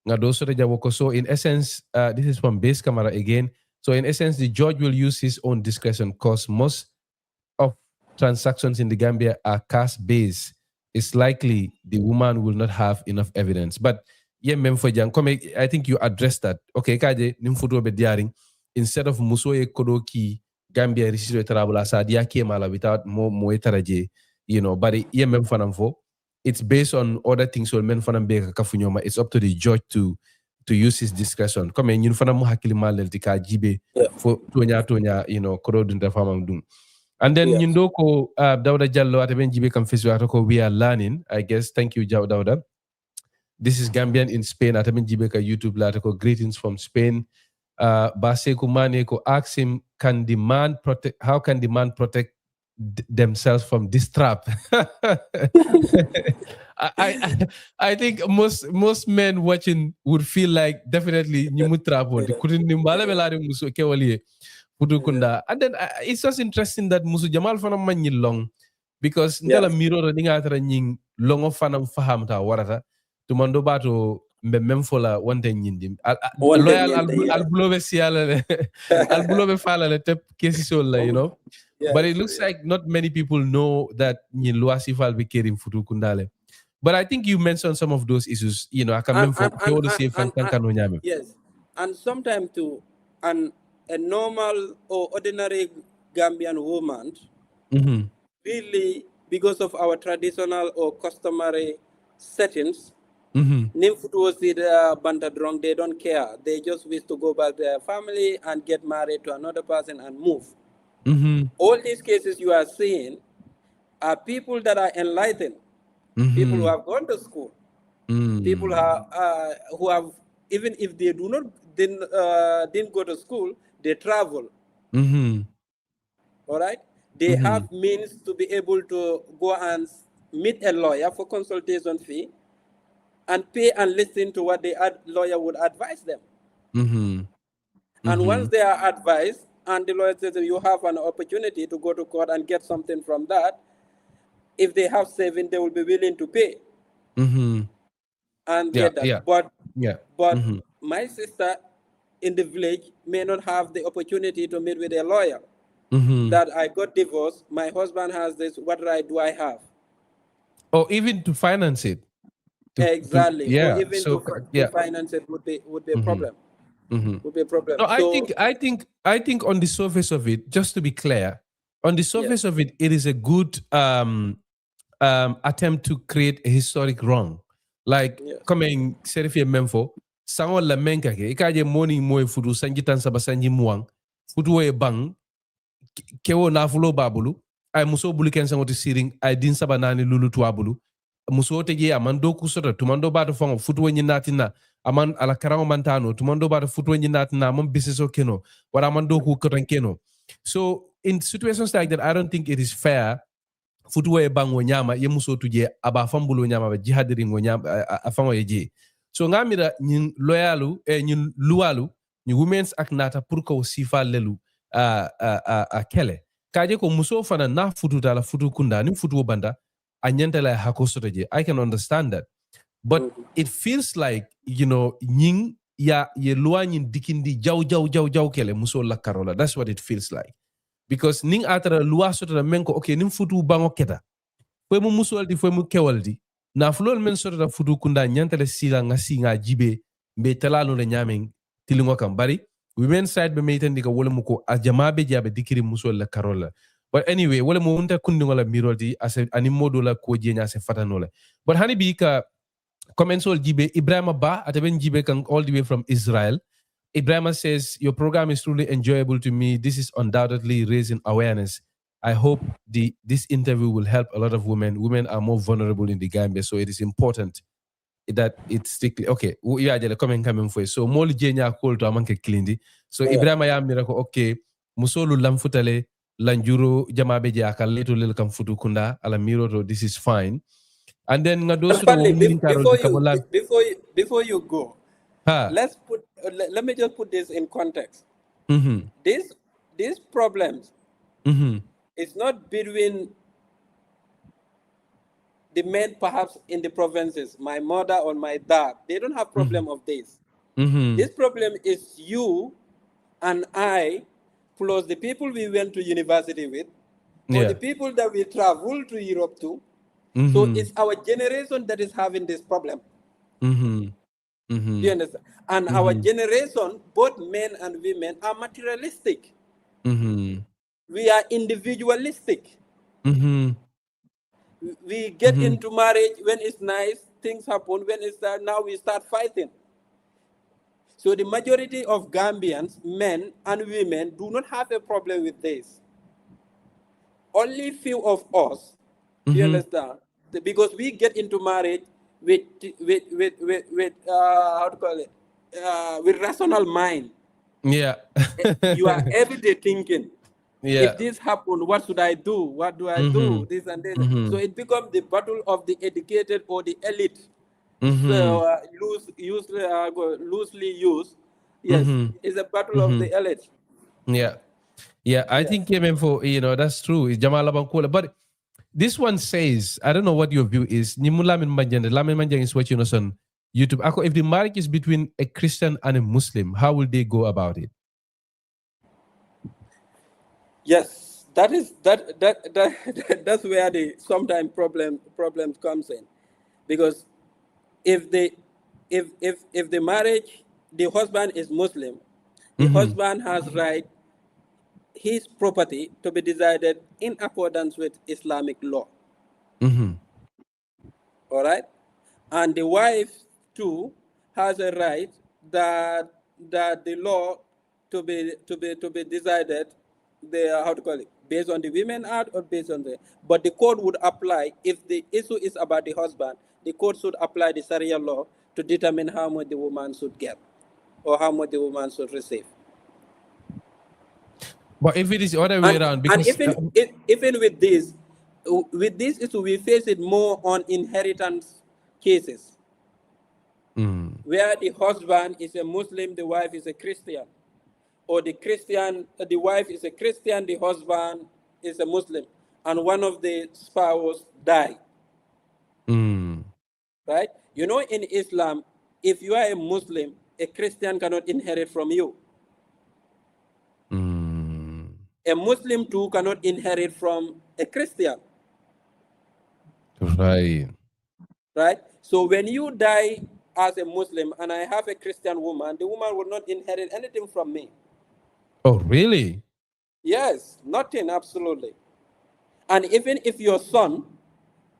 Speaker 2: nga do soto jabo. So in essence, this is from base camera again. So in essence, the judge will use his own discretion because most of transactions in the Gambia are cash-based. It's likely the woman will not have enough evidence. But I think you addressed that. Okay, kaje nimfuto be diaring instead of muso e kodoki Gambia risito trabula sa dia mala without mo etaraje, but ye mem fanam fo. It's based on other things so men fanam be kafunyoma. It's up to the judge to use his discretion. Come in, fanam mo hakili malel tika jibe fo tonya kodo dunta famam dum. And then ko Dauda Jallo at jibe kam fesu ko we are learning. I guess thank you Dauda. This is Gambian in Spain at jibe ka YouTube la ko greetings from Spain. Base Kumane ko ask him, how can the man protect themselves from this trap? I think most men watching would feel like definitely nyimu trap on. Couldn't nimbala belari musu kewali pudukunda. And then it's just interesting that musu Jamal fana manyi long because ndala miro ninga atara nying longo fana faham ta warata tumando bato même fola wonte nyindi loyal al bulobe siala al bulobe fala le tep kesi sola but it looks like not many people know that nyin luasi fal be kerim futu kundale. But I think you mentioned some of those issues, I can remember
Speaker 3: yes, and sometimes too, a normal or ordinary Gambian woman really, because of our traditional or customary settings, Bantadrong, they don't care. They just wish to go back to their family and get married to another person and move. All these cases you are seeing are people that are enlightened, people who have gone to school, people who have, even if they didn't go to school, they travel. All right? They have means to be able to go and meet a lawyer for consultation fee and pay and listen to what the lawyer would advise them. And once they are advised, and the lawyer says you have an opportunity to go to court and get something from that, if they have saving, they will be willing to pay and get that. But my sister in the village may not have the opportunity to meet with a lawyer. That I got divorced, my husband has this, what right do I have?
Speaker 2: Or even to finance it.
Speaker 3: Exactly. Or even to finance it would be a problem. Would be a problem.
Speaker 2: No, I think on the surface of it, just to be clear, on the surface of it, it is a good attempt to create a historic wrong. Like coming Sheriff Memfo, sango la menka ke ikaje morning moy fudu sanjitan sabasanji muang fudu e bang kewo na fulo babulu ay muso bulu ken sango siring ay din sabanani lulu tuabulu muso teje amando kusota tumando bato fango futu wenyi natina aman ala karango mantano tumando bato futu wenyi natina amon biseso keno wala amando ku keno. So in situations like that, I don't think it is fair futu we bango nyama ye muso tuje aba fambulo nyama ba jihadiri ngo nyama afango yeje. So ngamira nyin loyalu nyin luwalu ni women's act nata pour ko sifa lelu kele kaje ko muso fana na futu dala futu kunda ni futu banda anyenta la hakosoteje. I can understand that, but it feels like nying ya ye lua nyin dikindi jaw kele muso la karola. That's what it feels like, because ning atara lua sotata menko okay nim futu bango keta fo mu muso aldi fo mu kewaldi na fulol men sotata futu kunda nyanta le sila ngasi nga jibe be talalo le nyamen tilingo kam bari women side be meiten dika wala muko ajamabe jabe dikiri muso la karola. But anyway, wala mo unta kundi ngola mirodi ase animodo la ko jenya se fatanole. But hani bi ka commensol jibe Ibrahima Ba ataben jibe kan all the way from Israel. Ibrahima says your program is truly enjoyable to me. This is undoubtedly raising awareness. I hope this interview will help a lot of women. Women are more vulnerable in the Gambia, so it is important that it's strictly okay. You are just coming for it. So moli jenya call to amanke klindi. So Ibrahima ya mirako okay. Musolu lamfutale lanjuro jamabe je akal leto lel kam futu kunda ala miro. This is fine. And then
Speaker 3: before you go, let me just put this in context. These problems, it's not between the men perhaps in the provinces, my mother or my dad. They don't have problem of this. This problem is you and I, plus the people we went to university with, or the people that we travel to Europe to. So it's our generation that is having this problem. Do you understand? And our generation, both men and women, are materialistic. We are individualistic. We get into marriage when it's nice, things happen. When it's now we start fighting. So the majority of Gambians, men and women, do not have a problem with this. Only few of us, do you understand? Because we get into marriage with how to call it, with rational mind.
Speaker 2: Yeah.
Speaker 3: You are everyday thinking.
Speaker 2: Yeah.
Speaker 3: If this happened, what should I do? What do I do? This and this. So it becomes the battle of the educated or the elite. So loosely used. Yes, it's a battle of the elite.
Speaker 2: Yeah. Yeah, I think for that's true. It's Jamal Abankola. But this one says, I don't know what your view is. Nimu Lamin Manjang. Lamin Manjang is watching us on YouTube. Ako, if the marriage is between a Christian and a Muslim, how will they go about it?
Speaker 3: Yes, that's where the sometimes problems comes in, because if the marriage, the husband is Muslim, the husband has right his property to be decided in accordance with Islamic law. All right, and the wife too has a right that the law to be decided, the how to call it, based on the Women Act or based on but the code would apply if the issue is about the husband. The code should apply the Sharia law to determine how much the woman should get or how much the woman should receive.
Speaker 2: But if it is the other way around, because
Speaker 3: and even with this issue, we face it more on inheritance cases, where the husband is a Muslim, the wife is a Christian, or the wife is a Christian, the husband is a Muslim, and one of the spouse died. Right? In Islam, if you are a Muslim, a Christian cannot inherit from you. A Muslim too cannot inherit from a Christian.
Speaker 2: Right.
Speaker 3: Right? So when you die as a Muslim and I have a Christian woman, the woman will not inherit anything from me.
Speaker 2: Oh, really?
Speaker 3: Yes, nothing, absolutely. And even if your son,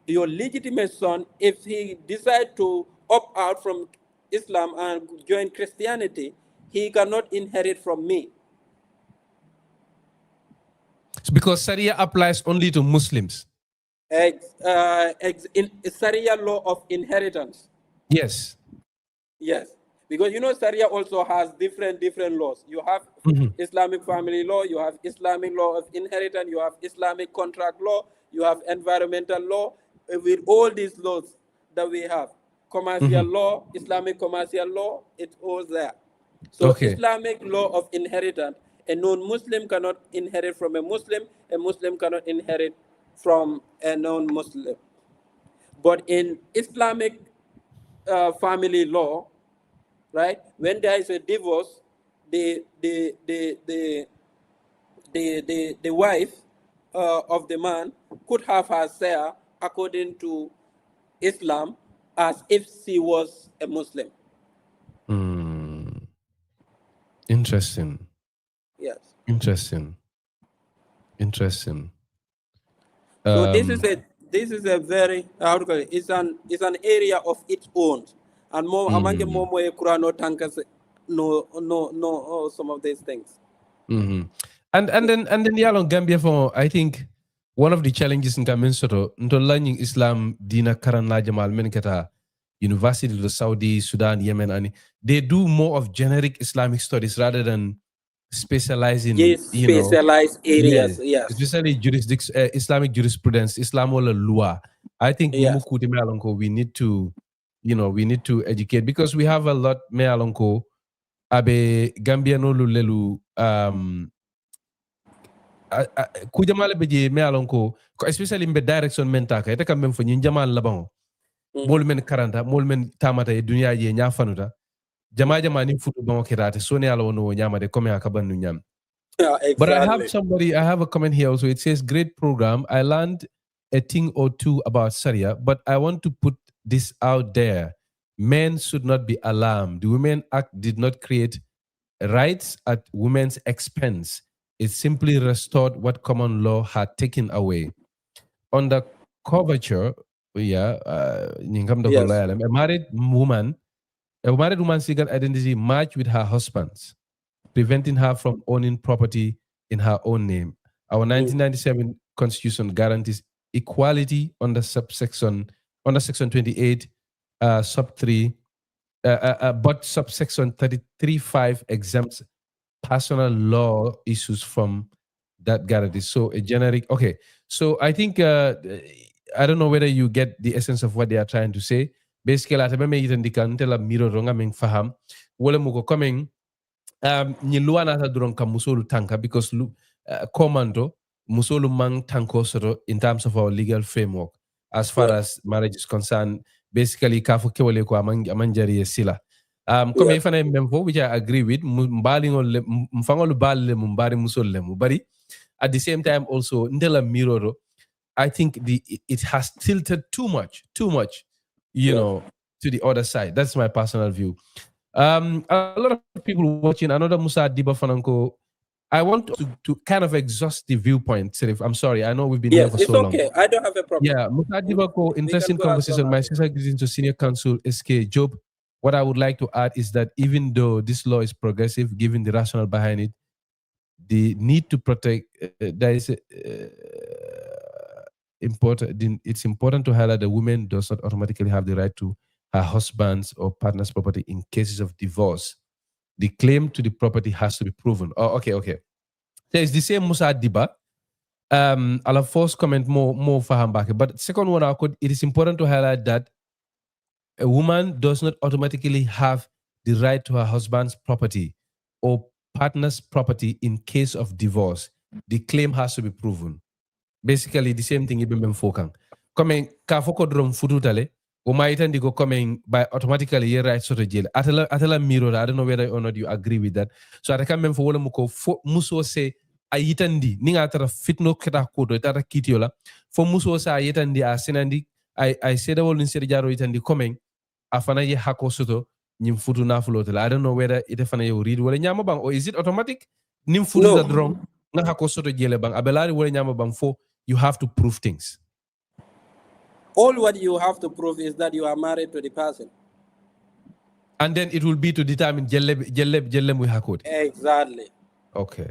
Speaker 3: your legitimate son, if he decides to opt out from Islam and join Christianity, he cannot inherit from me.
Speaker 2: It's because Sharia applies only to Muslims.
Speaker 3: In Sharia law of inheritance.
Speaker 2: Yes.
Speaker 3: Yes. Because Sharia also has different laws. You have Islamic family law, you have Islamic law of inheritance, you have Islamic contract law, you have environmental law. With all these laws that we have, commercial law, Islamic commercial law, it's all there. So Islamic law of inheritance, a non-Muslim cannot inherit from a Muslim cannot inherit from a non-Muslim. But in Islamic family law, right, when there is a divorce, the wife of the man could have her share according to Islam as if she was a Muslim.
Speaker 2: Interesting.
Speaker 3: Yes.
Speaker 2: Interesting.
Speaker 3: So this is a very it's an area of its own, and more among more Qurano tankas no some of these things.
Speaker 2: And then yalong Gambia for, I think one of the challenges in Gambia soto into learning Islam dina karan la jamal men kata University of Saudi, Sudan, Yemen, and they do more of generic Islamic studies rather than specializing,
Speaker 3: specialized areas. Yes.
Speaker 2: Especially Islamic jurisprudence, Islam or law. I think we need to, we need to educate, because we have a lot me alonko abe Gambia no lulu kujamale beje me alonko, especially in the direction mentaka ita kamem fo nyin jamal labango mol men karanta mol men tamata e dunya je nya fanuta jama ni futu bango kirate soni ala wono nyama de comme akaban nyam.
Speaker 3: Exactly.
Speaker 2: But I have a comment here also. It says, great program. I learned a thing or two about Sharia, but I want to put this out there. men should not be alarmed. The Women Act did not create rights at women's expense. It simply restored what common law had taken away. Under coverture, a married woman's legal identity matched with her husband's, preventing her from owning property in her own name. Our 1997 Constitution guarantees equality under section 28, sub 3, but subsection 33.5 exempts personal law issues from that guarantee. So a generic, okay. So I think, I don't know whether you get the essence of what they are trying to say. Basically, at me itandika ntela miro ronga meng faham. Wole muko coming, ni luana ta duron ka musolu tanka because commando musolu mang tanko soro in terms of our legal framework as far as marriage is concerned. Basically, kafo kewale ko amanjari sila. Comme ifana memfo, which I agree with, mfangolu bali mumbari musolu le mubari. At the same time, also ndela miroro, I think it has tilted too much, you know, to the other side. That's my personal view. A lot of people watching, another Musa Diba Fananko. I want to kind of exhaust the viewpoint, Serif. I'm sorry. I know we've been here for so long.
Speaker 3: Yes, it's okay. I don't have a problem.
Speaker 2: Yeah, Musa Diba ko, interesting conversation. My sister is into Senior Counsel SK Job. What I would like to add is that even though this law is progressive, given the rationale behind it, the need to protect, there is important. It's important to highlight that women does not automatically have the right to her husband's or partner's property in cases of divorce. The claim to the property has to be proven. Oh, okay. So it's the same Musa Diba. I'll first comment more for Hambake. But second one, it is important to highlight that a woman does not automatically have the right to her husband's property or partner's property in case of divorce. The claim has to be proven. Basically, the same thing even fokang. Coming kafoko drum fututale, o maitandi go coming by automatically ye right sort of jail. Atala mirror, I don't know whether or not you agree with that. So I can for wala muko muso se ayitandi ninga tara fitno keta kodo tara kitiola. For muso sa ayitandi a senandi I said all in serjaro itandi coming afana ye hako soto nim futu na fulotela. I don't know whether it afana ye read wala nyama bang or is it automatic? Nim futu da drum na hako soto jele bang abelari wala nyama bang for you have to prove things.
Speaker 3: All what you have to prove is that you are married to the person.
Speaker 2: And then it will be to determine jelle we hakod.
Speaker 3: Exactly.
Speaker 2: Okay.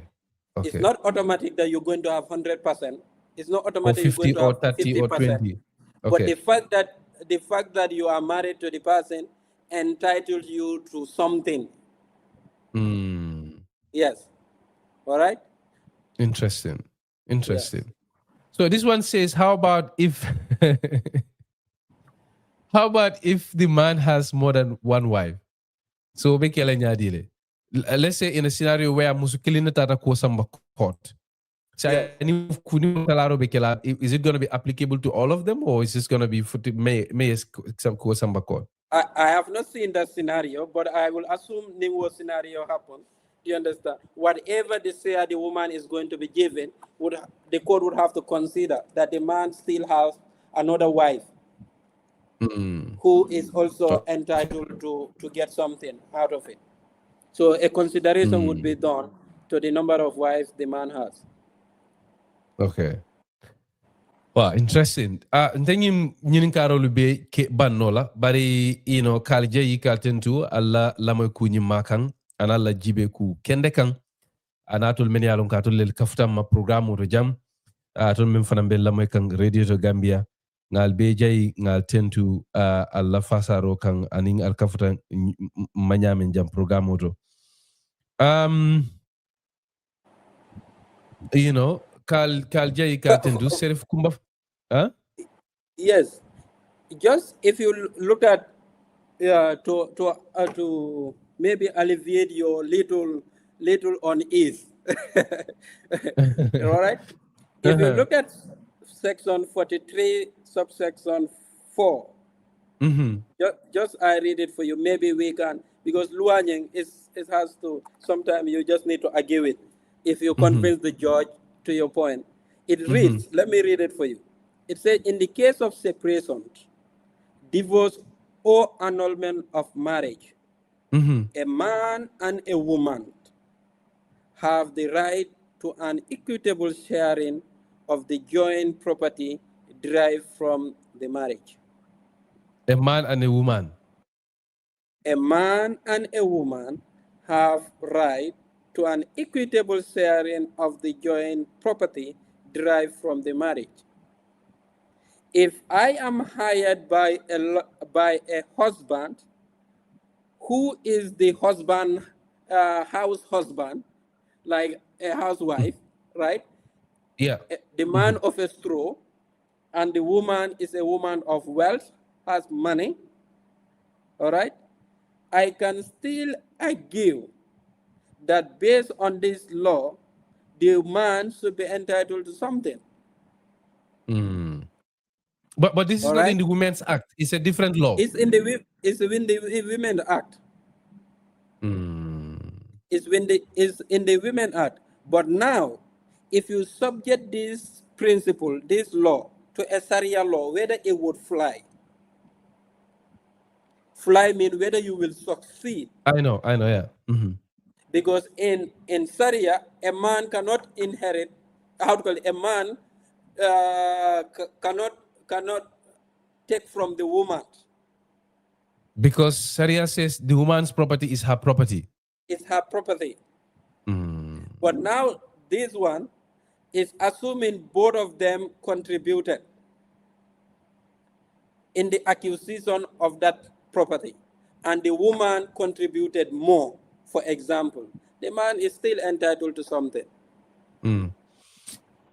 Speaker 3: It's not automatic that you're going to have 100%. It's not automatic
Speaker 2: or 50
Speaker 3: you're going to
Speaker 2: or
Speaker 3: have
Speaker 2: 30
Speaker 3: 50%.
Speaker 2: or 20. Okay.
Speaker 3: But the fact that you are married to the person entitles you to something. Yes. All right?
Speaker 2: Interesting.
Speaker 3: Yes.
Speaker 2: So this one says, how about if the man has more than one wife? So let's say in a scenario where musukilina tata ko samba court. So is it going to be applicable to all of them, or is this going to be for samba court?
Speaker 3: I have not seen that scenario, but I will assume new scenario happens. You understand? Whatever they say the woman is going to be given, the court would have to consider that the man still has another wife who is also entitled to get something out of it. So a consideration would be done to the number of wives the man has.
Speaker 2: Okay. Wow, interesting. Then you karolu be ke banola, bari kalje yi kaltentu alla lamoy kunyi makang analla jibe ku kende kan anatul men yalon katul lel kaftam ma programme to jam atul men fanam be lamoy kan radio to Gambia ngal be jay ngal tentu alla fasaro kan aning al kaftan manyamen jam programme to kal jay kaltentu Sheriff Kumba. Huh?
Speaker 3: Yes, just if you look at to maybe alleviate your little unease. All right. If you look at section 43, subsection 4, just I read it for you. Maybe we can, because Luanying it has to. Sometimes you just need to argue it. If you convince the judge to your point, it reads. Let me read it for you. It says, in the case of separation, divorce, or annulment of marriage, a man and a woman have the right to an equitable sharing of the joint property derived from the marriage.
Speaker 2: A man and a woman.
Speaker 3: A man and a woman have right to an equitable sharing of the joint property derived from the marriage. If I am hired by a husband, who is the husband, house husband, like a housewife, right?
Speaker 2: Yeah.
Speaker 3: The man of a straw, and the woman is a woman of wealth, has money, all right? I can still argue that based on this law, the man should be entitled to something.
Speaker 2: But this is
Speaker 3: All
Speaker 2: not
Speaker 3: right?
Speaker 2: in the Women's Act. It's a different law.
Speaker 3: It's in the Women Act. It's in the Women Act. But now, if you subject this principle, this law, to a Sharia law, whether it would fly. Fly means whether you will succeed.
Speaker 2: I know, yeah.
Speaker 3: Because in Sharia, a man cannot inherit, how to call it, a man cannot take from the woman.
Speaker 2: Because Sharia says the woman's property is her property.
Speaker 3: It's her property. But now this one is assuming both of them contributed in the acquisition of that property, and the woman contributed more. For example, the man is still entitled to something.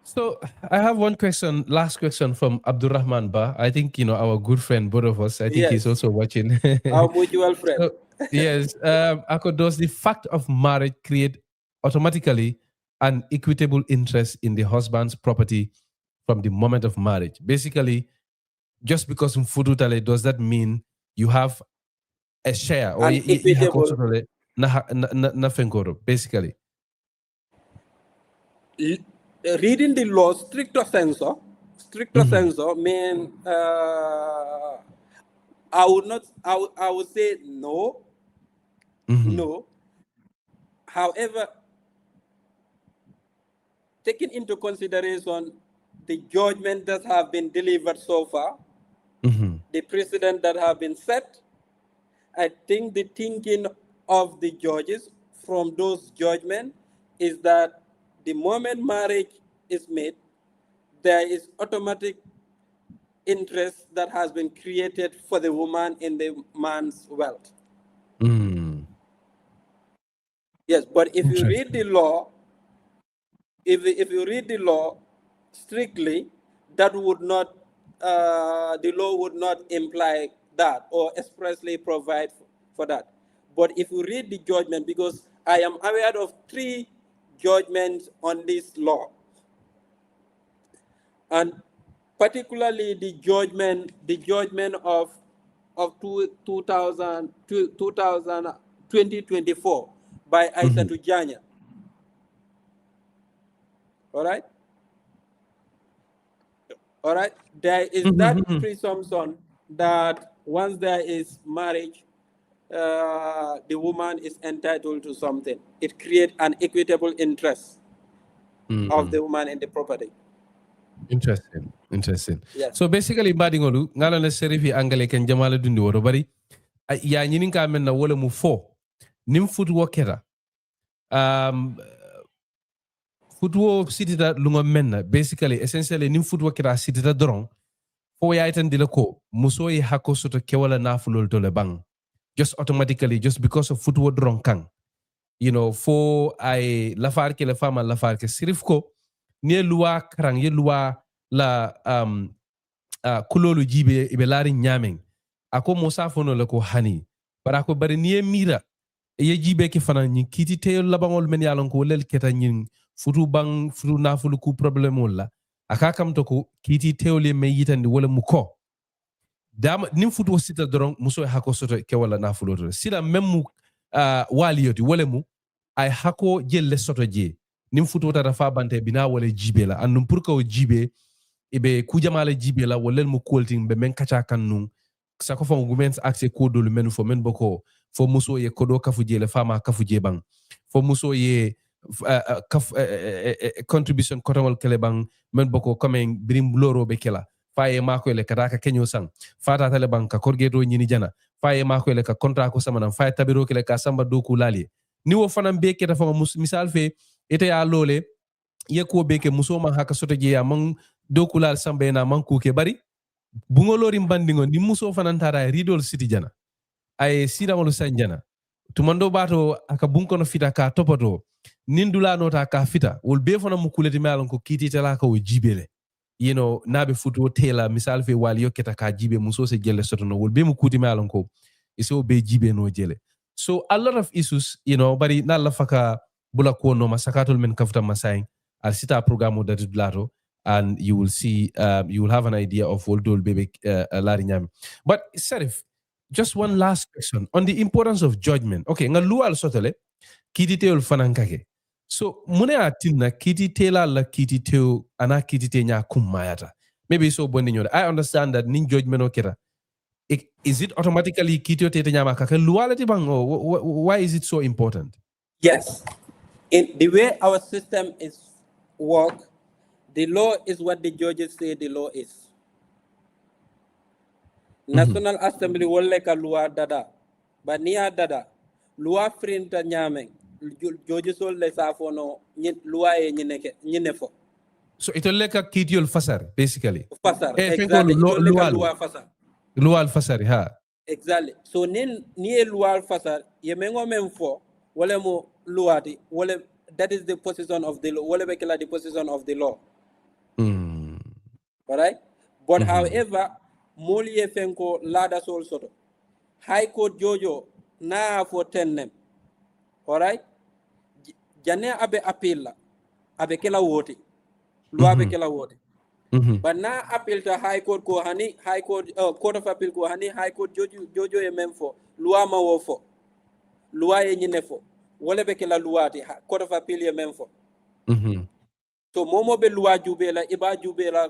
Speaker 2: So I have one question, last question from Abdurrahman Ba. I think, our good friend, both of us, I think he's also watching.
Speaker 3: Our mutual friend.
Speaker 2: So, yes. Does the fact of marriage create automatically an equitable interest in the husband's property from the moment of marriage? Basically, just because in Fudutale, does that mean you have a share or
Speaker 3: equitable,
Speaker 2: basically?
Speaker 3: Reading the law stricto sensu mean I would say no. No. However, taking into consideration the judgment that have been delivered so far, the precedent that have been set, I think the thinking of the judges from those judgments is that the moment marriage is made, there is automatic interest that has been created for the woman in the man's wealth. Yes, but if you read the law, if you read the law strictly, that would not, the law would not imply that or expressly provide for that. But if you read the judgment, because I am aware of 3 judgments on this law, and particularly the judgment of 2024 by Aissatou Janya. All right? All right? There is that presumption that once there is marriage, the woman is entitled to something. It creates an equitable interest of the woman in the property.
Speaker 2: Interesting.
Speaker 3: Yes.
Speaker 2: So basically, badingolu ngalo na serifi angale ken jamala dundi woro bari ya nyinin ka men na wala mu fo nim futwo kera futwo sitita lunga menna basically essentially nim futwo kera sitita doron fo ya itan dila ko muso yi hako soto kewala nafulol to le bang just automatically just because of futwo doron kang fo ay lafar ke le fama lafar ke sirif ko ni luwa karang ye luwa la kulolu jibe ibe lari nyameng ako musa fono le ko hani bara ko bari ni mira ye jibe ke fana nyi kiti te labangol men yalon ko lel keta nyin futu bang futu nafulu ku problem wala aka kam to ko kiti teole me yitandi wala mu ko dama nim futu sita doron muso hako soto ke wala nafulu to sila memmu waliyoti wala mu ay hako jelle soto je nim futu tata fa bante bina wala jibe la annum pour ko jibe ibe kujamala jibe la wala mu kolting be men kacha kan nun sako fa ngumens accès ko do menu fo men boko fo muso ye kodo kafu jele fama kafu je bang fo muso ye contribution kotawol kele bang men boko comme birim loro be kela faye mako le kadaka kenyo sang fata tale bang ka korgeto nyini jana faye mako le ka contrat ko samana faye tabiro kele ka samba doku lali ni wo fanam be keta fa misal fe ite ya lole ye ko be ke muso man haka soto je ya man doku lal samba na man ku ke bari bungolori bandingo ni muso fanantara ridol city jana ay siramolu sanjana tumando bato aka bunkono fita ka topoto nindula nota ka fita wol be fona mu kuleti malon ko kiti tala ka o jibele nabe futo tela misal fe wali yoketa ka jibe muso se gelle sotono wol be mu kuti malon ko iso be jibe no jele so a lot of issues bari nalla faka bula ko no masakatul men kafta masay al sita programme dati dulato and you will see you will have an idea of what dol bebe lari nyami but Sheriff, just one last question on the importance of judgment. Okay, nga lual sotole kiti teol fanankake. So mune atinna kiti tela la kiti teo ana kiti te nya kumayata. Maybe so bondi nyoda. I understand that nin judgment okera. Is it automatically kiti te nya makake lualati bango? Why is it so important?
Speaker 3: Yes. In the way our system is work, the law is what the judges say the law is. National Assembly wolle ka loi dada ba niya dada loi frinta nyameng judges wolle safono loi e nyinefo
Speaker 2: so ito leka kitiol fasar basically
Speaker 3: exactly loi fasar
Speaker 2: loi fasar ha
Speaker 3: exactly so ni loi fasar yemengo memfo wole mo loi wole that is the position of the law wole bekela the position of the law all right but however Moliye fenko lada sol soto. High Court Jojo na for 10 nem. Alright? Jane abe appeal la. Abe kela wote. Lo abe kela wote. But na appeal to High Court ko hani, High Court, Court of Appeal ko hani, High Court Jojo ye memfo. Lua ma wofo. Lua ye nyinefo. Wole be kela luati. Court of Appeal ye memfo. So momo be lua jubela, iba jubela,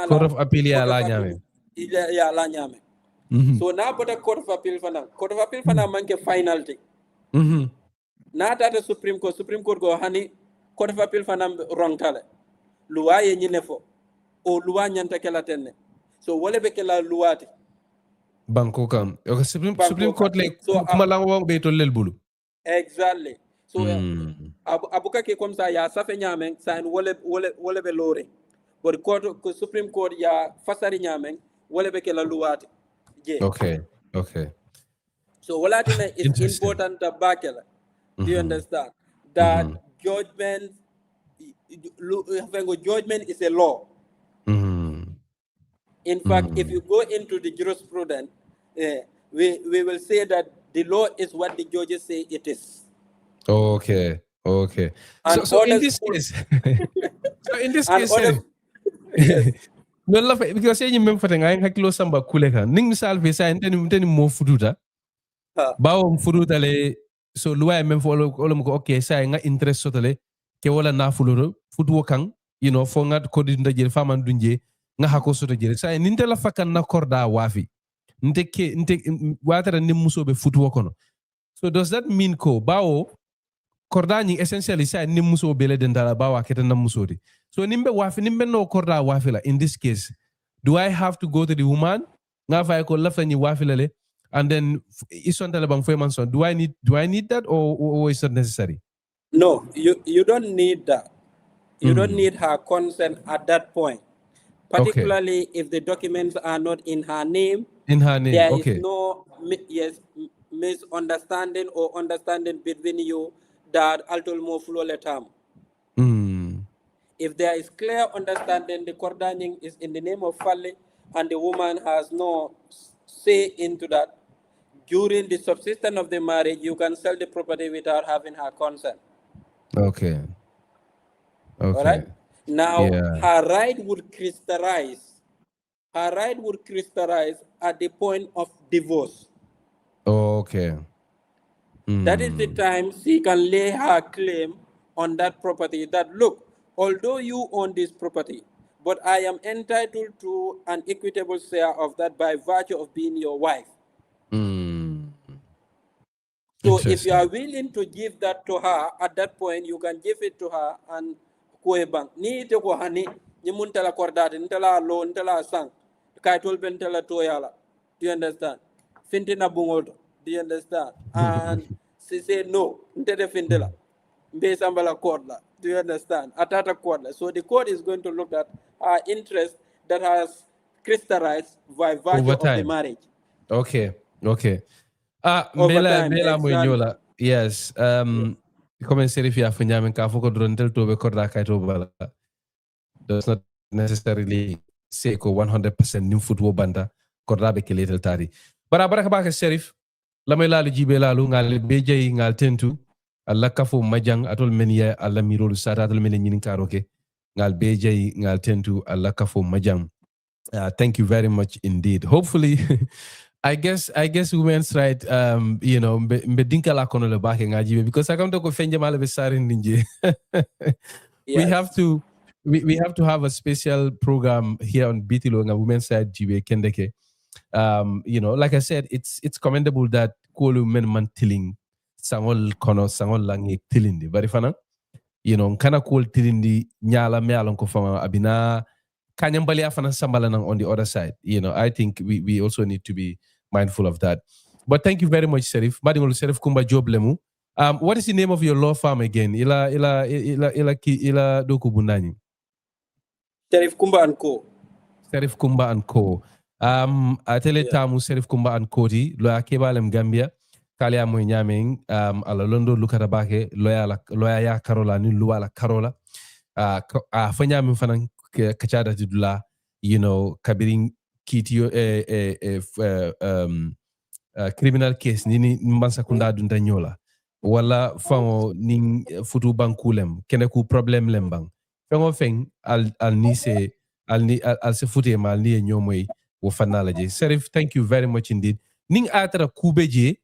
Speaker 2: Court of Appeal ya la nyame.
Speaker 3: Ya la nyame. So na bota Court of Appeal fana. Court of Appeal fana manke final thing. Na tata Supreme Court go hani Court of Appeal fana wrong tale. Luwa ye nyinefo. O luwa nyanta kela tenne. So wole be kela luwati.
Speaker 2: Banko kam. Okay, Supreme Court like so, kuma lango be to lel bulu.
Speaker 3: Exactly. So abuka ke comme ça ya safe nyame sa wole be lore. But Supreme Court ya fasari nyameng wale beke la luwati.
Speaker 2: Okay.
Speaker 3: So walatina is important to bakela. Do you understand? That judgment is a law. In fact, if you go into the jurisprudence, we will say that the law is what the judges say it is.
Speaker 2: Okay. So in this case, no la because you remember that I hakilo samba kuleka ning misal fe sa enteni mo fuduta bawo fuduta le so luwa men fo olum ko okay sa nga interest sotale ke wala na fuluro fudu kan fo nga ko dinda jere faman dunje nga hako soto jere sa ninte la fakan na korda wafi nte watara nim musobe fudu kono so does that mean ko bawo korda ni essentially sa nim muso bele dendala bawa keta na musodi so nimbe no korda wafi la in this case do I have to go to the woman nga fa ko lafta ni wafi lale and then isonta le bang fo son do I need that or is it necessary?
Speaker 3: No, you don't need that. You don't need her consent at that point, particularly if the documents are not in her name. There is no misunderstanding or understanding between you that altol mo fulo letam. If there is clear understanding, the cordaning is in the name of Fali and the woman has no say into that. During the subsistence of the marriage, you can sell the property without having her consent.
Speaker 2: Okay.
Speaker 3: All right. Now, her right would crystallize. Her right would crystallize at the point of divorce.
Speaker 2: Okay.
Speaker 3: That is the time she can lay her claim on that property. That look, although you own this property, but I am entitled to an equitable share of that by virtue of being your wife. So if you are willing to give that to her, at that point you can give it to her and kuebang. Ni ite ko hani ni muntala kordade ntala lo ntala sang kaitol bentala toyala. Do you understand? Fintina bungodo. Do you understand? And she said no, ntede findela. Mbesambala kodla. Do you understand? Atata kodla. So the court is going to look at her interest that has crystallized by virtue of the marriage.
Speaker 2: Okay.
Speaker 3: Over
Speaker 2: Mbela
Speaker 3: time,
Speaker 2: mo
Speaker 3: exactly.
Speaker 2: nyola. Yes. Comme Sheriff ya fanyamen ka foko dron tel tobe korda kaito bala. Does not necessarily say ko 100% nim football banda korda be keletel tari. Bara baraka baka Sheriff. Lamay lalu jibe lalu ngal bejay ngal tentu. Allah kafo majang atol meniya Allah mirolu sata atol menen nyinin karoke. Ngal bejay ngal tentu Allah kafo majang. Thank you very much indeed. Hopefully, I guess women's right. Mbedinka la kono le bake ngajibe because I come to ko fenje male be sarin ninje. We have to have a special program here on Bitilo on women's side jibe kendeke. Like I said, it's commendable that kolu men man tilling sangol kono sangol langi tilindi. Bari fana, kana kol tilindi nyala me alon ko fama abina kanyambali afana sambala on the other side. I think we also need to be mindful of that. But thank you very much, Sheriff. Madingol Sheriff Kumba Jobe lemu. What is the name of your law firm again? Ila doku bunani.
Speaker 3: Sheriff Kumba and Co.
Speaker 2: Sheriff Kumba and Co. Atele tamu Sheriff Kumba and Co. Lawyer kebalem Gambia. Kalia mo nyameng ala londo lukarabake lawyer ya Karola ni luala Karola. Fanyam fanan kachada tidula kabiring kitio criminal case nini mbansa kunda dunta nyola wala fango ning futu bankulem kene ku problem lembang fango feng al ni se al se fute mal ni nyomoy wo fanala je Sheriff, thank you very much indeed. Ning atara kubeje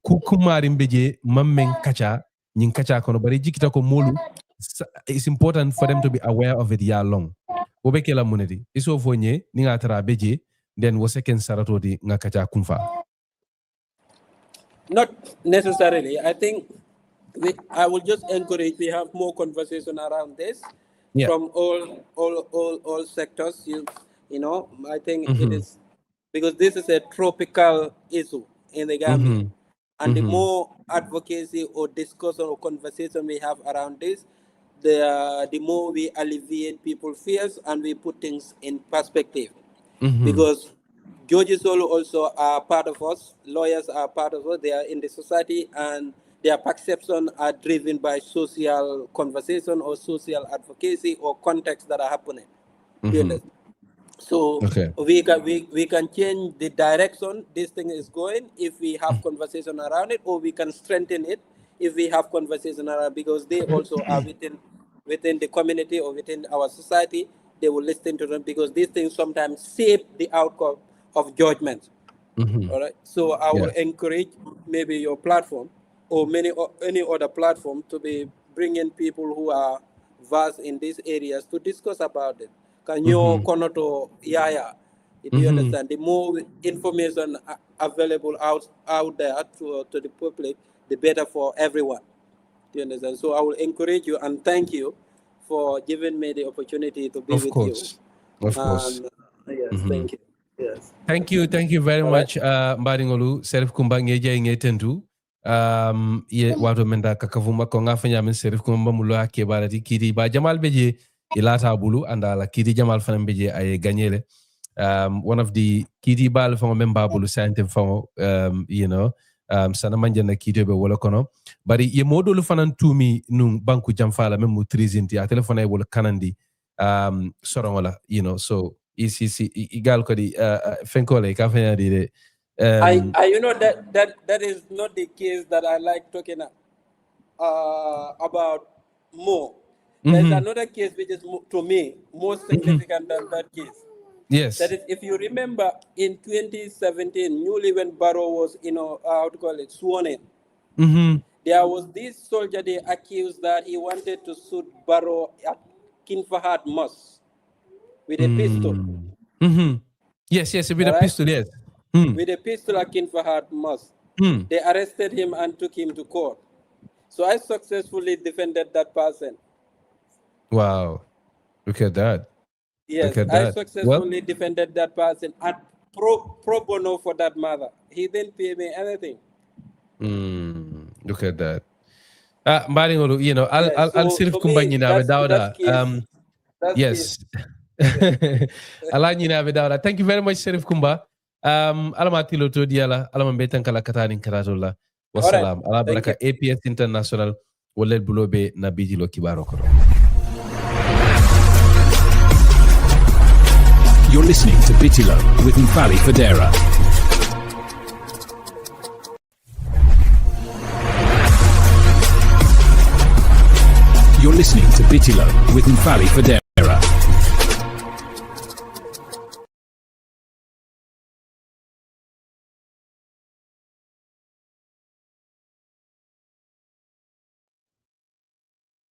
Speaker 2: ku kumari mbeje mammen kacha nyin kacha kono bari jikita ko molu. It's important for them to be aware of it long. Obekela munedi. Iso fonye ni atara beje then wo second sarato di ngakacha kumfa.
Speaker 3: Not necessarily. I think I will just encourage we have more conversation around this from all sectors. I think it is because this is a tropical issue in the Gambia. And the more advocacy or discussion or conversation we have around this, the more we alleviate people's fears and we put things in perspective. Because judges also are part of us, lawyers are part of us, they are in the society and their perception are driven by social conversation or social advocacy or context that are happening. So we can change the direction this thing is going if we have conversation around it, or we can strengthen it if we have conversation around, because they also are within the community or within our society. They will listen to them because these things sometimes shape the outcome of judgment. All right. So I will encourage maybe your platform or any other platform to be bringing people who are versed in these areas to discuss about it. Can you konoto yaya? Do you understand? The more information available out there to the public, the better for everyone. Do you understand? So I will encourage you and thank you for giving me the opportunity to be with you.
Speaker 2: Of course.
Speaker 3: Yes, thank you. Yes.
Speaker 2: Thank you very much, Mbaringolu, Sheriff Kumba ngeje ngetendu. Ye wato menda kakavuma ko ngafanya men Sheriff Kumba mulo ake barati kiti ba Jamal beje ilata bulu andala kiti Jamal fana beje ay gagnele. One of the kiti bal fama memba bulu sante fama sana manjana kiti be wala kono bari ye modolu fana tumi nung banku jamfala memu trizinti a telefone wala kanandi sorongola so igal ko di fenkole ka fanya di de
Speaker 3: that is not the case that I like talking about more. There's another case which is to me more significant than that case.
Speaker 2: Yes.
Speaker 3: That is, if you remember in 2017, newly when Barrow was sworn in, there was this soldier they accused that he wanted to shoot Barrow at King Fahad Mosque. with a pistol.
Speaker 2: Mm-hmm. Yes, with a
Speaker 3: Alright?
Speaker 2: pistol, yes.
Speaker 3: With a pistol akin Fahad Mosque. They arrested him and took him to court. So I successfully defended that person.
Speaker 2: Wow. Look at that.
Speaker 3: Yes,
Speaker 2: Look at
Speaker 3: I
Speaker 2: that.
Speaker 3: successfully defended that person and pro bono for that matter. He didn't pay me anything.
Speaker 2: Look at that. Mbaringolu, you know, I'll Sheriff Kumba Nyinabe Dawda. Yes. Allah Nyinabe Dawda. Thank you very much, Sheriff Kumba. Alama tilo to diala, alama betan kala katani karatola. Wassalam. Allah baraka APS International wallet bulobe na Bitilo kibaro koro.
Speaker 1: You're listening to Bitilo with Mfali Federa. You're listening to Bitilo with Mfali Federa.